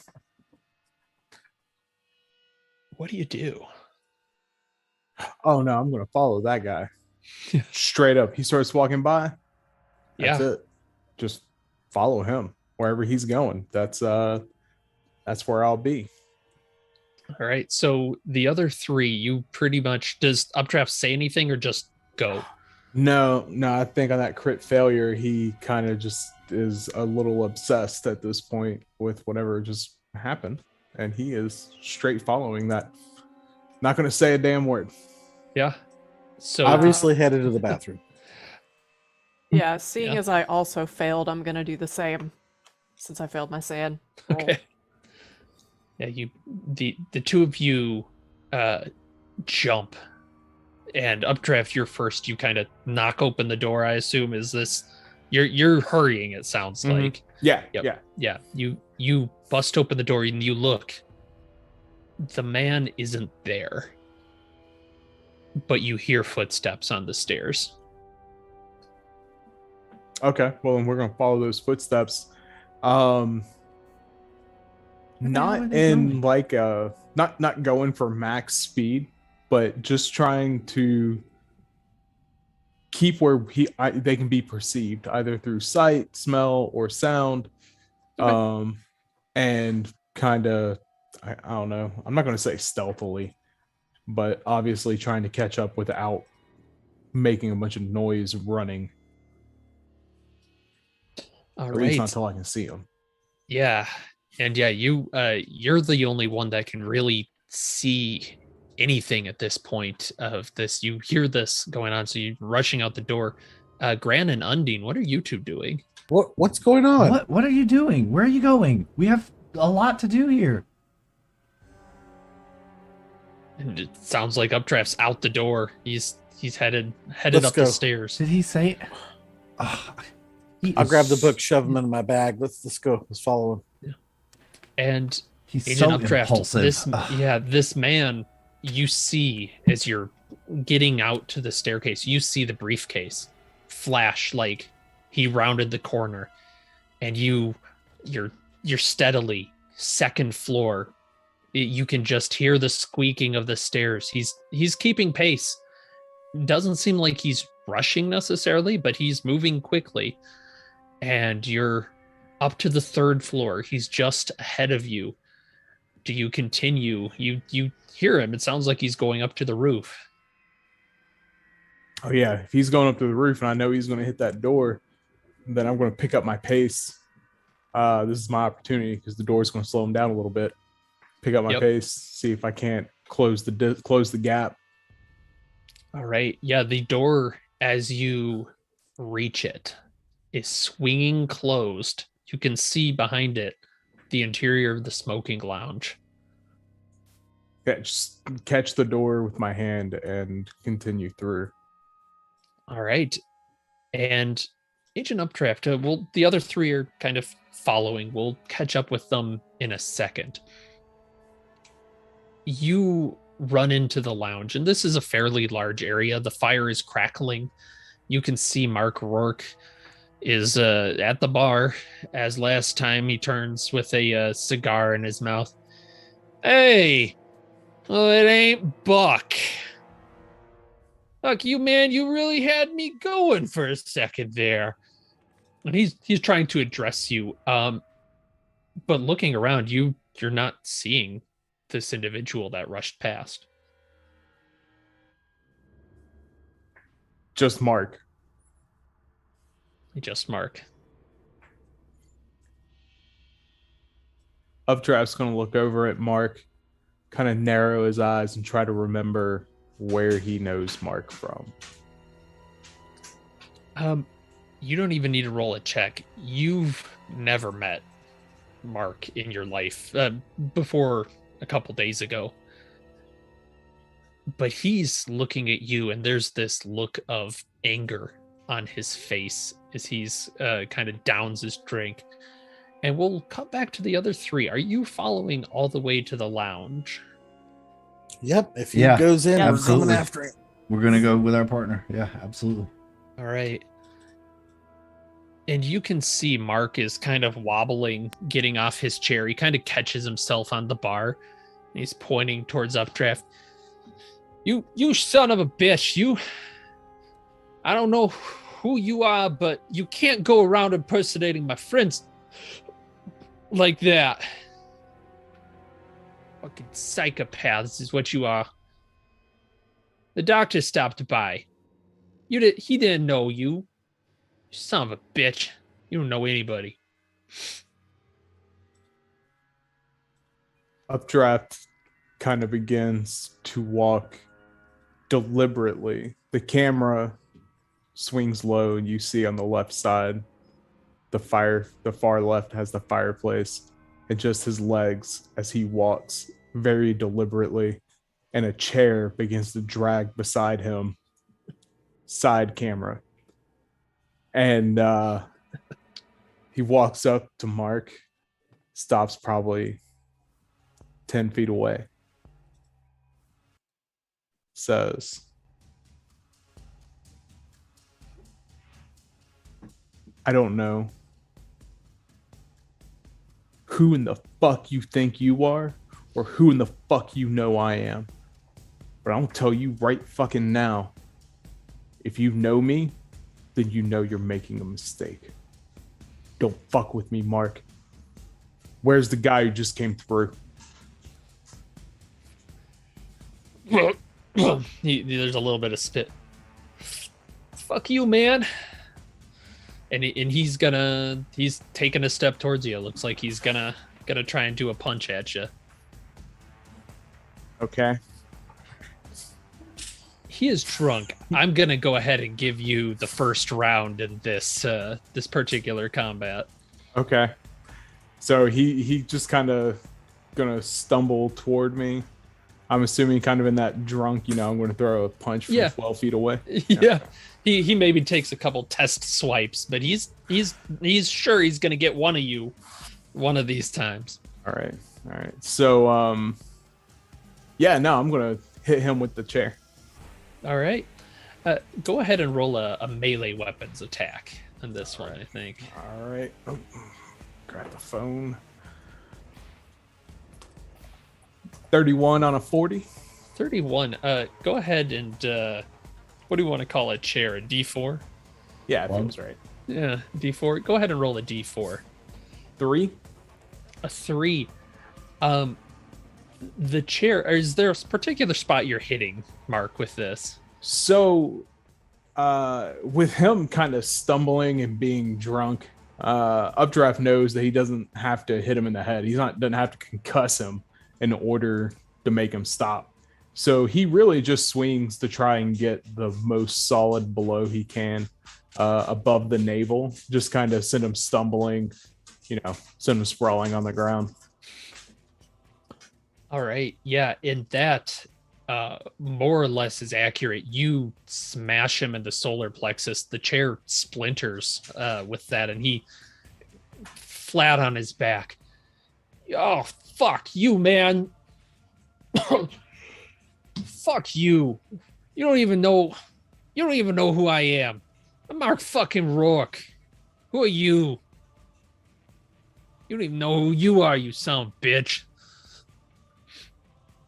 What do you do? Oh no, I'm gonna follow that guy. Yeah. Straight up. He starts walking by. That's Yeah. it. Just follow him wherever he's going. That's where I'll be. All right. So the other three, you pretty much, does Updraft say anything or just go? No, I think on that crit failure, he kind of just is a little obsessed at this point with whatever just happened. And he is straight following that. Not gonna say a damn word. Yeah. So Obviously headed to the bathroom. Yeah, seeing Yeah. as I also failed, I'm gonna do the same since I failed my SAN roll. okay. Yeah, the two of you jump, and Updraft, you're first. You kind of knock open the door. I assume is this. You're hurrying. It sounds Mhm. like. Yeah, Yep. yeah. Yeah. You bust open the door and you look. The man isn't there, but you hear footsteps on the stairs. Okay, well then we're gonna follow those footsteps. the hell are Not they in going? like not going for max speed, but just trying to keep where they can be perceived either through sight, smell, or sound. Okay. And kind of I don't know. I'm not going to say stealthily, but obviously trying to catch up without making a bunch of noise running. All At least not right. until I can see them. Yeah. And yeah, you're the only one that can really see anything at this point of this. You hear this going on, so you're rushing out the door. Gran and Undine, what are you two doing? What's going on? What are you doing? Where are you going? We have a lot to do here. And it sounds like Updraft's out the door. He's headed Let's up go. the stairs. Did he say? He I'll is grab the book, shove them in my bag. Let's go. Let's follow him. And He's Agent so Updraft, impulsive. this Ugh. this man you see as you're getting out to the staircase, you see the briefcase flash like he rounded the corner, and you're steadily second floor. You can just hear the squeaking of the stairs. He's keeping pace. Doesn't seem like he's rushing necessarily, but he's moving quickly. And you're up to the third floor. He's just ahead of you. Do you continue? You hear him. It sounds like he's going up to the roof. Oh yeah, if he's going up to the roof and I know he's going to hit that door, then I'm going to pick up my pace. This is my opportunity because the door is going to slow him down a little bit. Pick up my Yep. pace, see if I can't close the gap. All right. Yeah, the door, as you reach it, is swinging closed. You can see behind it the interior of the smoking lounge. Yeah, just catch the door with my hand and continue through. All right. And Agent Updraft, well, the other three are kind of following. We'll catch up with them in a second. You run into the lounge, and this is a fairly large area. The fire is crackling. You can see Mark Rourke is at the bar, as last time he turns with a cigar in his mouth. Hey, well, it ain't Buck. Look, you man, you really had me going for a second there. And he's trying to address you. But looking around, you're not seeing this individual that rushed past. Just Mark. Just Mark. Updraft's going to look over at Mark, kind of narrow his eyes and try to remember where he knows Mark from. You don't even need to roll a check. You've never met Mark in your life before a couple days ago. But he's looking at you, and there's this look of anger on his face as he's kind of downs his drink. And we'll cut back to the other three. Are you following all the way to the lounge? Yep. If he Yeah, goes in, I'm absolutely. coming after him. We're gonna go with our partner. Yeah, absolutely. All right. And you can see Mark is kind of wobbling, getting off his chair. He kind of catches himself on the bar. And he's pointing towards Updraft. You son of a bitch. I don't know who you are, but you can't go around impersonating my friends like that. Fucking psychopaths is what you are. The doctor stopped by. He didn't know you. You son of a bitch. You don't know anybody. Updraft kind of begins to walk deliberately. The camera swings low, and you see on the left side the far left has the fireplace, and just his legs as he walks very deliberately, and a chair begins to drag beside him. Side camera. And he walks up to Mark, stops probably 10 feet away, says, I don't know who in the fuck you think you are or who in the fuck you know I am. But I'm gonna tell you right fucking now, if you know me, then you know you're making a mistake. Don't fuck with me, Mark. Where's the guy who just came through? There's a little bit of spit. Fuck you, man. And he's taking a step towards you. It looks like he's gonna try and do a punch at you. Okay. He is drunk. I'm gonna go ahead and give you the first round in this particular combat. Okay. So he just kind of gonna stumble toward me. I'm assuming kind of in that drunk, I'm going to throw a punch from 12 feet away. Yeah. He maybe takes a couple test swipes, but he's sure he's going to get one of you one of these times. All right. So, I'm going to hit him with the chair. All right. Go ahead and roll a melee weapons attack on this one, I think. All right. Oh, grab the phone. 31 on a 40. 31. Go ahead and what do you want to call a chair? A D4? Yeah, that feels right. Yeah, D4. Go ahead and roll a D4. 3. A 3. The chair. Is there a particular spot you're hitting, Mark, with this? So, with him kind of stumbling and being drunk, Updraft knows that he doesn't have to hit him in the head. Doesn't have to concuss him in order to make him stop. So he really just swings to try and get the most solid blow he can above the navel. Just kind of send him stumbling, send him sprawling on the ground. All right. Yeah. And that more or less is accurate. You smash him in the solar plexus. The chair splinters with that, and he flat on his back. Oh, fuck you, man. Fuck you. You don't even know who I am. I'm Mark fucking Rourke. Who are you? You don't even know who you are, you son of a bitch.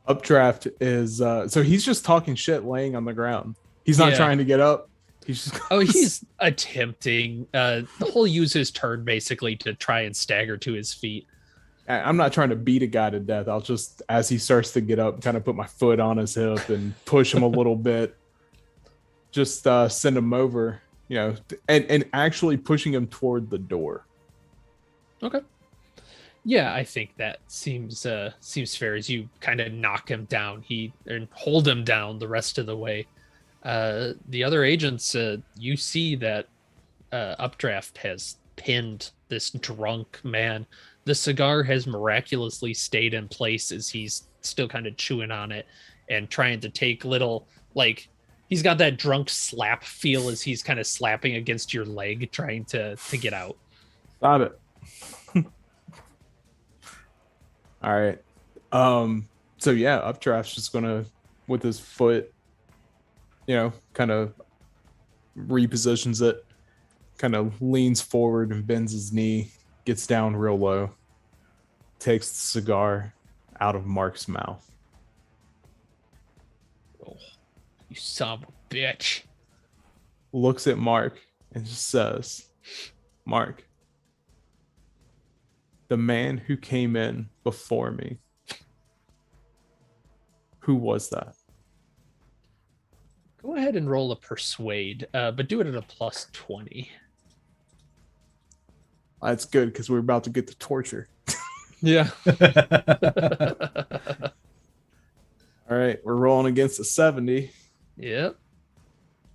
Updraft is so he's just talking shit laying on the ground. He's not trying to get up. He's just he's attempting. He'll use his turn basically to try and stagger to his feet. I'm not trying to beat a guy to death. I'll just, as he starts to get up, kind of put my foot on his hip and push him a little bit. Just send him over, and actually pushing him toward the door. Okay. Yeah, I think that seems fair as you kind of knock him down. And hold him down the rest of the way. The other agents, you see that Updraft has pinned this drunk man. The cigar has miraculously stayed in place as he's still kind of chewing on it and trying to take little, he's got that drunk slap feel as he's kind of slapping against your leg, trying to get out. Stop it. All right. So yeah, Updraft's just gonna, with his foot, kind of repositions it, kind of leans forward and bends his knee, gets down real low, takes the cigar out of Mark's mouth. Oh, you son of a bitch. Looks at Mark and just says, Mark, the man who came in before me, who was that? Go ahead and roll a persuade, but do it at a plus 20. That's good because we're about to get to torture. Yeah. All right, we're rolling against a 70. Yep.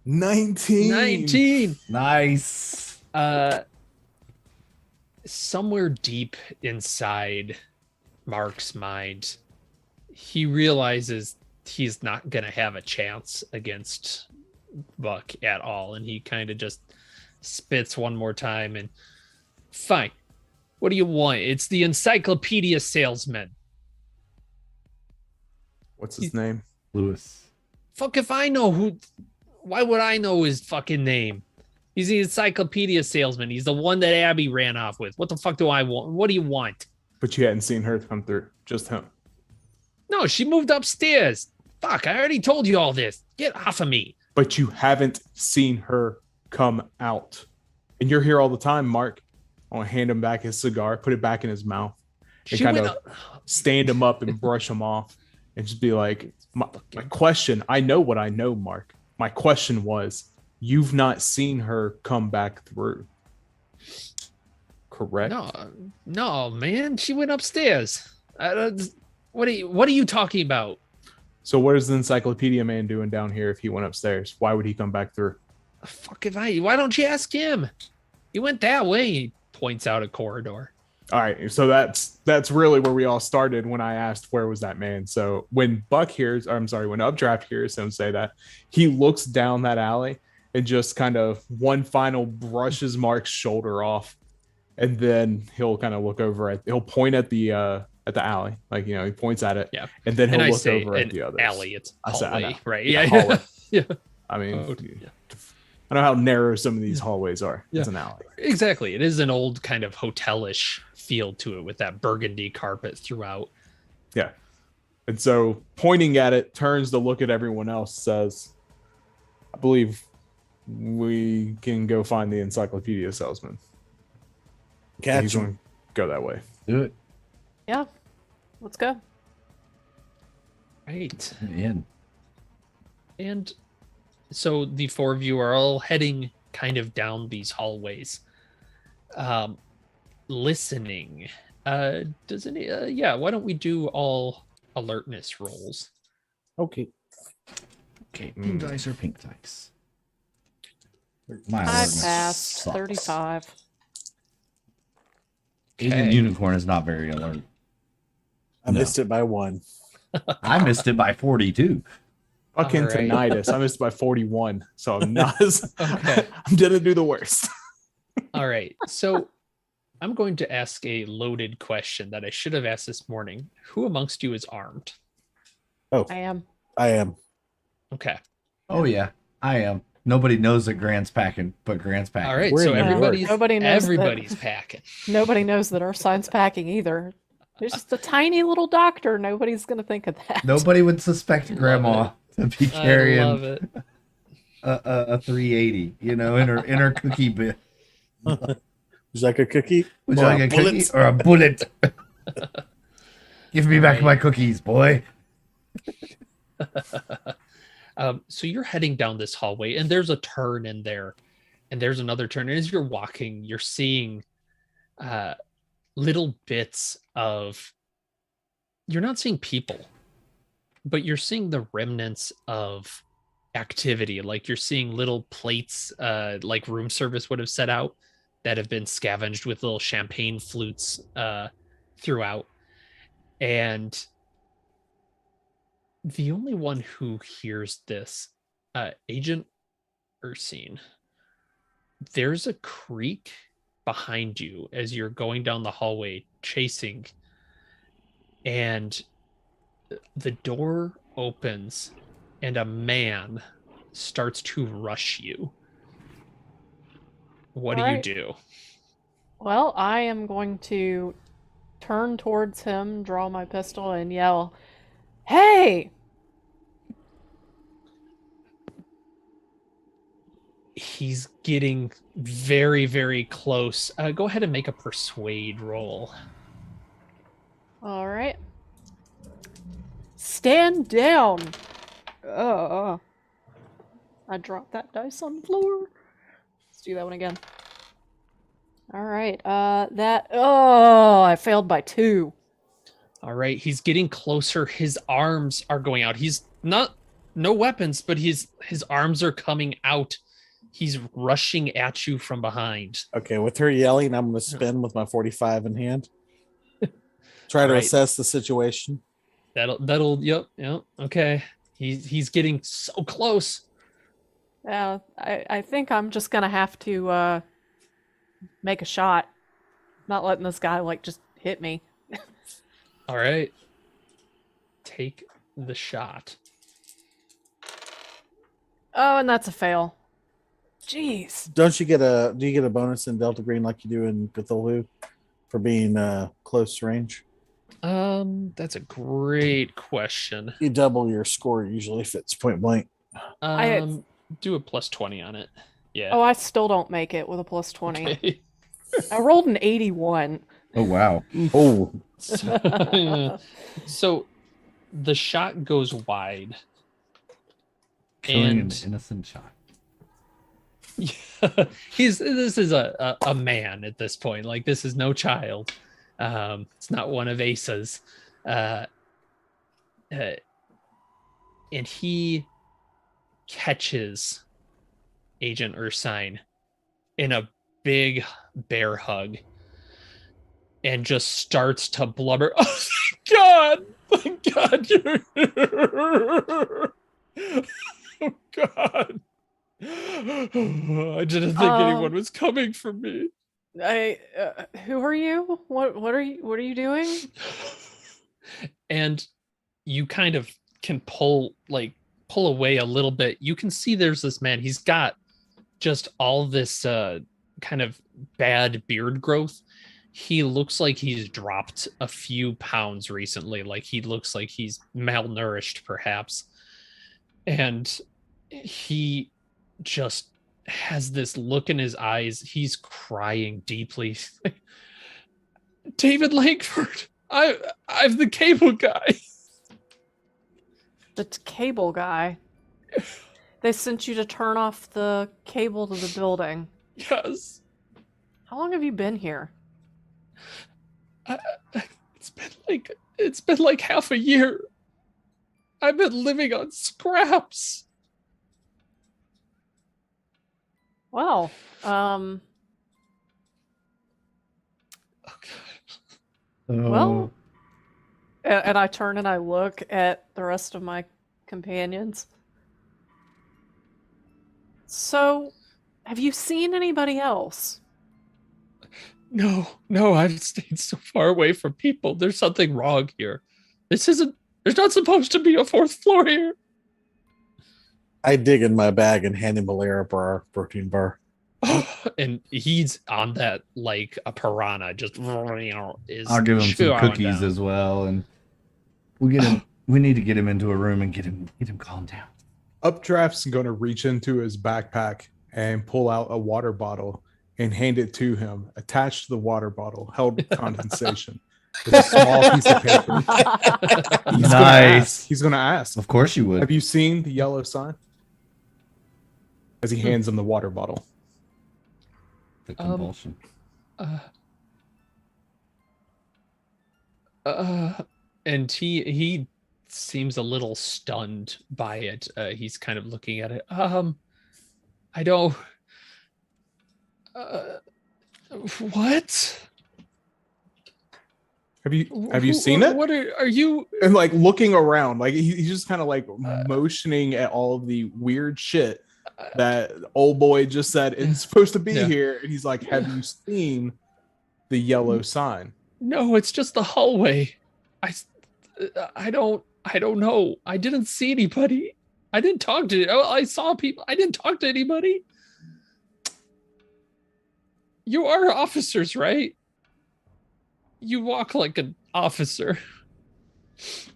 19. 19. Nice. Somewhere deep inside Mark's mind, he realizes he's not going to have a chance against Buck at all. And he kind of just spits one more time and, fine. What do you want? It's the encyclopedia salesman. What's his name? Lewis. Fuck if I know who. Why would I know his fucking name? He's the encyclopedia salesman. He's the one that Abby ran off with. What the fuck do I want? What do you want? But you hadn't seen her come through, just him. No, she moved upstairs. Fuck, I already told you all this. Get off of me. But you haven't seen her come out. And you're here all the time, Mark. I want to hand him back his cigar, put it back in his mouth, and She kind went of up. stand him up and brush him off and just be like, my question, I know what I know, Mark. My question was, you've not seen her come back through. Correct? No, man. She went upstairs. What are you talking about? So what is the encyclopedia man doing down here if he went upstairs? Why would he come back through? Fuck if I. Why don't you ask him? He went that way. He points out a corridor. All right, so that's really where we all started when I asked where was that man. So when when Updraft hears him say that, he looks down that alley and just kind of one final brushes Mark's shoulder off, and then he'll kind of he'll point at the alley, like he points at it, Yeah. and then he'll And I look say over at an the others. alley. It's I said, I hallway, know. right? Yeah, Yeah. hallway. Yeah. I mean, Oh, yeah. I know how narrow some of these hallways are. Yeah. It's an alley. Exactly. It is an old kind of hotelish feel to it with that burgundy carpet throughout. Yeah. And so pointing at it, turns to look at everyone else, says, I believe we can go find the encyclopedia salesman. Catch He's him. going to go that way. Do it. Yeah. Let's go. Right. In. And so the four of you are all heading kind of down these hallways, listening. Does any? Yeah. Why don't we do all alertness rolls? Okay. Okay, pink dice or pink dice? My I alertness passed sucks. 35. Agent Okay. Unicorn is not very alert. I No. missed it by 1. I missed it by 42. Fucking All right. tinnitus. I missed by 41. So I'm not as, Okay. I'm going to do the worst. All right. So I'm going to ask a loaded question that I should have asked this morning. Who amongst you is armed? I am. I am. Okay. Oh yeah, I am. Nobody knows that Grant's packing, but Grant's packing. All right. We're So in New York. everybody's Nobody knows that- everybody's packing. Nobody knows that our son's packing either. There's just a tiny little doctor. Nobody's going to think of that. Nobody would suspect Grandma to be I love carrying it. a 380, in her cookie bit. Would you like a cookie? Would you Or like a a cookie bullet? or a bullet? Give me back my cookies, boy. So you're heading down this hallway, and there's a turn in there, and there's another turn. And as you're walking, you're seeing little bits of. You're not seeing people, but you're seeing the remnants of activity. Like you're seeing little plates, like room service would have set out, that have been scavenged with little champagne flutes throughout, and the only one who hears this, Agent Ursine, there's a creak behind you as you're going down the hallway chasing, and the door opens and a man starts to rush you. What do All you right. do? Well, I am going to turn towards him, draw my pistol, and yell, "Hey!" He's getting very, very close. Go ahead and make a persuade roll. All right. Stand down. I dropped that dice on the floor. Let's do that one again. All right. I failed by 2. All right, he's getting closer. His arms are going out. He's not no weapons, but his arms are coming out. He's rushing at you from behind. Okay, with her yelling, I'm going to spin with my 45 in hand. Try to Right. assess the situation. Yep. Okay. He's getting so close. Yeah, I think I'm just gonna have to make a shot. Not letting this guy like just hit me. All right. Take the shot. Oh, and that's a fail. Jeez. Do you get a bonus in Delta Green like you do in Cthulhu for being close range? That's a great question. You double your score usually if it's point blank. Do a plus 20 on it. Yeah. Oh, I still don't make it with a plus 20. Okay. I rolled an 81. Oh wow. Oh, So the shot goes wide. Killing And an innocent child. this is a man at this point. Like, this is no child. It's not one of Asa's. And he catches Agent Ursine in a big bear hug and just starts to blubber. Oh, thank God, you're here. Oh, God. I didn't think anyone was coming for me. Who are you? What are you doing? And you kind of can pull away a little bit. You can see there's this man. He's got just all this kind of bad beard growth. He looks like he's dropped a few pounds recently. Like, he looks like he's malnourished, perhaps. And he just has this look in his eyes. He's crying deeply. David Langford, I'm the cable guy. The cable guy. They sent you to turn off the cable to the building. Yes. How long have you been here? It's been like half a year. I've been living on scraps. Well, Oh, God. well, and I turn and I look at the rest of my companions. So, have you seen anybody else? No, I've stayed so far away from people. There's something wrong here. There's not supposed to be a 4th floor here. I dig in my bag and hand him a Lara bar, protein bar. And he's on that like a piranha, just is I'll give him some chowing cookies down. as well, and we'll get him. We need to get him into a room and get him calmed down. Updraft's going to reach into his backpack and pull out a water bottle and hand it to him. Attached to the water bottle, held with condensation. It's a small piece of paper. Nice. He's going to ask. Of course you would. Have you seen the yellow sign? As he hands him the water bottle. The compulsion. And he seems a little stunned by it. He's kind of looking at it. I don't. What? Have you seen it? What are you? And like looking around, like he's just kind of like motioning at all of the weird shit that old boy just said it's supposed to be Yeah. here. And he's like, have you seen the yellow sign? No, it's just the hallway. I don't know. I didn't see anybody. I didn't talk to. I saw people. I didn't talk to anybody. You are officers, right? You walk like an officer.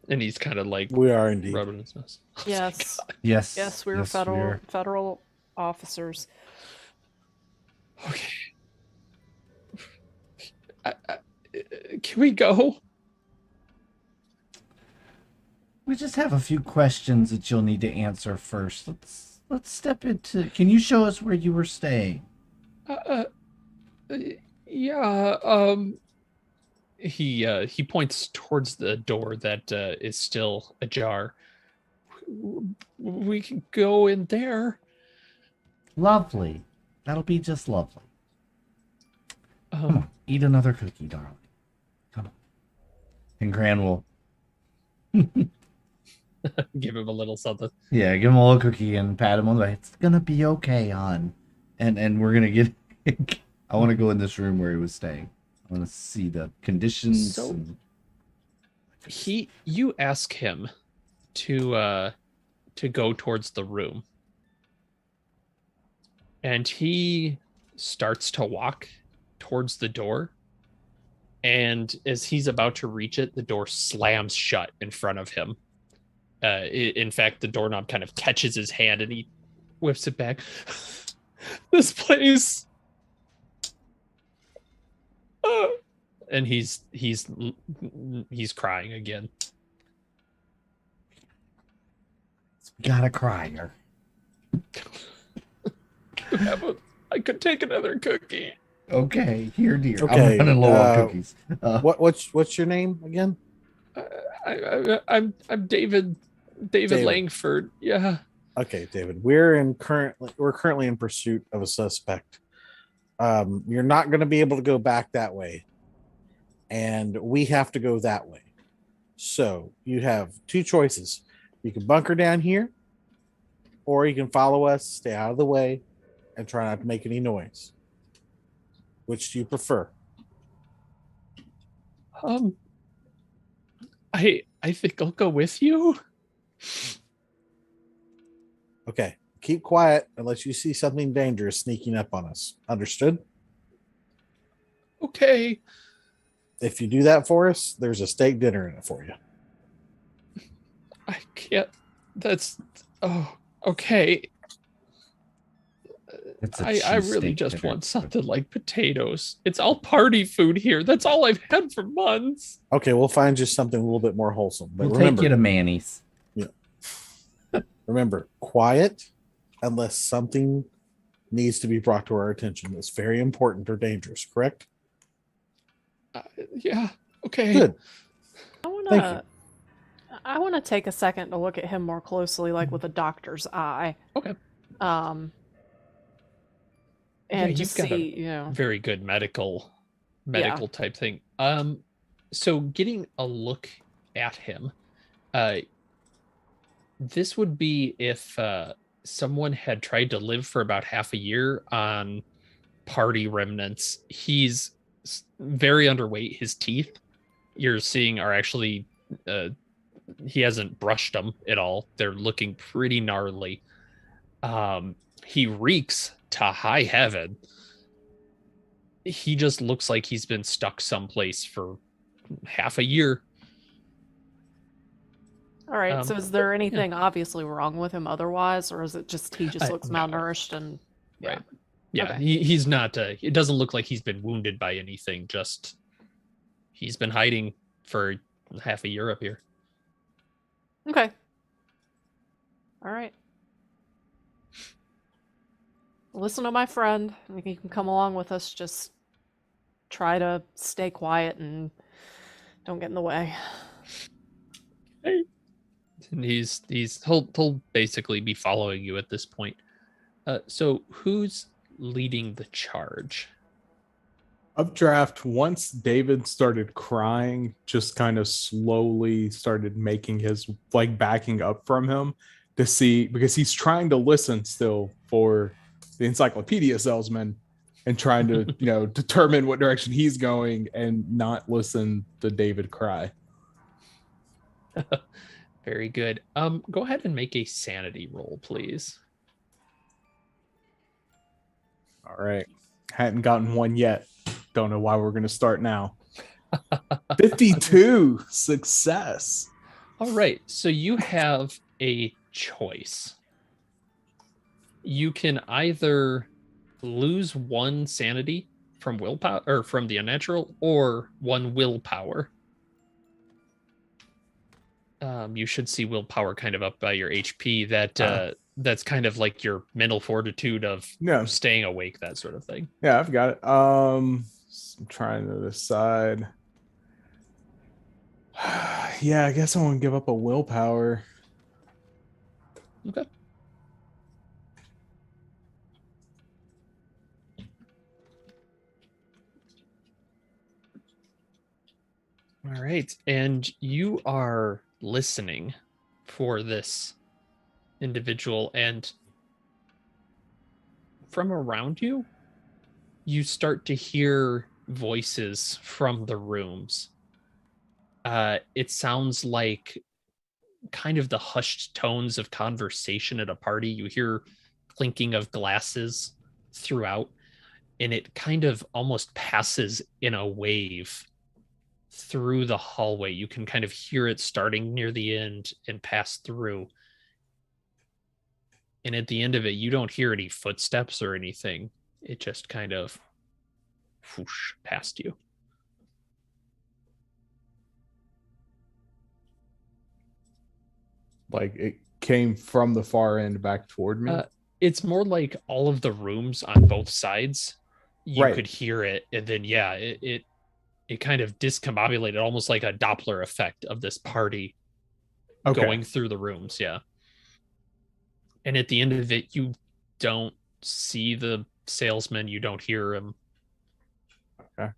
And he's kind of like We are indeed. rubbing his nose. Yes. Yes. Yes, we're yes, federal officers. Okay. Can we go? We just have a few questions that you'll need to answer first. Let's step into. Can you show us where you were staying? Yeah. He points towards the door that is still ajar. We can go in there. Lovely. That'll be just lovely. Come on, eat another cookie, darling. Come on. And Gran will, Give him a little something. yeah, give him a little cookie and pat him on the back. It's gonna be okay, hon. And we're gonna get. I want to go in this room where he was staying. I want to see the conditions. So- and- You ask him to go towards the room, and he starts to walk towards the door, and as he's about to reach it, the door slams shut in front of him. In fact, the doorknob kind of catches his hand and he whips it back. This place. And he's crying again. Gotta cry her. I could take another cookie. Okay, here, dear. Okay, I'm running low on cookies. What's your name again? I'm David David. Langford. Yeah. Okay, David. We're currently in pursuit of a suspect. You're not going to be able to go back that way, and we have to go that way. So you have two choices: you can bunker down here, or you can follow us, stay out of the way, and try not to make any noise. Which do you prefer? I think I'll go with you. Okay, keep quiet unless you see something dangerous sneaking up on us. Understood? Okay. If you do that for us, there's a steak dinner in it for you. I can't. Okay. It's a I really cheesesteak just dinner. want something like potatoes. It's all party food here. That's all I've had for months. Okay, we'll find you something a little bit more wholesome. But We'll remember, take you to Manny's. remember, quiet unless something needs to be brought to our attention that's very important or dangerous, correct? Yeah. Okay. Good. I Thank wanna I wanna take a second to look at him more closely, like with a doctor's eye. Okay. And you've just got a see, Very good medical type thing. So getting a look at him, this would be if someone had tried to live for about half a year on party remnants. He's very underweight. His teeth, you're seeing, are actually he hasn't brushed them at all. They're looking pretty gnarly. He reeks to high heaven. He just looks like he's been stuck someplace for half a year. all right. So Um, is there anything obviously wrong with him otherwise, or is it just he just looks no. malnourished and yeah. Right. Yeah, Okay. he's not. It doesn't look like he's been wounded by anything. Just he's been hiding for half a year up here. Okay. All right. Listen to my friend. You can come along with us. Just try to stay quiet and don't get in the way. And he'll basically be following you at this point. So who's leading the charge? Updraft, once David started crying, just kind of slowly started making his, like, backing up from him to see, because he's trying to listen still for the encyclopedia salesman and trying to, determine what direction he's going and not listen to David cry. Very good. Go ahead and make a sanity roll, please. All right. Hadn't gotten one yet. Don't know why we're going to start now. 52 success. All right, so you have a choice. You can either lose 1 sanity from willpower or from the unnatural, or 1 willpower. You should see willpower kind of up by your HP. That's kind of like your mental fortitude of No. staying awake, that sort of thing. Yeah, I've got it. I'm trying to decide. Yeah, I guess I want to give up a willpower. Okay. All right, and you are listening for this individual, and from around you, you start to hear voices from the rooms. It sounds like kind of the hushed tones of conversation at a party. You hear clinking of glasses throughout, and it kind of almost passes in a wave through the hallway. You can kind of hear it starting near the end and pass through. And at the end of it, you don't hear any footsteps or anything. It just kind of whoosh past you. Like it came from the far end back toward me. It's more like all of the rooms on both sides. You Right. could hear it, and then it kind of discombobulated, almost like a Doppler effect of this party Okay. going through the rooms. Yeah. And at the end of it, you don't see the salesman, you don't hear him. Okay.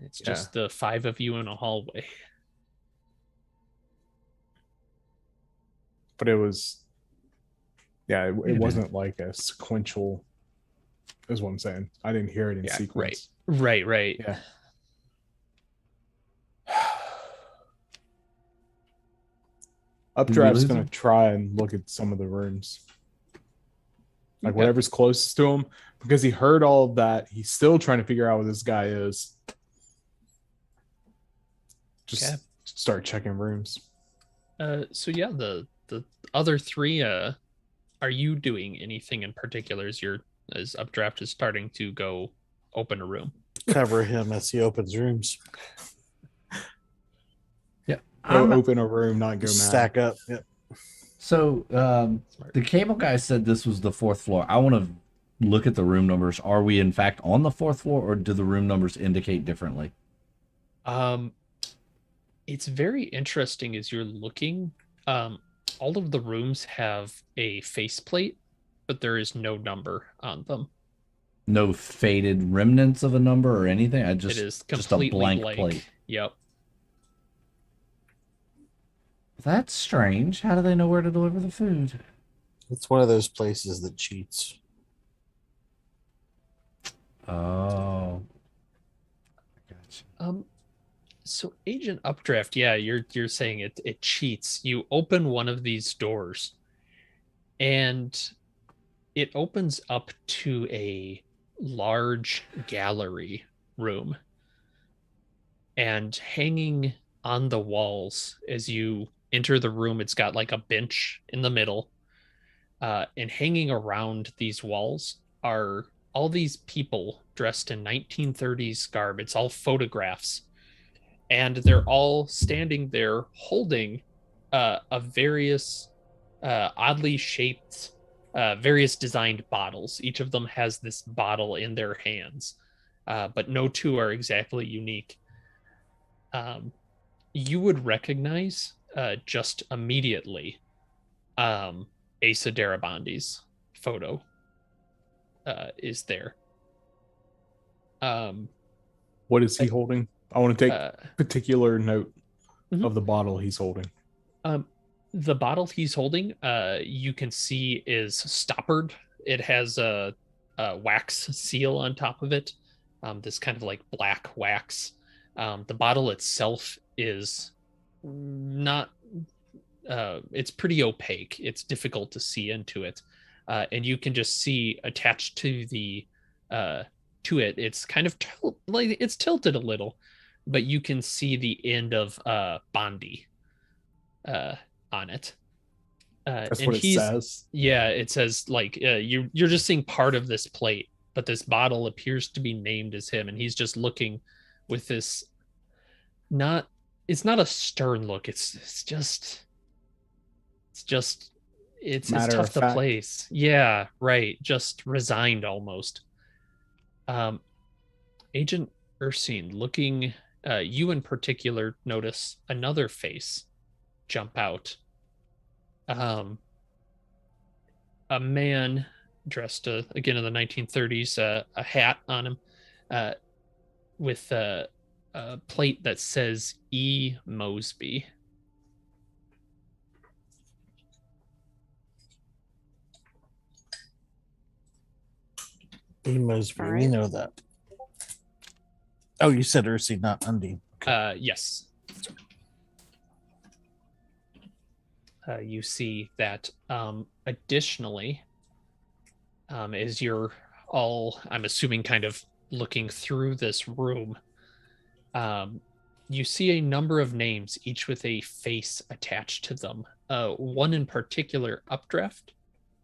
It's just the 5 of you in a hallway. But it was, it wasn't like a sequential, is what I'm saying. I didn't hear it in sequence. Right. Yeah. Updraft's lose going him? to try and look at some of the rooms. Like Okay. whatever's closest to him, because he heard all of that. He's still trying to figure out what this guy is. Just Okay. start checking rooms. So yeah, the other 3, are you doing anything in particular as Updraft is starting to go open a room? Cover him as he opens rooms. Yeah. Go open a room, not go mad. Stack up. Yep. So Smart. the cable guy said this was the 4th floor. I want to look at the room numbers. Are we in fact on the 4th floor, or do the room numbers indicate differently? It's very interesting as you're looking. All of the rooms have a faceplate, but there is no number on them. No faded remnants of a number or anything. It is just a completely blank blank. plate. Yep. That's strange. How do they know where to deliver the food? It's one of those places that cheats. Oh, gotcha. So Agent Updraft, yeah, you're saying it cheats. You open one of these doors, and it opens up to a large gallery room. And hanging on the walls as you enter the room, it's got like a bench in the middle. And hanging around these walls are all these people dressed in 1930s garb. It's all photographs. And they're all standing there holding a various oddly shaped, various designed bottles. Each of them has this bottle in their hands, but no 2 are exactly unique. You would recognize just immediately Asa Darabandi's photo is there. What is he holding? I want to take particular note Mhm. of the bottle he's holding. The bottle he's holding, you can see is stoppered. It has a wax seal on top of it. This kind of like black wax. The bottle itself is not. It's pretty opaque. It's difficult to see into it, and you can just see attached to the to it. It's kind of like it's tilted a little, but you can see the end of Bondi on it. That's and what it he's says. Yeah, it says like you're just seeing part of this plate, but this bottle appears to be named as him, and he's just looking with this not it's not a stern look. It's Matter tough of to fact. place. Yeah, right. Just resigned almost. Agent Ursine, looking, you in particular notice another face jump out. A man dressed again in the 1930s, a hat on him, with a plate that says E. Mosby. E. Mosby. All We right. know that. Oh, you said Ursi, not Undine. Yes. You see that additionally, as you're all, I'm assuming, kind of looking through this room, you see a number of names, each with a face attached to them. One in particular, Updraft,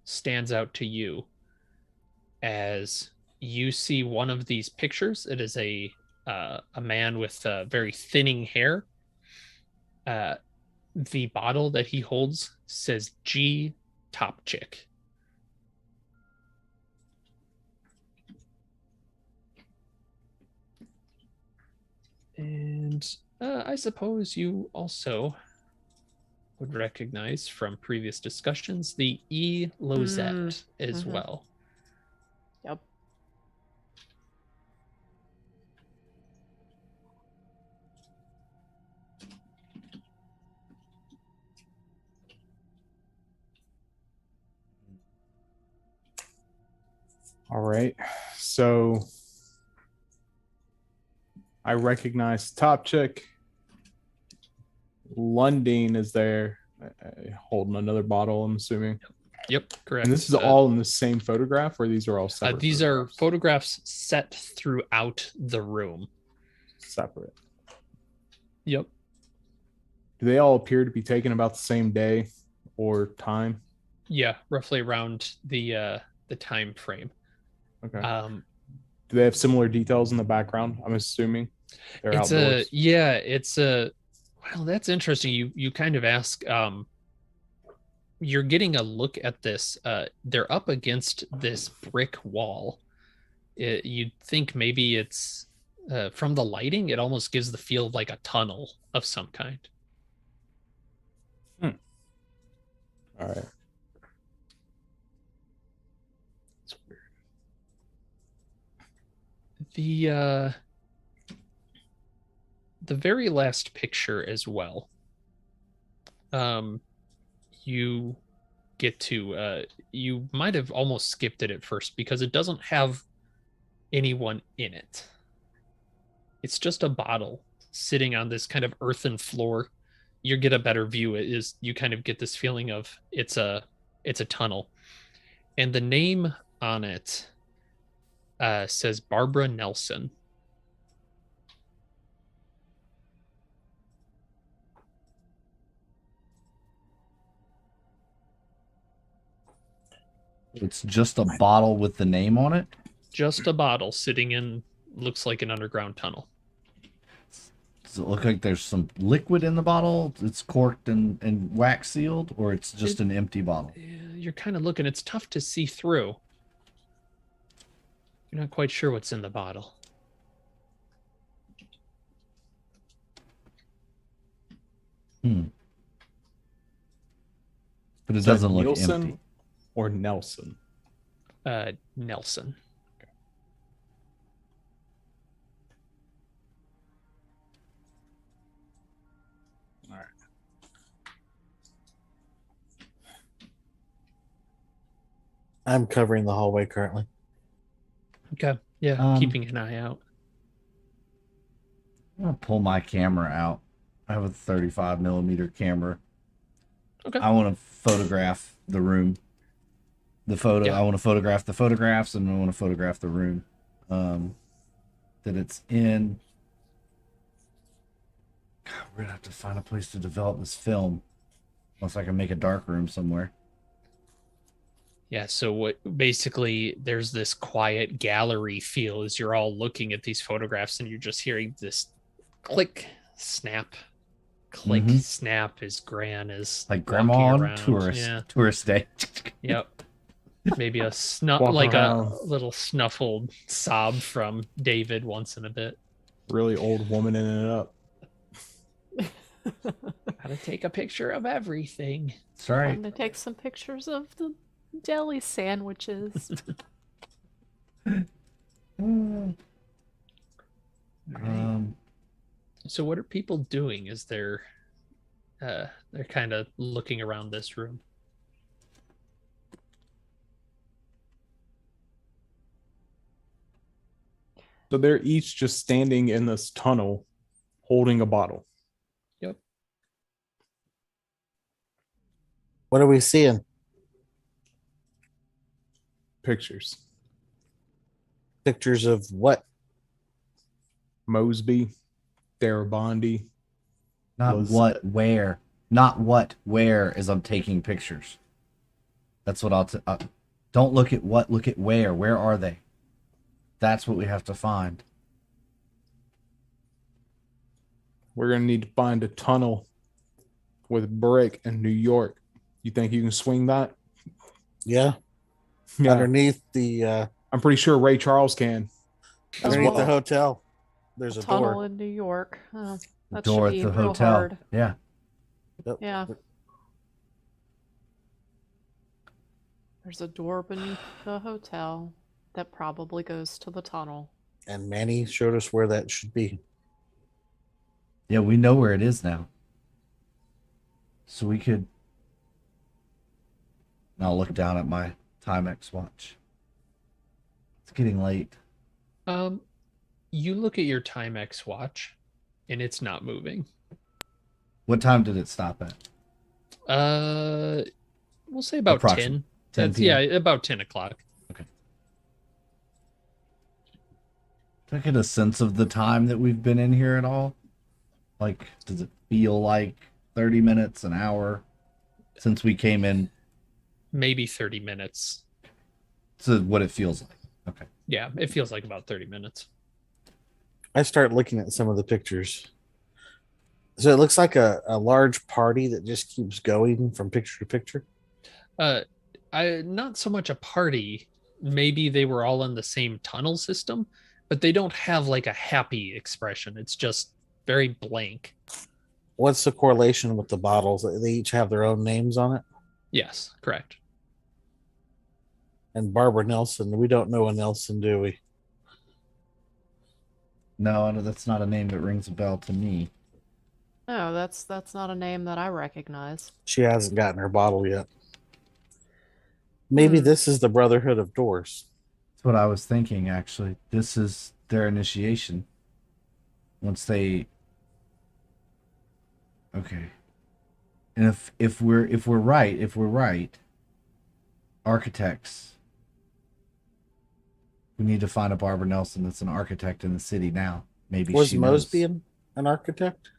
stands out to you as you see one of these pictures. It is a man with very thinning hair. The bottle that he holds says G Top Chick. And I suppose you also would recognize from previous discussions the E. Lozette as mhm. well. Yep. All right. So I recognize Top Chick. Lundin is there, holding another bottle, I'm assuming. Yep, correct. And this is all in the same photograph, or these are all separate? These are photographs set throughout the room. Separate. Yep. Do they all appear to be taken about the same day or time? Yeah, roughly around the time frame. Okay. Do they have similar details in the background? I'm assuming they're outdoors. Well, that's interesting. You kind of ask. You're getting a look at this. They're up against this brick wall. You'd think maybe it's from the lighting. It almost gives the feel of like a tunnel of some kind. All right. It's weird. The very last picture as well. You get to you might have almost skipped it at first because it doesn't have anyone in it. It's just a bottle sitting on this kind of earthen floor. You get a better view. You kind of get this feeling of it's a tunnel, and the name on it says Barbara Nelson. It's just a bottle with the name on it? Just a bottle sitting in, looks like an underground tunnel. Does it look like there's some liquid in the bottle? It's corked and wax sealed, or it's just an empty bottle? You're kind of looking. It's tough to see through. You're not quite sure what's in the bottle. But it doesn't look Nielsen empty. Or Nelson? Nelson. All right. I'm covering the hallway currently. Okay. Yeah, keeping an eye out. I'm gonna pull my camera out. I have a 35 millimeter camera. Okay. I want to photograph the room. I want to photograph the photographs, and I want to photograph the room. that it's in. God, we're gonna have to find a place to develop this film, unless I can make a dark room somewhere. Yeah, so what basically there's this quiet gallery feel as you're all looking at these photographs and you're just hearing this click, snap, click, Mhm. snap as Gran is Like walking grandma on around. tourist Yeah. tourist day. Yep. Maybe a snuff, Walk like around. a little snuffled sob from David once in a bit. Really old woman in it up. Gotta take a picture of everything. It's all right. I'm gonna take some pictures of the deli sandwiches. Um, So what are people doing as they're kind of looking around this room? So they're each just standing in this tunnel holding a bottle. Yep. What are we seeing? Pictures. Pictures of what? Mosby, Darabandi. not Was- what, where, not what, where is I'm taking pictures. That's what don't look at what, look at where. Where are they? That's what we have to find. We're gonna need to find a tunnel with brick in New York. You think you can swing that? Yeah, Yeah, underneath the I'm pretty sure Ray Charles can. As underneath the well. hotel. There's a Tunnel door. in New York. Oh, that Door should at be the real hotel. hard. Yeah. Yep. Yeah. There's a door beneath the hotel that probably goes to the tunnel. And Manny showed us where that should be. Yeah, we know where it is now. So we could. I'll look down at my Timex watch. It's getting late. You look at your Timex watch, and it's not moving. What time did it stop at? We'll say about Approximate 10. 10 Yeah, p.m. about 10 o'clock. Did I get a sense of the time that we've been in here at all? Like, does it feel like 30 minutes, an hour since we came in Maybe 30 minutes. to what it feels like? Okay. Yeah, it feels like about 30 minutes. I start looking at some of the pictures. So it looks like a large party that just keeps going from picture to picture. Not so much a party. Maybe they were all in the same tunnel system, but they don't have like a happy expression. It's just very blank. What's the correlation with the bottles? They each have their own names on it. Yes, correct. And Barbara Nelson, we don't know a Nelson, do we? No, that's not a name that rings a bell to me. No, that's not a name that I recognize. She hasn't gotten her bottle yet. Maybe Hmm. this is the Brotherhood of Doors. That's what I was thinking, actually. This is their initiation. Once they. Okay. And if we're right, architects. We need to find a Barbara Nelson that's an architect in the city now. Maybe Was she knows. Mosby an architect?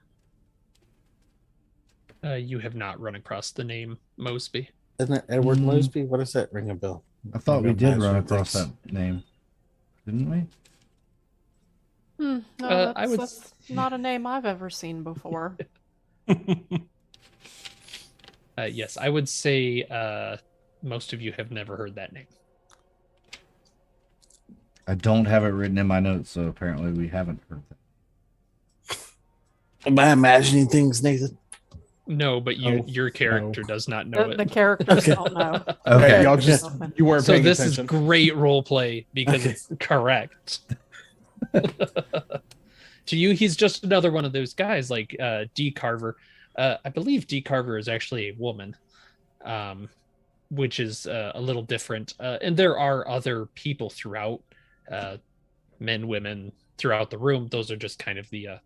You have not run across the name Mosby. Isn't it Edward Mm. Mosby? What does that ring a bell? I thought we Maybe did I'm run imagining across things. that name, didn't we? No, I would that's not a name I've ever seen before. Yes, I would say most of you have never heard that name. I don't have it written in my notes, so apparently we haven't heard that. Am I imagining things, Nathan? No, but Oh, your character no. does not know The it. characters Okay. don't know. Okay. Hey, y'all just you weren't So paying this attention. is great role play because Okay. it's correct. To you, he's just another one of those guys like D. Carver. I believe D. Carver is actually a woman, which is a little different. And there are other people throughout, men, women throughout the room. Those are just kind of the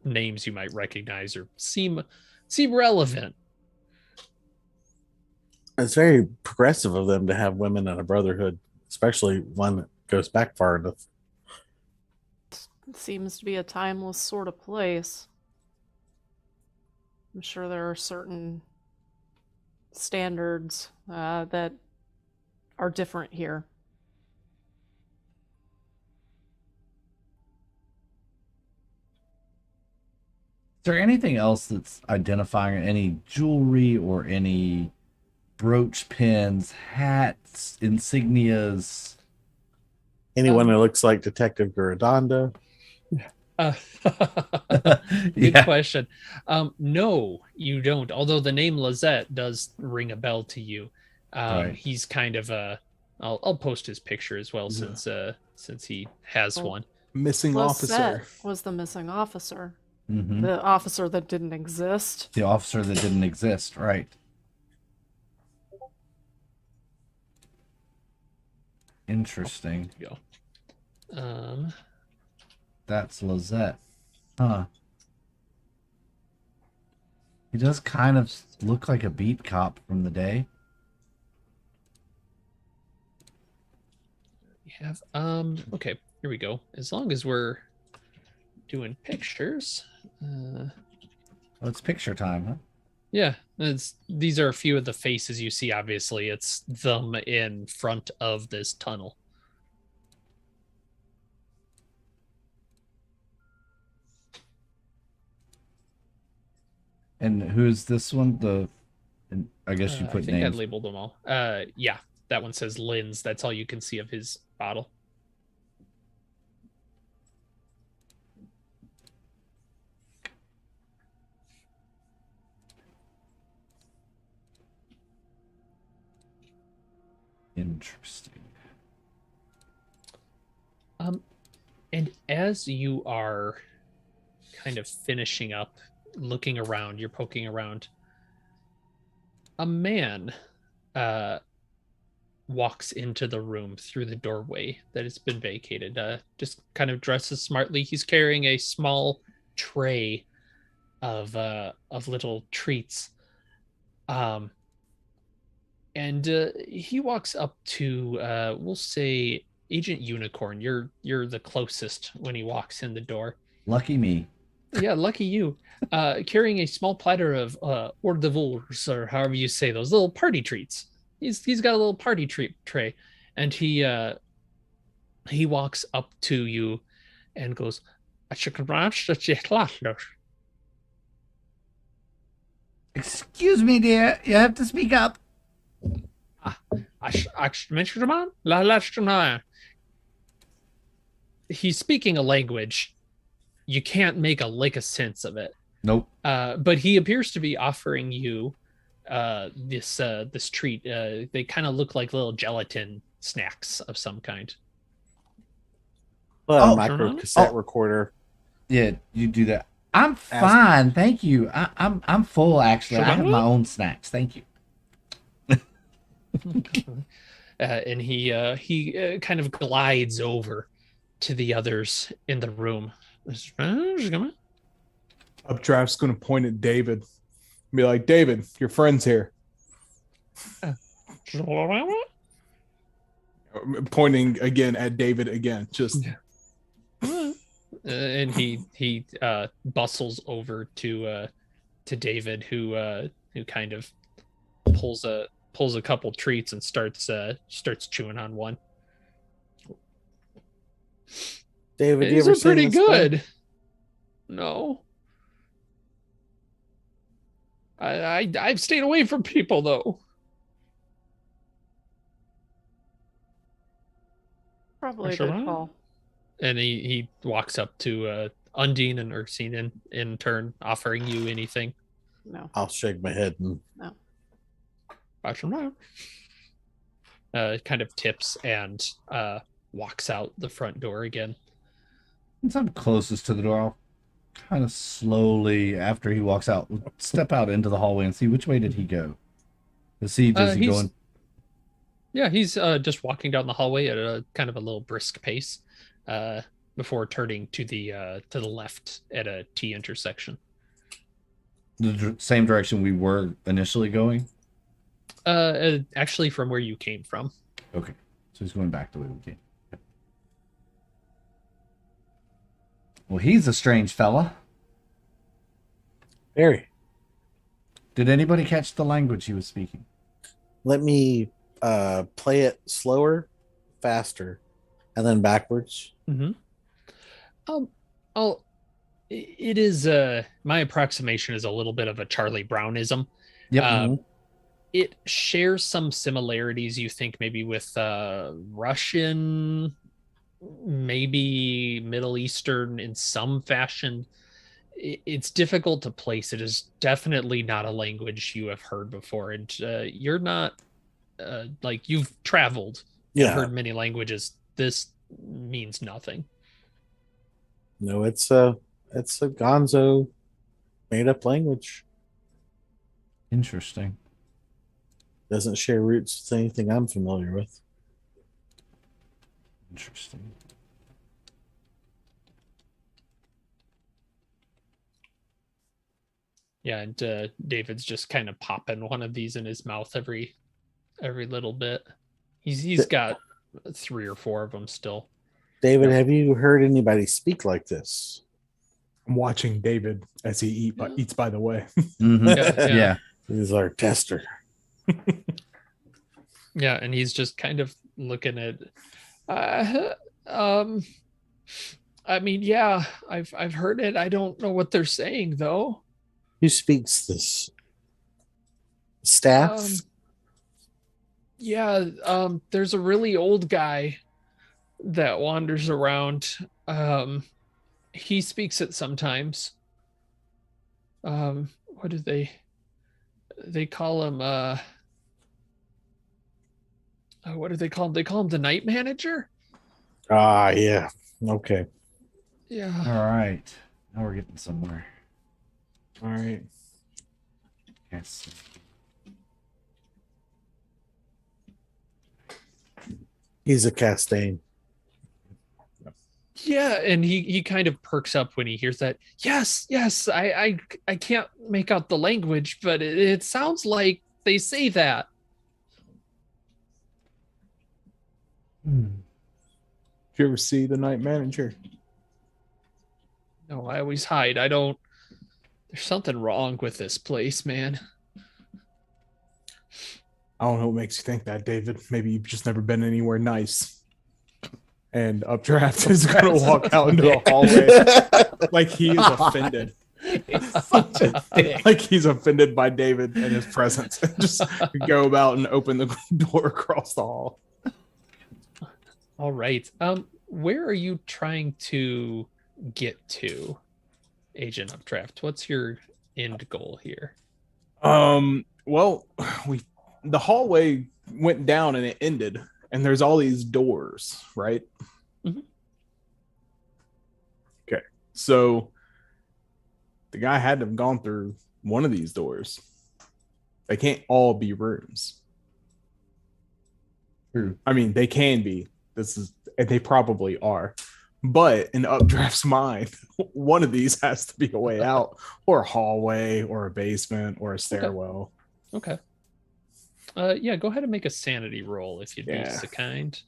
names you might recognize or seem relevant. It's very progressive of them to have women in a brotherhood, especially one that goes back far enough. It seems to be a timeless sort of place. I'm sure there are certain standards that are different here. Is there anything else that's identifying any jewelry or any brooch pins, hats, insignias? Anyone who looks like Detective Gurdonda? Uh, Good Yeah. question. No, you don't. Although the name Lizette does ring a bell to you. Right. He's kind of a. I'll post his picture as well since he has Oh. one. Missing Lisette officer. was the missing officer. Hmm. The officer that didn't exist. The officer that didn't exist, right? Interesting. Go. Um, That's Lizette. Huh. He does kind of look like a beat cop from the day. we have okay, here we go. As long as we're doing pictures, Oh, it's picture time, huh? yeah, these are a few of the faces you see. Obviously, it's them in front of this tunnel. And who's this one? And I guess you I put think I names. labeled them all. Yeah, that one says Lynn's. That's all you can see of his bottle. Interesting. And as you are kind of finishing up, looking around, you're poking around, a man walks into the room through the doorway that has been vacated. Just kind of dresses smartly. He's carrying a small tray of little treats. And he walks up to we'll say Agent Unicorn. You're the closest when he walks in the door. Lucky me. Yeah, lucky you. Carrying a small platter of hors d'oeuvres, or however you say those little party treats. He's got a little party treat tray, and he walks up to you and goes, Excuse me, dear. You have to speak up. He's speaking a language. You can't make a lick of sense of it. Nope. But he appears to be offering you this treat. They kind of look like little gelatin snacks of some kind. Well, Oh, a micro cassette recorder. Yeah, you do that. I'm fine, thank you. I'm full actually. I have my own snacks. Thank you. And he kind of glides over to the others in the room. Updraft's going to point at David and be like, David, your friend's here. Pointing again at David again. Just and he bustles over to David, who kind of pulls a couple treats and starts chewing on one. David, you These ever are seen pretty this guy? good. No. I've stayed away from people though. Probably a Sure good why not? call. And he walks up to Undine and Ursine in turn, offering you anything. No. I'll shake my head and Kind of tips and walks out the front door again. Since I'm closest to the door, I'll kind of slowly, after he walks out, step out into the hallway and see which way did he go. Does he He's- going? Yeah, he's just walking down the hallway at a kind of a little brisk pace, before turning to the left at a T intersection. The same direction we were initially going? Actually, from where you came from. Okay. So he's going back the way we came. Well, he's a strange fella. Very. Did anybody catch the language he was speaking? Let me play it slower, faster, and then backwards. Mm-hmm. I'll. It is my approximation is a little bit of a Charlie Brownism. Yep. Um, it shares some similarities, you think, maybe with Russian, maybe Middle Eastern in some fashion. It's difficult to place. It is definitely not a language you have heard before, and you're not like you've traveled and Yeah. heard many languages. This means nothing. No, it's a Gonzo made up language. Interesting. Doesn't share roots with anything I'm familiar with. Interesting. Yeah, and David's just kind of popping one of these in his mouth every little bit. He's got 3 or 4 of them still. David, have you heard anybody speak like this? I'm watching David as he eats by the way. Mhm. Yeah, Yeah. He's our tester. Yeah, and he's just kind of looking at I mean, yeah, I've heard it. I don't know what they're saying though. Who speaks this? Staff? Yeah, there's a really old guy that wanders around. He speaks it sometimes. What do they call him? What do they call him? They call him the night manager. Ah, yeah. Okay. Yeah. All right. Now we're getting somewhere. All right. Yes. He's a Castaigne. Yeah, and he kind of perks up when he hears that. Yes, I can't make out the language, but it sounds like they say that. Hmm. Did you ever see the night manager? No, I always hide. I don't. There's something wrong with this place, man. I don't know what makes you think that, David. Maybe you've just never been anywhere nice. And Updraft is going to walk out into the hallway like he is offended. Such a dick. Like he's offended by David and his presence. Just go about and open the door across the hall. All right. Where are you trying to get to, Agent Updraft? What's your end goal here? Well, the hallway went down and it ended, and there's all these doors, right? Mhm. Okay, so the guy had to have gone through one of these doors. They can't all be rooms. True. I mean, they can be. And they probably are. But in Updraft's mind, one of these has to be a way out, or a hallway, or a basement, or a stairwell. Okay. Yeah, go ahead and make a sanity roll if you'd be Yeah. so kind.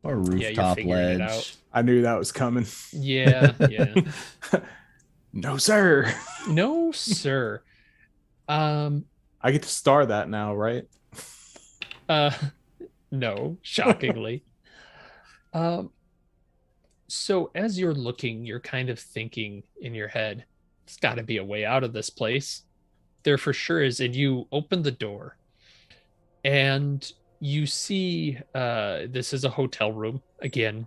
Or you're rooftop figuring it ledge. out. I knew that was coming. Yeah, yeah. No, sir. No, sir. I get to star that now, right? No, shockingly. So as you're looking, you're kind of thinking in your head, it's got to be a way out of this place. There for sure is. And you open the door and you see this is a hotel room again.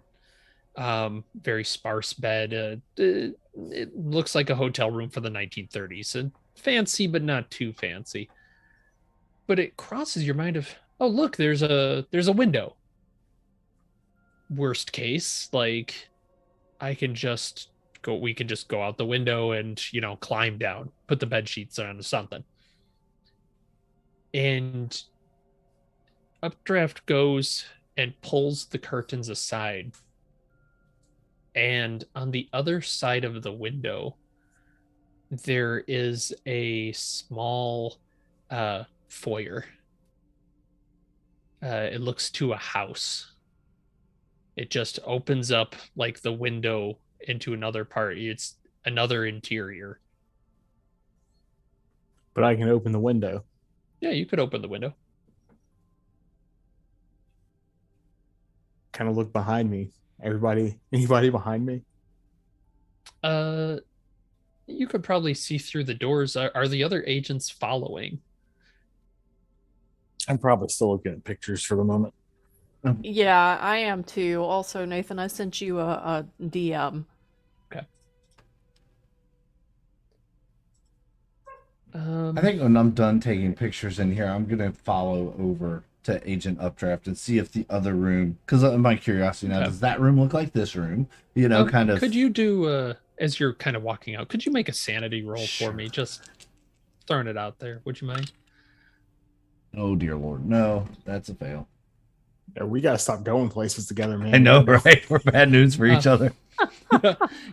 Very sparse bed. It looks like a hotel room for the 1930s, and fancy but not too fancy. But it crosses your mind of, oh look, there's a window. Worst case, like we can just go out the window and climb down, put the bed sheets on or something. And Updraft goes and pulls the curtains aside, and on the other side of the window there is a small foyer. It looks to a house. It just opens up like the window into another part. It's another interior. But I can open the window. Yeah, you could open the window. Kind of look behind me. Anybody behind me? You could probably see through the doors. Are the other agents following? I'm probably still looking at pictures for the moment. Yeah, I am too. Also, Nathan, I sent you a DM. I think when I'm done taking pictures in here, I'm gonna follow over to Agent Updraft and see if the other room, because of my curiosity now, Okay. does that room look like this room? You know, kind of. Could you do as you're kind of walking out? Could you make a sanity roll for me? Sure. Just throwing it out there. Would you mind? Oh dear lord, no, that's a fail. Yeah, we gotta stop going places together, man. I know, right? We're bad news for each other.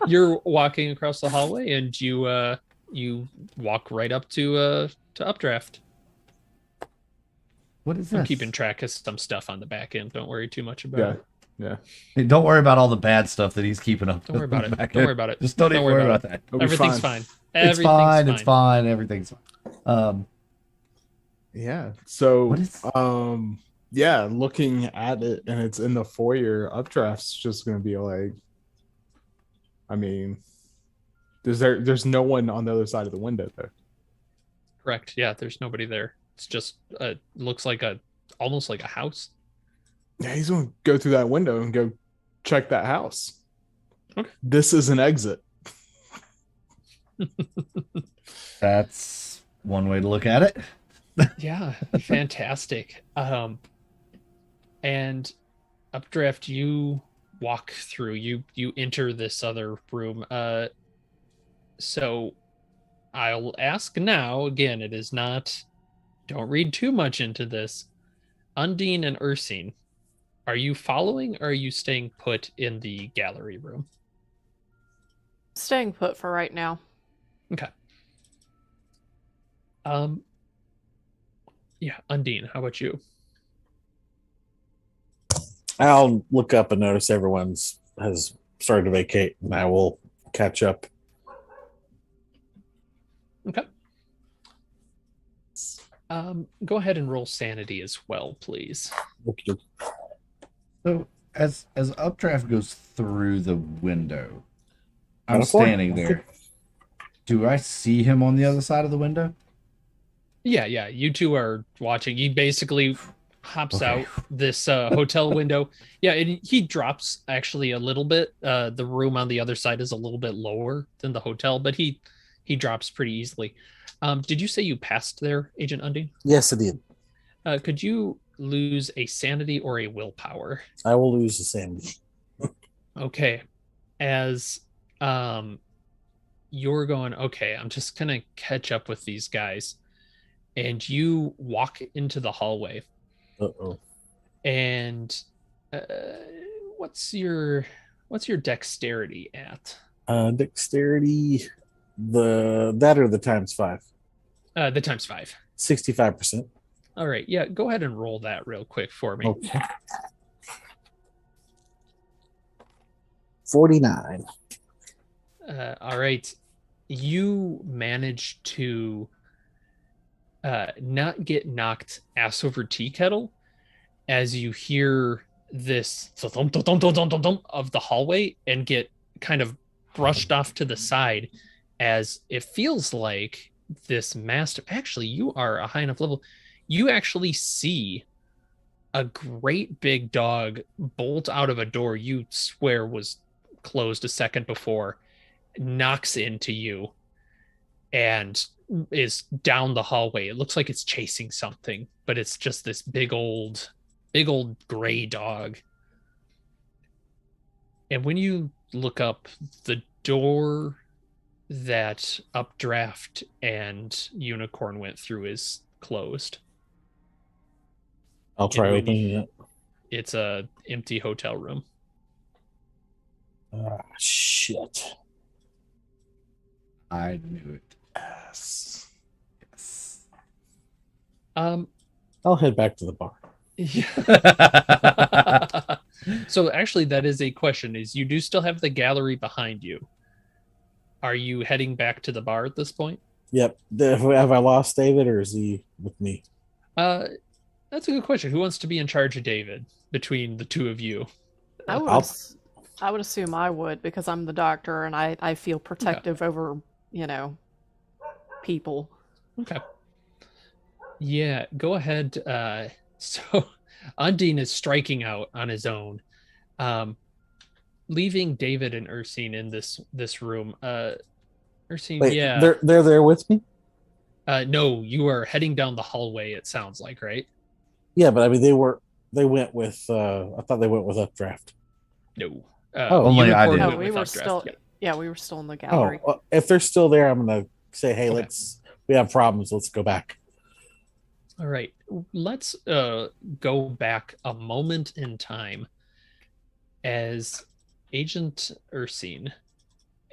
You're walking across the hallway, and you walk right up to Updraft. What is I'm this? keeping track of some stuff on the back end. Don't worry too much about Yeah, it. yeah. Hey, don't worry about all the bad stuff that he's keeping up. Don't worry about it. back Don't end. worry about it. Just don't even worry about that. It'll be Everything's fine. fine. It's Everything's fine. It's fine. Everything's fine. Yeah. So, What is- yeah, looking at it and it's in the foyer. Updraft's just gonna be like, I mean, there's no one on the other side of the window though. Correct. Yeah, there's nobody there. It's just looks like almost like a house. Yeah, he's gonna go through that window and go check that house. Okay. This is an exit. That's one way to look at it. Yeah, fantastic. And Updraft, you walk through. You enter this other room. So I'll ask now. Again, it is not. Don't read too much into this. Undine and Ursine, are you following or are you staying put in the gallery room? Staying put for right now. Okay. Yeah, Undine, how about you? I'll look up and notice everyone's has started to vacate, and I will catch up. Okay. Go ahead and roll sanity as well, please. Okay. So as Updraft goes through the window, I'm Got a point. standing there. Do I see him on the other side of the window? Yeah, you two are watching. He basically hops Okay. out this hotel window. Yeah, and he drops actually a little bit. The room on the other side is a little bit lower than the hotel, but he drops pretty easily. Did you say you passed there, Agent Undine? Yes, I did. Could you lose a sanity or a willpower? I will lose the sanity. Okay. As you're going, okay, I'm just gonna catch up with these guys. And you walk into the hallway. Uh-oh. And what's your dexterity at? Dexterity, that or the times 5. The times 5. 65%. All right, yeah, go ahead and roll that real quick for me. Okay. 49. All right, you manage to not get knocked ass over tea kettle as you hear this thump, thump, thump, thump, thump, thump of the hallway and get kind of brushed off to the side as it feels like this master. Actually, you are a high enough level. You actually see a great big dog bolt out of a door you swear was closed a second before, knocks into you, and is down the hallway. It looks like it's chasing something, but it's just this big old gray dog. And when you look up, the door that Updraft and Unicorn went through is closed. I'll try And when opening it. It's a empty hotel room. Ah, shit. I knew it. Yes. Yes. I'll head back to the bar. Yeah. So actually, that is a question. Is you do still have the gallery behind you? Are you heading back to the bar at this point? Yep. Have I lost David, or is he with me? Uh, that's a good question. Who wants to be in charge of David between the two of you? I would I'll- ass- I would assume I would because I'm the doctor and I feel protective over, people. Okay. Yeah, go ahead. So Undine is striking out on his own, leaving David and Ursine in this room. Ursine, Wait, yeah. they're there with me. No, you are heading down the hallway. It sounds like, right? Yeah, but I mean they went with. I thought they went with Updraft. No. Only I Unicorn did. No, went we with were Updraft. still Yeah. we were still in the Oh, gallery. well, if they're still there, I'm gonna say, hey, Okay. we have problems. Let's go back. All right, let's go back a moment in time as Agent Ursine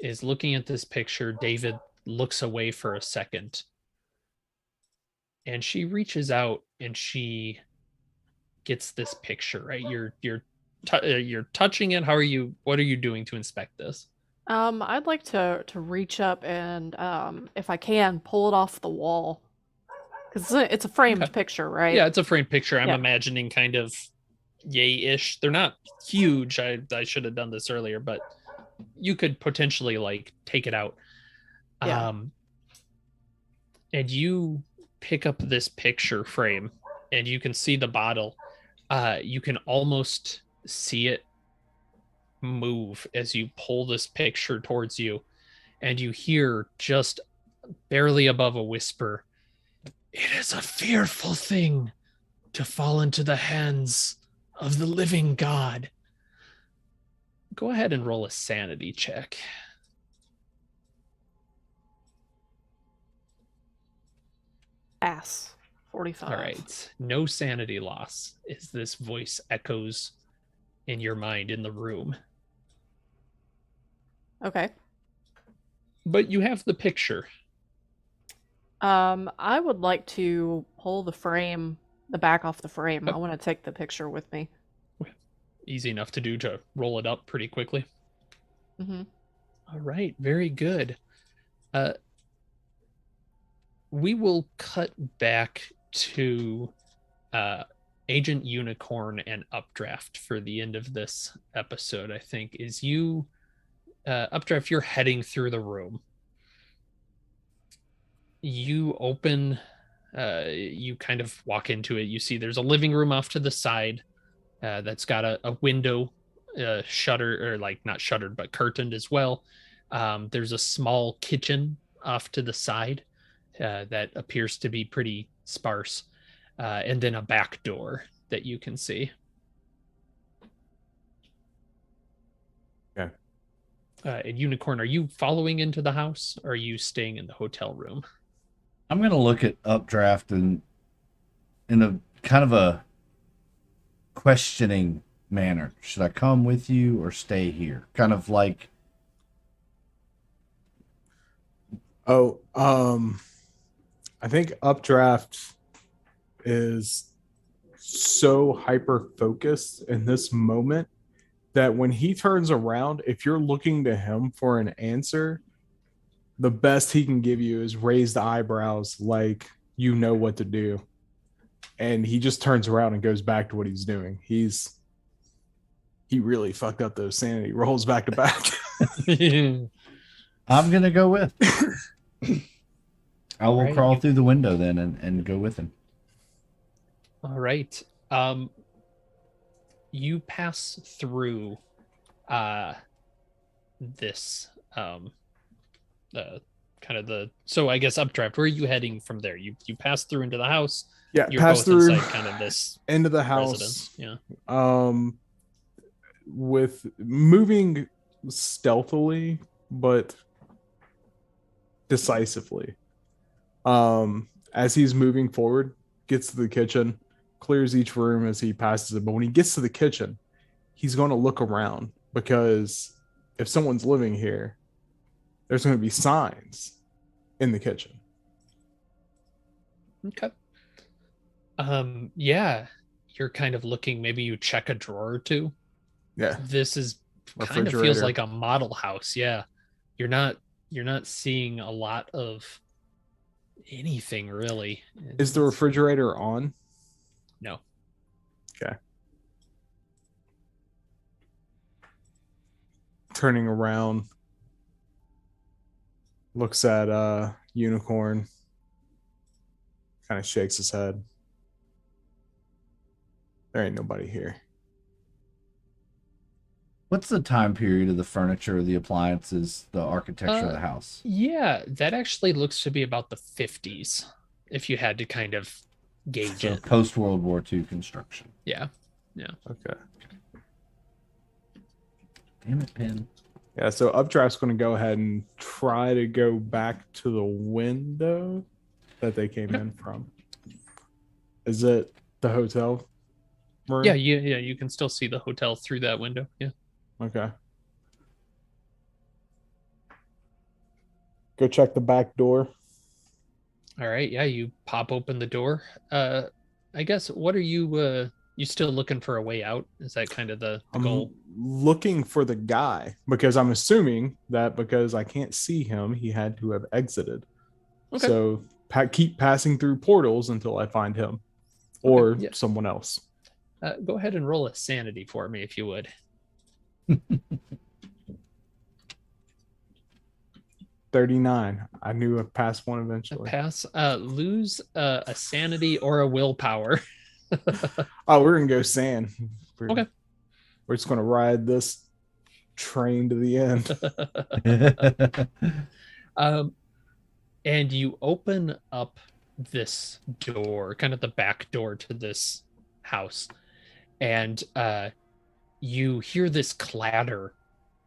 is looking at this picture. David looks away for a second, and she reaches out and she gets this picture. Right, you're touching it. What are you doing to inspect this? I'd like to reach up and if I can pull it off the wall because it's a framed Okay. picture, right? Yeah, it's a framed picture. I'm Yeah. imagining kind of yay-ish. They're not huge. I should have done this earlier, but you could potentially like take it out. Yeah. And you pick up this picture frame and you can see the bottle. You can almost see it move as you pull this picture towards you, and you hear just barely above a whisper, "It is a fearful thing to fall into the hands of the living God." Go ahead and roll a sanity check. Pass. 45. All right. No sanity loss as this voice echoes in your mind in the room. Okay. But you have the picture. I would like to pull the back off the frame. I Yep. want to take the picture with me. Easy enough to do to roll it up pretty quickly. Mm-hmm. All right, very good. We will cut back to Agent Unicorn and Updraft for the end of this episode. I think is you, Updraft. You're heading through the room. You open. You kind of walk into it. You see there's a living room off to the side that's got a window, shutter, or like not shuttered but curtained as well. There's a small kitchen off to the side that appears to be pretty sparse, and then a back door that you can see. Okay. And Unicorn, are you following into the house, or are you staying in the hotel room? I'm gonna look at Updraft and in a kind of a questioning manner. Should I come with you or stay here? Kind of like, Oh, I think Updraft is so hyper focused in this moment that when he turns around, if you're looking to him for an answer, the best he can give you is raised eyebrows, like you know what to do. And he just turns around and goes back to what he's doing. He really fucked up those sanity rolls back to back. I'm gonna go with. I will Right. crawl through the window then and go with him. All right. You pass through this kind of the so I guess Updraft, where are you heading from there? You pass through into the house. Yeah, You're pass both through inside kind of this into the house. residence. Yeah. With moving stealthily but decisively. As he's moving forward, gets to the kitchen, clears each room as he passes it. But when he gets to the kitchen, he's going to look around, because if someone's living here, there's going to be signs in the kitchen. Okay. Yeah, you're kind of looking, maybe you check a drawer or two Yeah. this is kind of feels Refrigerator. like a model house. Yeah. You're not seeing a lot of anything really. Is the It's- refrigerator on? No. Okay. Turning around, looks at Unicorn, kind of shakes his head. There ain't nobody here. What's the time period of the furniture, the appliances, the architecture of the Uh, house? Yeah, that actually looks to be about the 50s, if you had to kind of gauge So it. post World War II construction. Yeah. Okay. Damn it, Pin. Yeah, so Updraft's going to go ahead and try to go back to the window that they came in from. Is it the hotel room? Yeah, you can still see the hotel through that window. Yeah. Okay. Go check the back door. All right, yeah, you pop open the door. I guess what are you still looking for a way out? Is that kind of the I'm goal? looking for the guy because I'm assuming that because I can't see him, he had to have exited. Okay. So keep passing through portals until I find him or yeah. someone else. Go ahead and roll a sanity for me if you would. 39. I knew I'd pass one eventually. Pass. Lose a sanity or a willpower. Oh, we're gonna go sand. Okay. We're just gonna ride this train to the end. And you open up this door, kind of the back door to this house, and you hear this clatter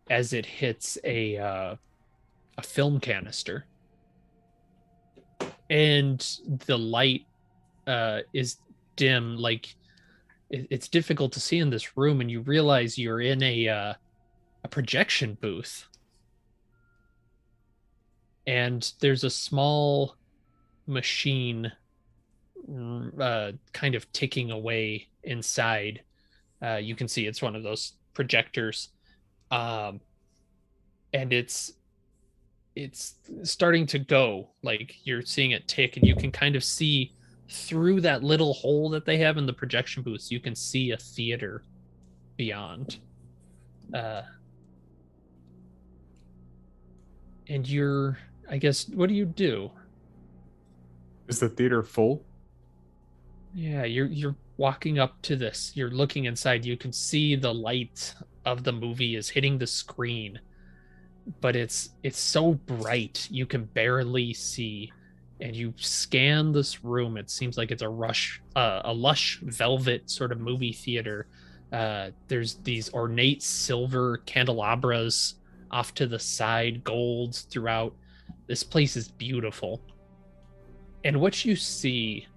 as it hits a film canister, and the light is dim. Like it's difficult to see in this room, and you realize you're in a projection booth. And there's a small machine kind of ticking away inside. You can see it's one of those projectors. And it's starting to go. Like you're seeing it tick, and you can kind of see through that little hole that they have in the projection booths. You can see a theater beyond. And I guess, what do you do? Is the theater full? Yeah, you're walking up to this. You're looking inside. You can see the light of the movie is hitting the screen, but it's so bright you can barely see. And you scan this room. It seems like it's a lush velvet sort of movie theater. There's these ornate silver candelabras off to the side, golds throughout. This place is beautiful. And what you see,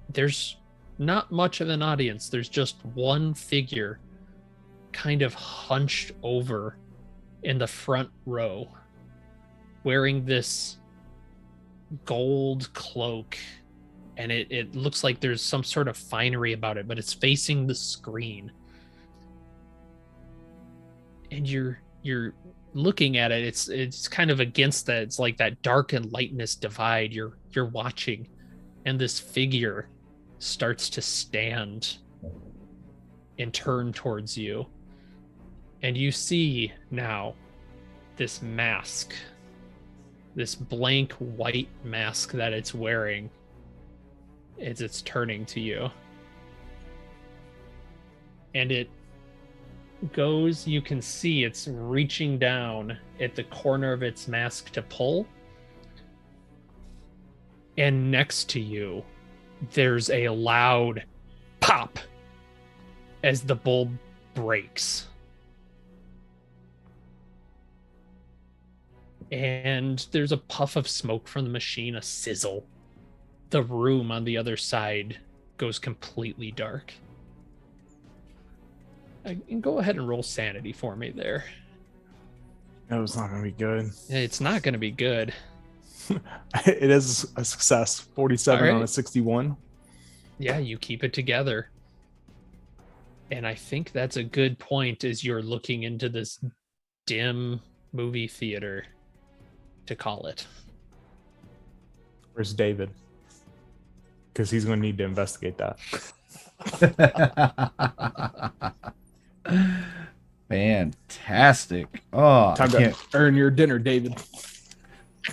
there's not much of an audience. There's just one figure kind of hunched over in the front row, wearing this gold cloak, and it looks like there's some sort of finery about it, but it's facing the screen. And you're looking at it, it's kind of against that. It's like that dark and lightness divide. You're watching, and this figure starts to stand and turn towards you, and you see now this mask, this blank white mask that it's wearing as it's turning to you. And it goes, you can see it's reaching down at the corner of its mask to pull. And next to you, there's a loud pop as the bulb breaks. And there's a puff of smoke from the machine, a sizzle. The room on the other side goes completely dark. And go ahead and roll sanity for me there. No, it's not going to be good. It's not going to be good. It is a success. 47 All on right. a 61. Yeah, you keep it together. And I think that's a good point as you're looking into this dim movie theater, to call it. Where's David? Because he's going to need to investigate that. Fantastic. Oh, Time to earn your dinner, David.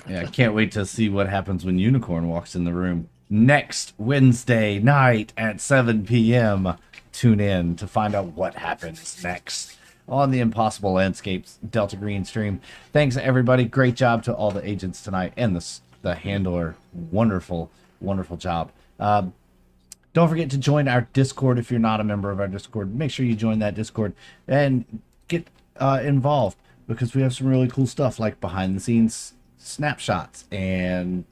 I can't wait to see what happens when Unicorn walks in the room next Wednesday night at 7 p.m. Tune in to find out what happens next on the Impossible Landscapes Delta Green stream. Thanks, everybody. Great job to all the agents tonight and the handler. Wonderful, wonderful job. Don't forget to join our Discord if you're not a member of our Discord. Make sure you join that Discord and get involved, because we have some really cool stuff like behind the scenes snapshots and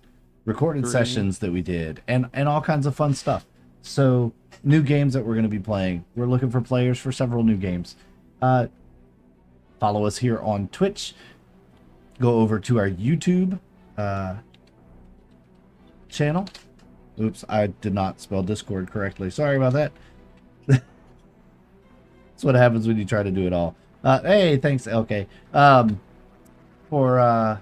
recorded sessions that we did and all kinds of fun stuff. So new games that we're going to be playing. We're looking for players for several new games. Follow us here on Twitch. Go over to our YouTube channel. Oops, I did not spell Discord correctly. Sorry about that. That's what happens when you try to do it all. Hey, thanks, LK. For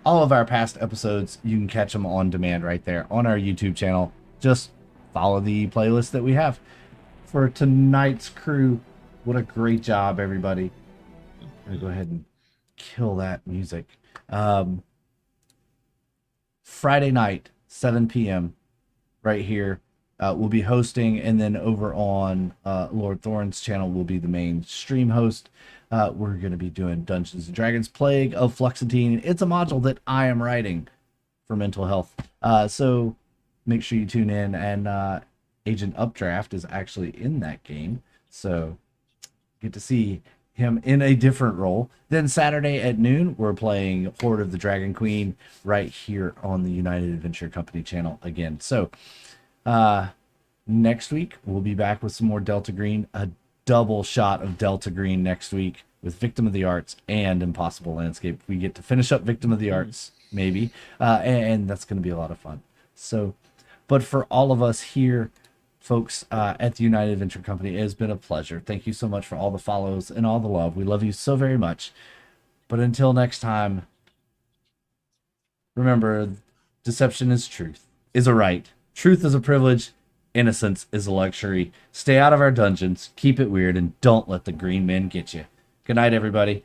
all of our past episodes, you can catch them on demand right there on our YouTube channel. Just follow the playlist that we have. For tonight's crew, what a great job, everybody. I'm going to go ahead and kill that music. Friday night, 7 p.m., right here. We'll be hosting, and then over on Lord Thorn's channel will be the main stream host. We're going to be doing Dungeons & Dragons Plague of Fluxantine. It's a module that I am writing for mental health. So make sure you tune in, and Agent Updraft is actually in that game. So get to see him in a different role. Then Saturday at noon, we're playing Horde of the Dragon Queen right here on the United Adventure Company channel again. So next week, we'll be back with some more Delta Green, a double shot of Delta Green next week with Victim of the Arts and Impossible Landscape. We get to finish up Victim of the Arts, maybe, and that's going to be a lot of fun. So, but for all of us here, folks, at the United Adventure Company, it has been a pleasure. Thank you so much for all the follows and all the love. We love you so very much. But until next time, remember, deception is truth, is a right. Truth is a privilege. Innocence is a luxury. Stay out of our dungeons, keep it weird, and don't let the green men get you. Good night, everybody.